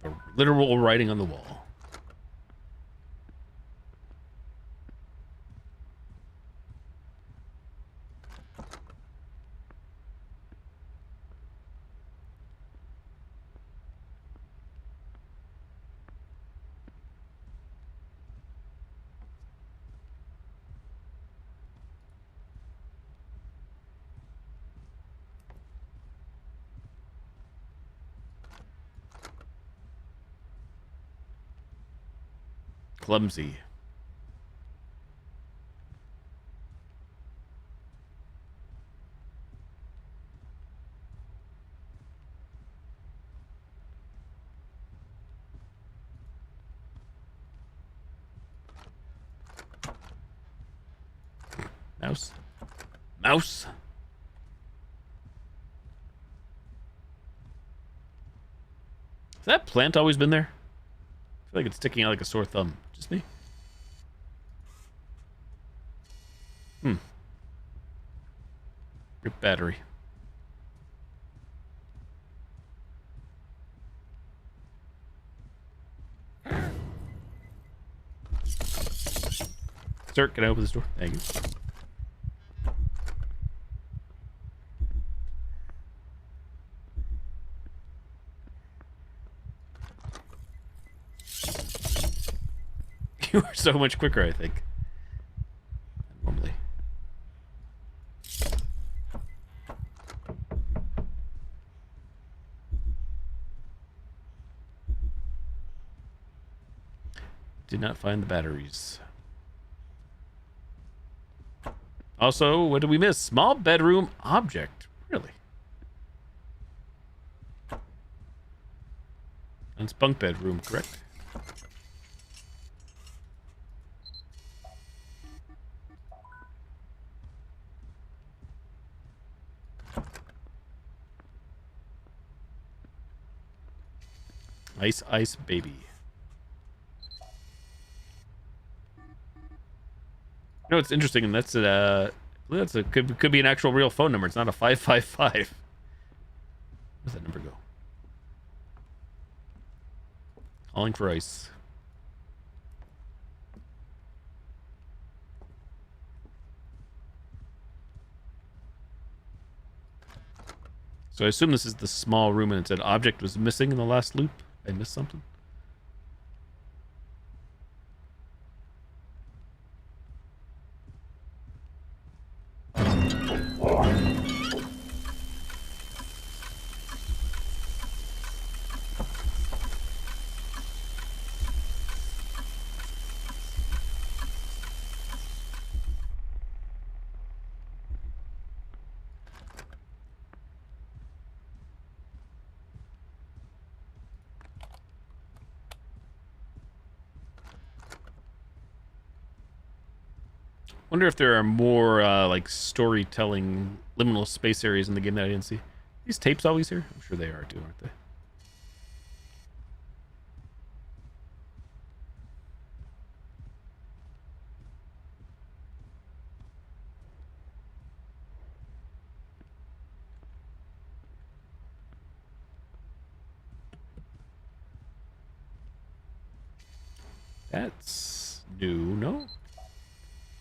The literal writing on the wall. Clumsy. Mouse. Mouse. Has that plant always been there? I feel like it's sticking out like a sore thumb. Just me? Rip battery. Sir, can I open this door? Thank you. You are so much quicker, I think. Normally. Did not find the batteries. Also, what did we miss? Small bedroom object. Really? That's bunk bedroom, correct? Ice, ice, baby. You know what's interesting, and that's could be an actual real phone number. It's not a 555. Where's that number go? Calling for ice. So I assume this is the small room, and it said object was missing in the last loop. I missed something. Wonder if there are more like storytelling liminal space areas in the game that I didn't see. These tapes always here? I'm sure they are too, aren't they? That's new, no?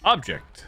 Object.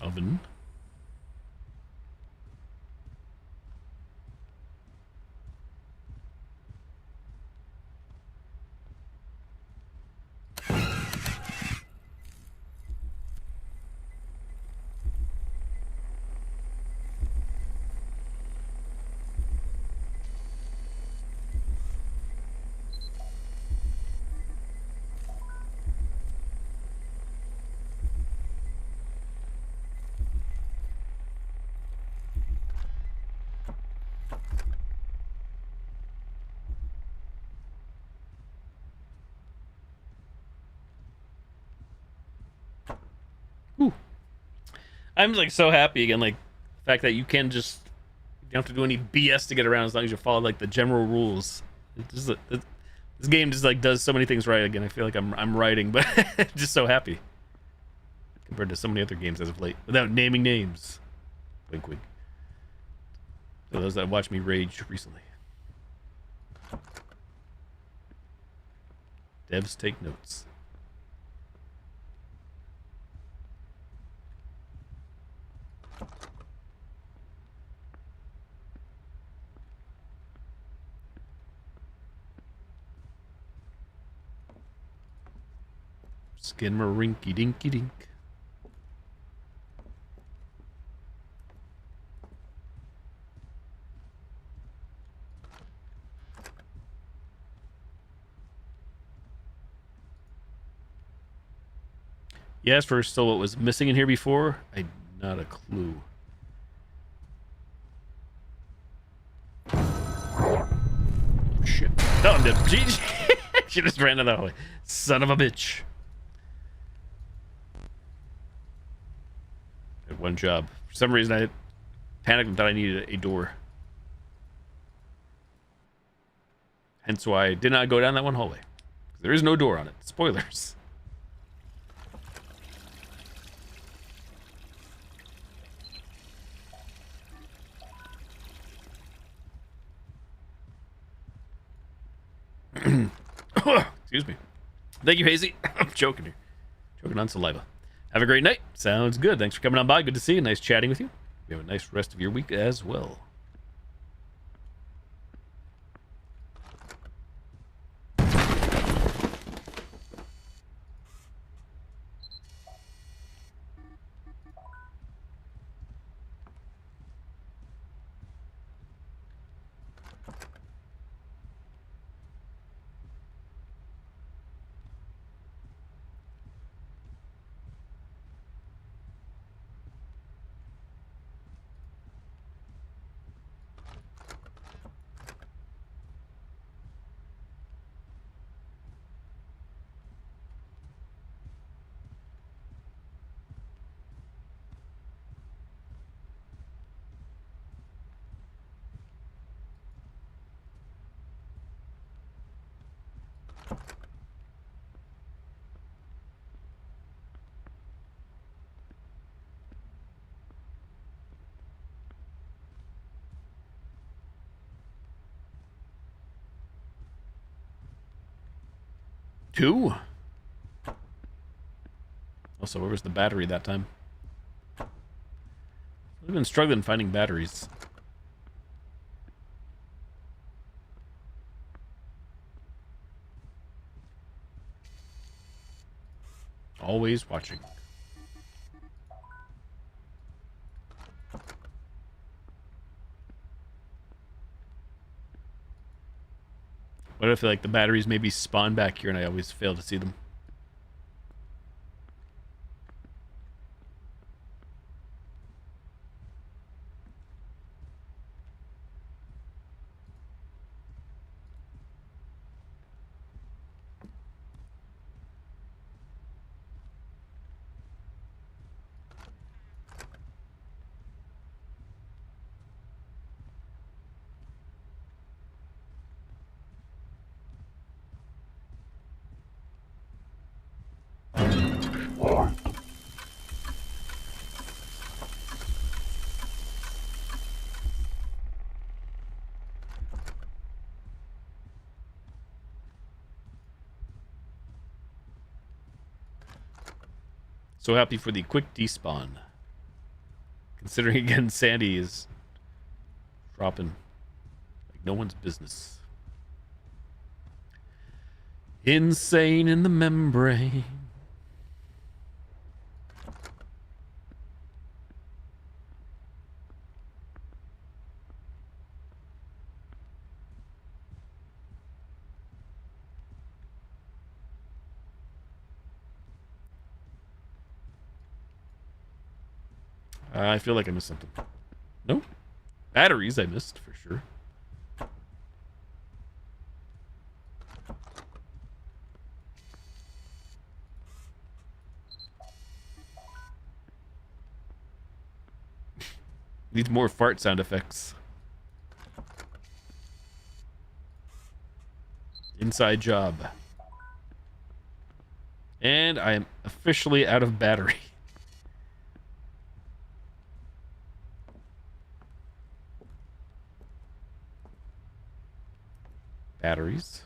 oven. I'm like so happy again, like the fact that you can just, you don't have to do any BS to get around as long as you follow like the general rules. This game just like does so many things right. Again, I feel like I'm writing, but just so happy compared to so many other games as of late without naming names. Wink, wink. For those that watched me rage recently. Devs take notes. Skinmarinky dinky dink. Yes, for still what was missing in here before, I not a clue. Shit. Oh, I'm dead. She just ran that way. Son of a bitch. I had one job. For some reason, I panicked and thought I needed a door. Hence why I did not go down that one hallway. There is no door on it. Spoilers. Excuse me. Thank you, Hazy. I'm joking here. Choking on saliva. Have a great night. Sounds good. Thanks for coming on by. Good to see you. Nice chatting with you. You have a nice rest of your week as well. Two? Also, where was the battery that time? We've been struggling finding batteries. Always watching. What if like the batteries maybe spawn back here and I always fail to see them? So happy for the quick despawn. Considering again, Sandy is dropping like no one's business. Insane in the membrane. I feel like I missed something. No? Batteries I missed, for sure. Needs more fart sound effects. Inside job. And I am officially out of battery. Batteries.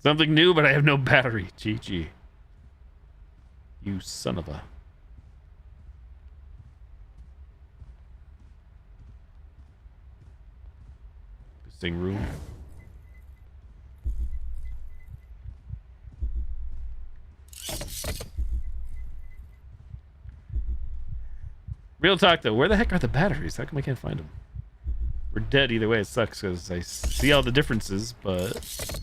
Something new, but I have no battery. GG. You son of a... Sing room. Real talk though, where the heck are the batteries? How come I can't find them? We're dead either way. It sucks because I see all the differences, but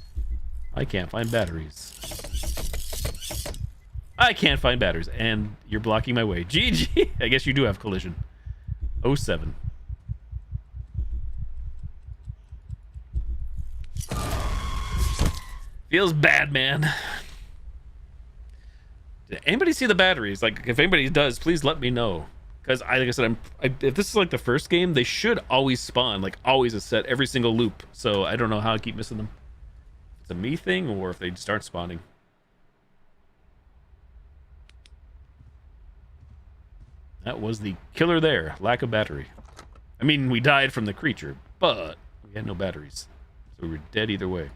I can't find batteries. I can't find batteries, and you're blocking my way. GG. I guess you do have collision. 07. Feels bad, man. Did anybody see the batteries? Like, if anybody does, please let me know. Because, like I said, if this is like the first game, they should always spawn, like always a set, every single loop. So I don't know how I keep missing them. If it's a me thing, or if they start spawning. That was the killer there. Lack of battery. I mean, we died from the creature, but we had no batteries. So we were dead either way.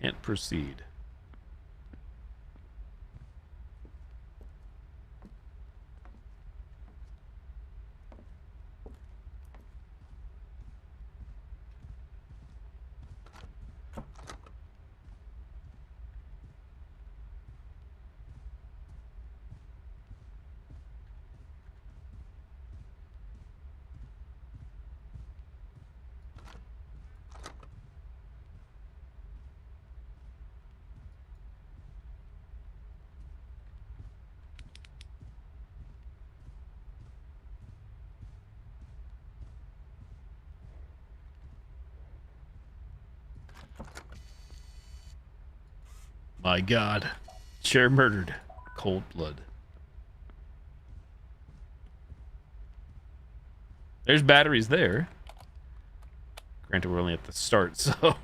Can't proceed. My God. Chair murdered. Cold blood. There's batteries there. Granted, we're only at the start, so...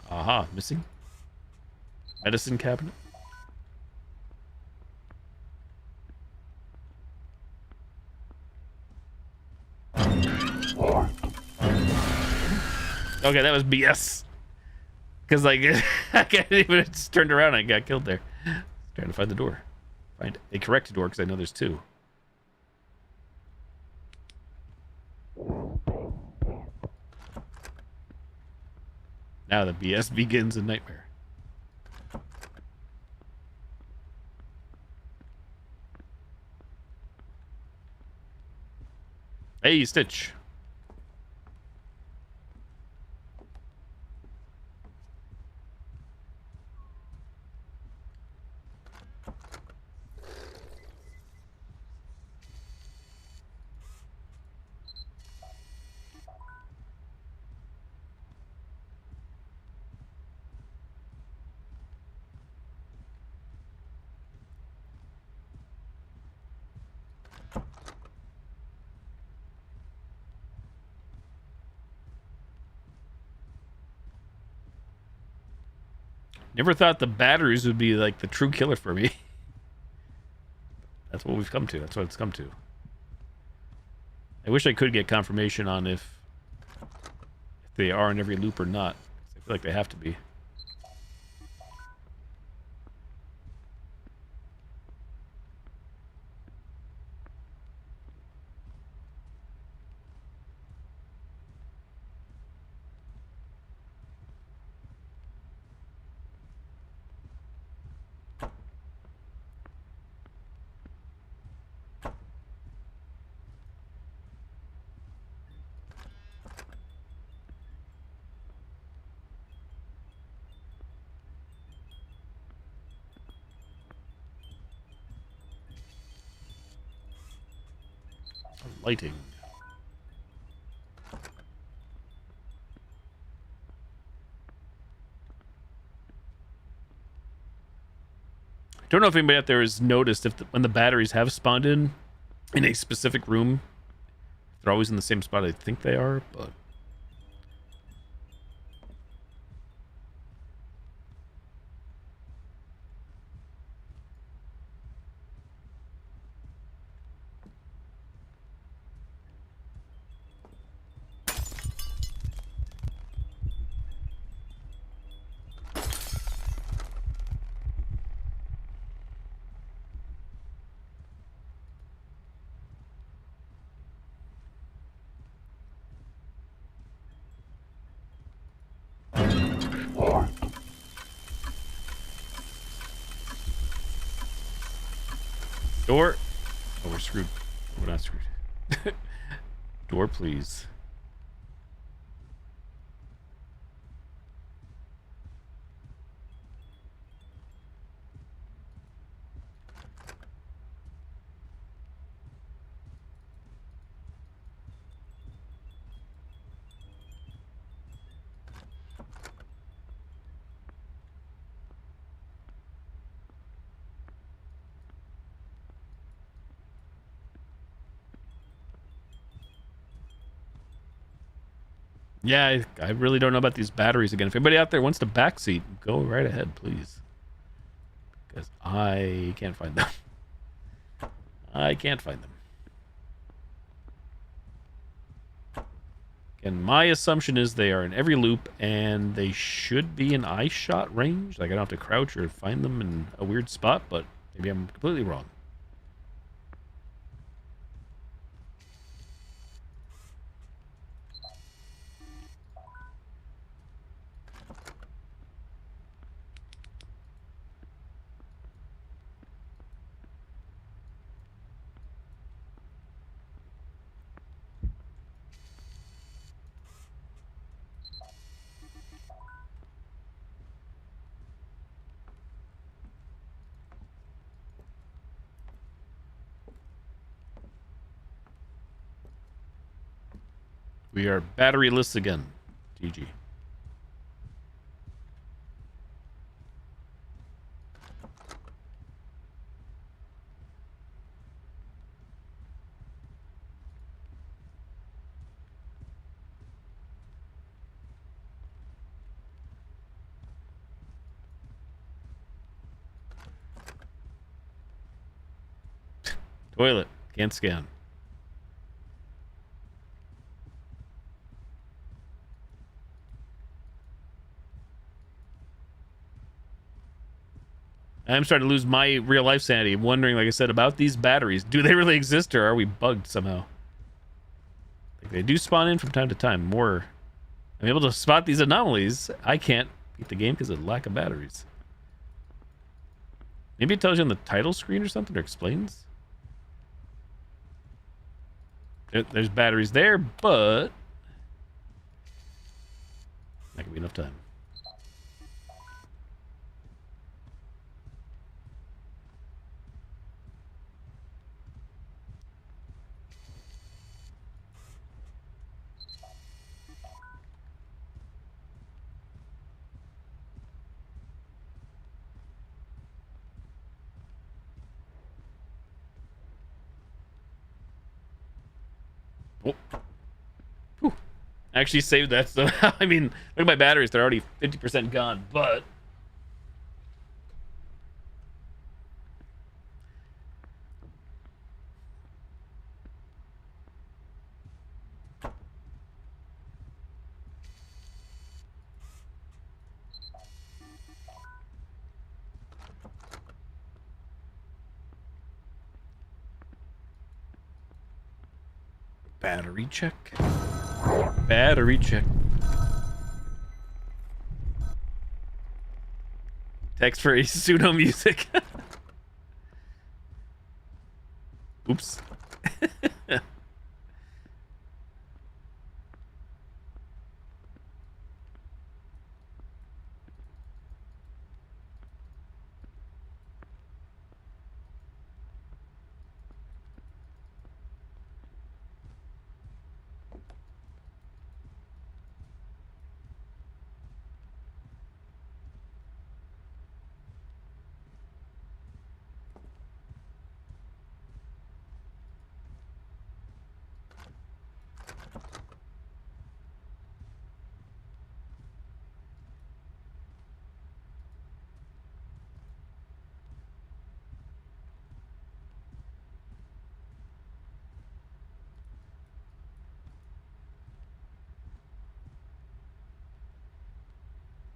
Aha, missing. Medicine cabinet. Okay, that was BS. Because, like, I can't even just turned around and I got killed there. Trying to find the door. Find a correct door, because I know there's two. Now the BS begins a nightmare. Hey, Stitch. Never thought the batteries would be like the true killer for me. That's what we've come to. That's what it's come to. I wish I could get confirmation on if they are in every loop or not. I feel like they have to be. Lighting. Don't know if anybody out there has noticed if when the batteries have spawned in a specific room, they're always in the same spot I think they are, but door. Oh, we're screwed. We're not screwed. Door, please. Yeah, I really don't know about these batteries again. If anybody out there wants the back seat, go right ahead, please. Because I can't find them. I can't find them. Again, my assumption is they are in every loop, and they should be in eye shot range. Like, I don't have to crouch or find them in a weird spot, but maybe I'm completely wrong. We are batteryless again. GG. Toilet. Can't scan. I'm starting to lose my real life sanity. I'm wondering, like I said, about these batteries. Do they really exist, or are we bugged somehow? Like, they do spawn in from time to time. More, I'm able to spot these anomalies. I can't beat the game because of lack of batteries. Maybe it tells you on the title screen or something, or explains. There's batteries there, but not gonna be enough time. Oh. Whew. Actually saved that somehow. I mean, look at my batteries. They're already 50% gone, but Battery check. Battery check. Text for a pseudo music. Oops.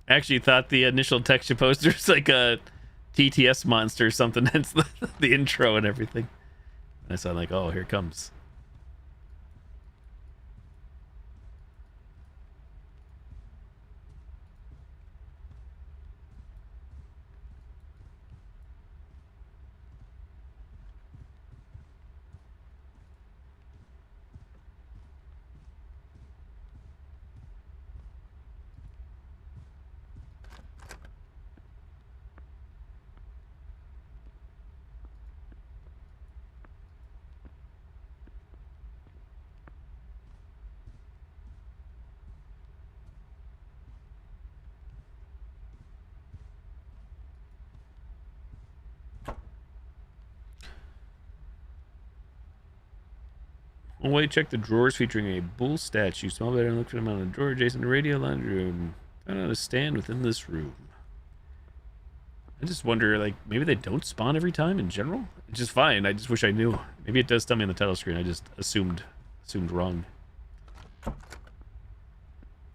Actually thought the initial texture poster was like a TTS monster or something. Hence the intro and everything. I sound like, oh, here it comes. Oh wait, check the drawers featuring a bull statue. Small better and look for them on a drawer adjacent to radio laundry room. Found out a stand within this room. I just wonder, like, maybe they don't spawn every time in general? It's just fine. I just wish I knew. Maybe it does tell me on the title screen. I just assumed wrong.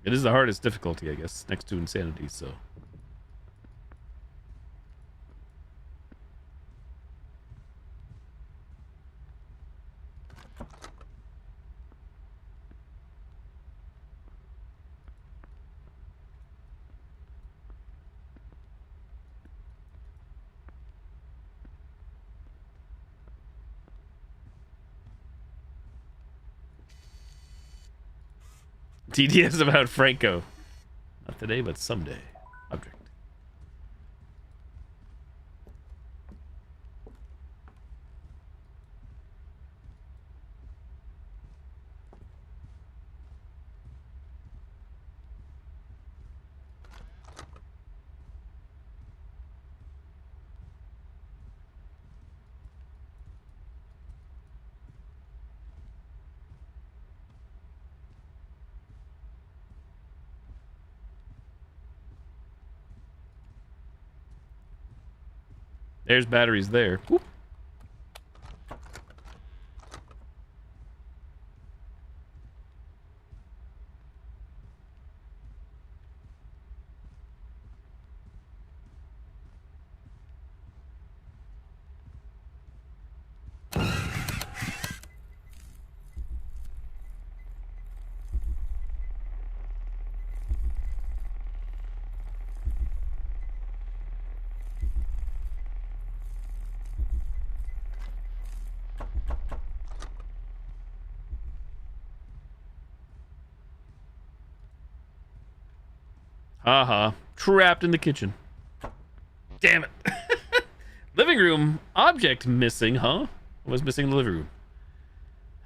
It is the hardest difficulty, I guess, next to insanity, so. TDS about Franco. Not today, but someday. Object. There's batteries there. Whoop. Haha. Trapped in the kitchen. Damn it. Living room. Object missing, huh? What was missing in the living room?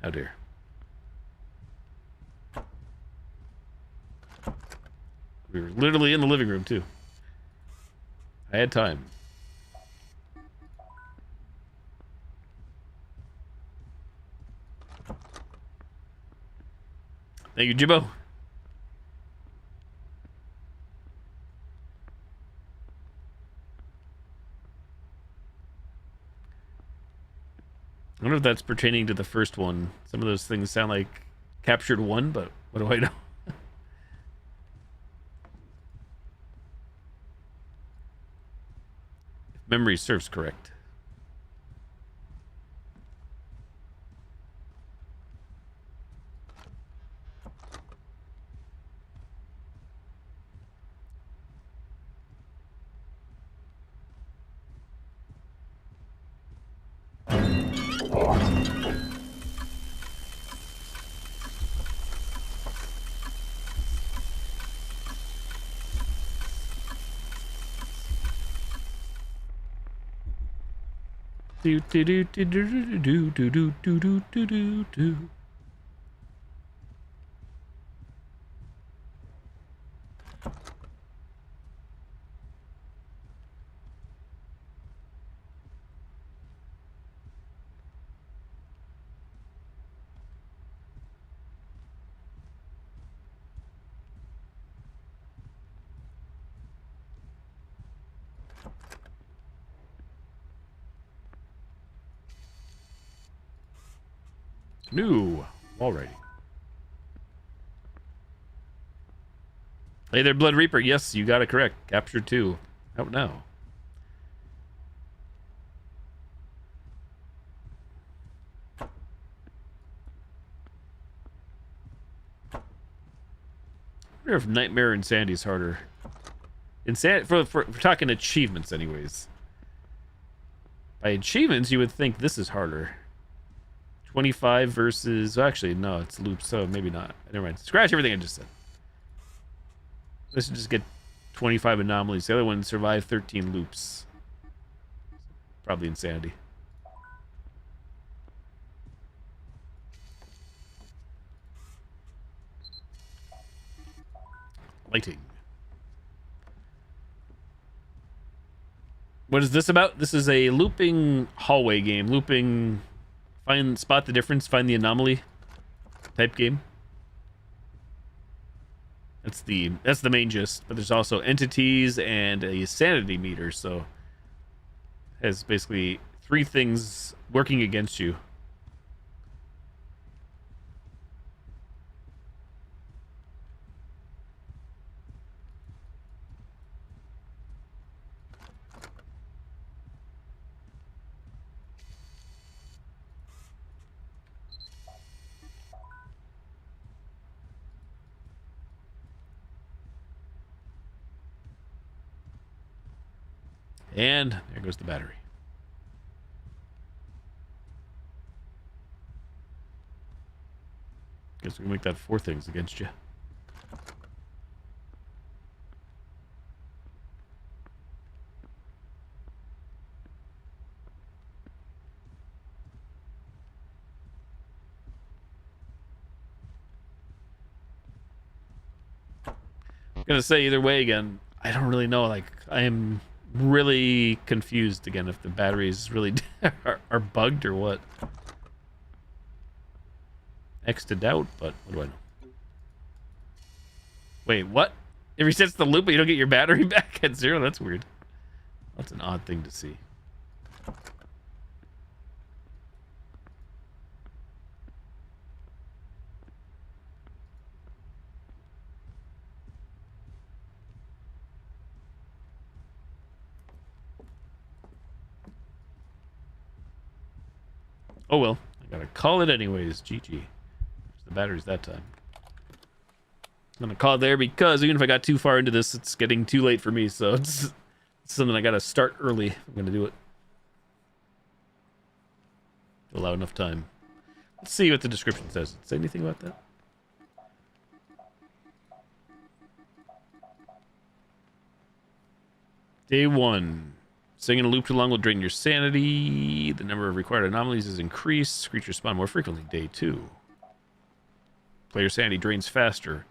How dear. We were literally in the living room, too. I had time. Thank you, Jibbo. I wonder if that's pertaining to the first one. Some of those things sound like captured one, but what do I know? If memory serves correct. Do do do do do do do do do do do do do. New. Alrighty. Hey there, Blood Reaper. Yes, you got it correct. Capture 2. Out now. I wonder if Nightmare and Sandy's harder. For talking achievements, anyways. By achievements, you would think this is harder. 25 versus... Actually, no, it's loops, so maybe not. Never mind. Scratch everything I just said. Let's just get 25 anomalies. The other one survived 13 loops. Probably insanity. Lighting. What is this about? This is a looping hallway game. Looping... spot the difference, find the anomaly type game. That's the main gist, but there's also entities and a sanity meter, so it has basically 3 things working against you. And there goes the battery. Guess we can make that 4 things against you. I'm gonna say either way again, I don't really know. Like, I am really confused again if the batteries really are bugged or what. X to doubt, but what do I know? Wait, what? It resets the loop but you don't get your battery back at 0? That's weird. That's an odd thing to see. Oh well, I gotta call it anyways. GG. There's the batteries that time. I'm gonna call it there because even if I got too far into this, it's getting too late for me. So it's something I gotta start early if I'm gonna do it. To allow enough time. Let's see what the description says. Does it say anything about that? Day 1. Staying in a loop too long will drain your sanity. The number of required anomalies is increased. Creatures spawn more frequently. Day 2. Player sanity drains faster.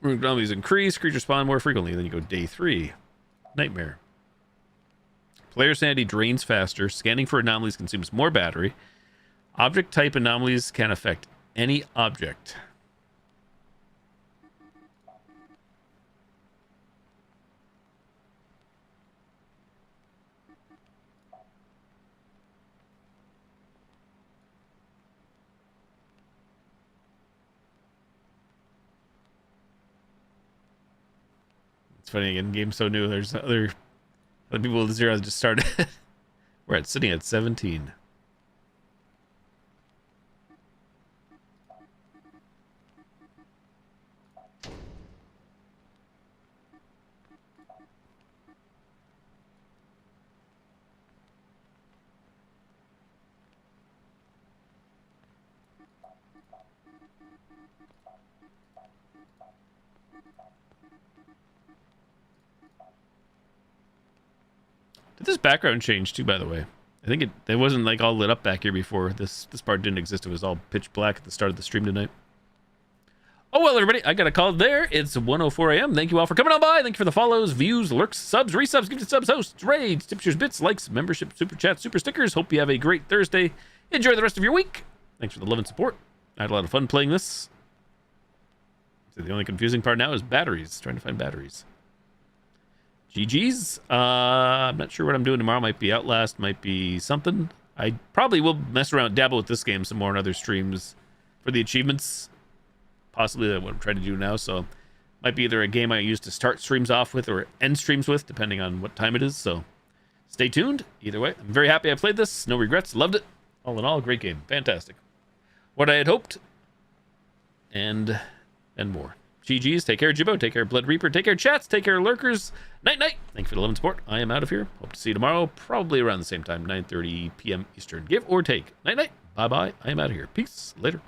Anomalies increase. Creatures spawn more frequently. Then you go day 3. Nightmare. Player sanity drains faster. Scanning for anomalies consumes more battery. Object type anomalies can affect any object. It's funny, again, game's so new. There's other people with 0 just started. We're sitting at 17. Did this background change too, by the way? I think it wasn't like all lit up back here before. This part didn't exist. It was all pitch black at the start of the stream tonight. Oh, well, everybody, I got a call there. It's 1:04 a.m. Thank you all for coming on by. Thank you for the follows, views, lurks, subs, resubs, gifted subs, hosts, raids, tips, shares, bits, likes, membership, super chats, super stickers. Hope you have a great Thursday. Enjoy the rest of your week. Thanks for the love and support. I had a lot of fun playing this. So the only confusing part now is batteries. Trying to find batteries. GG's. I'm not sure what I'm doing tomorrow. Might be Outlast, might be something. I probably will mess around, dabble with this game some more on other streams for the achievements. Possibly what I'm trying to do now. So might be either a game I use to start streams off with or end streams with, depending on what time it is. So stay tuned. Either way, I'm very happy I played this. No regrets. Loved it. All in all, great game. Fantastic. What I had hoped and more. GG's. Take care, Jibbo. Take care, Blood Reaper. Take care, chats. Take care, lurkers. Night, night. Thank you for the love and support. I am out of here. Hope to see you tomorrow, probably around the same time, 9:30 p.m. Eastern. Give or take. Night, night. Bye-bye. I am out of here. Peace. Later.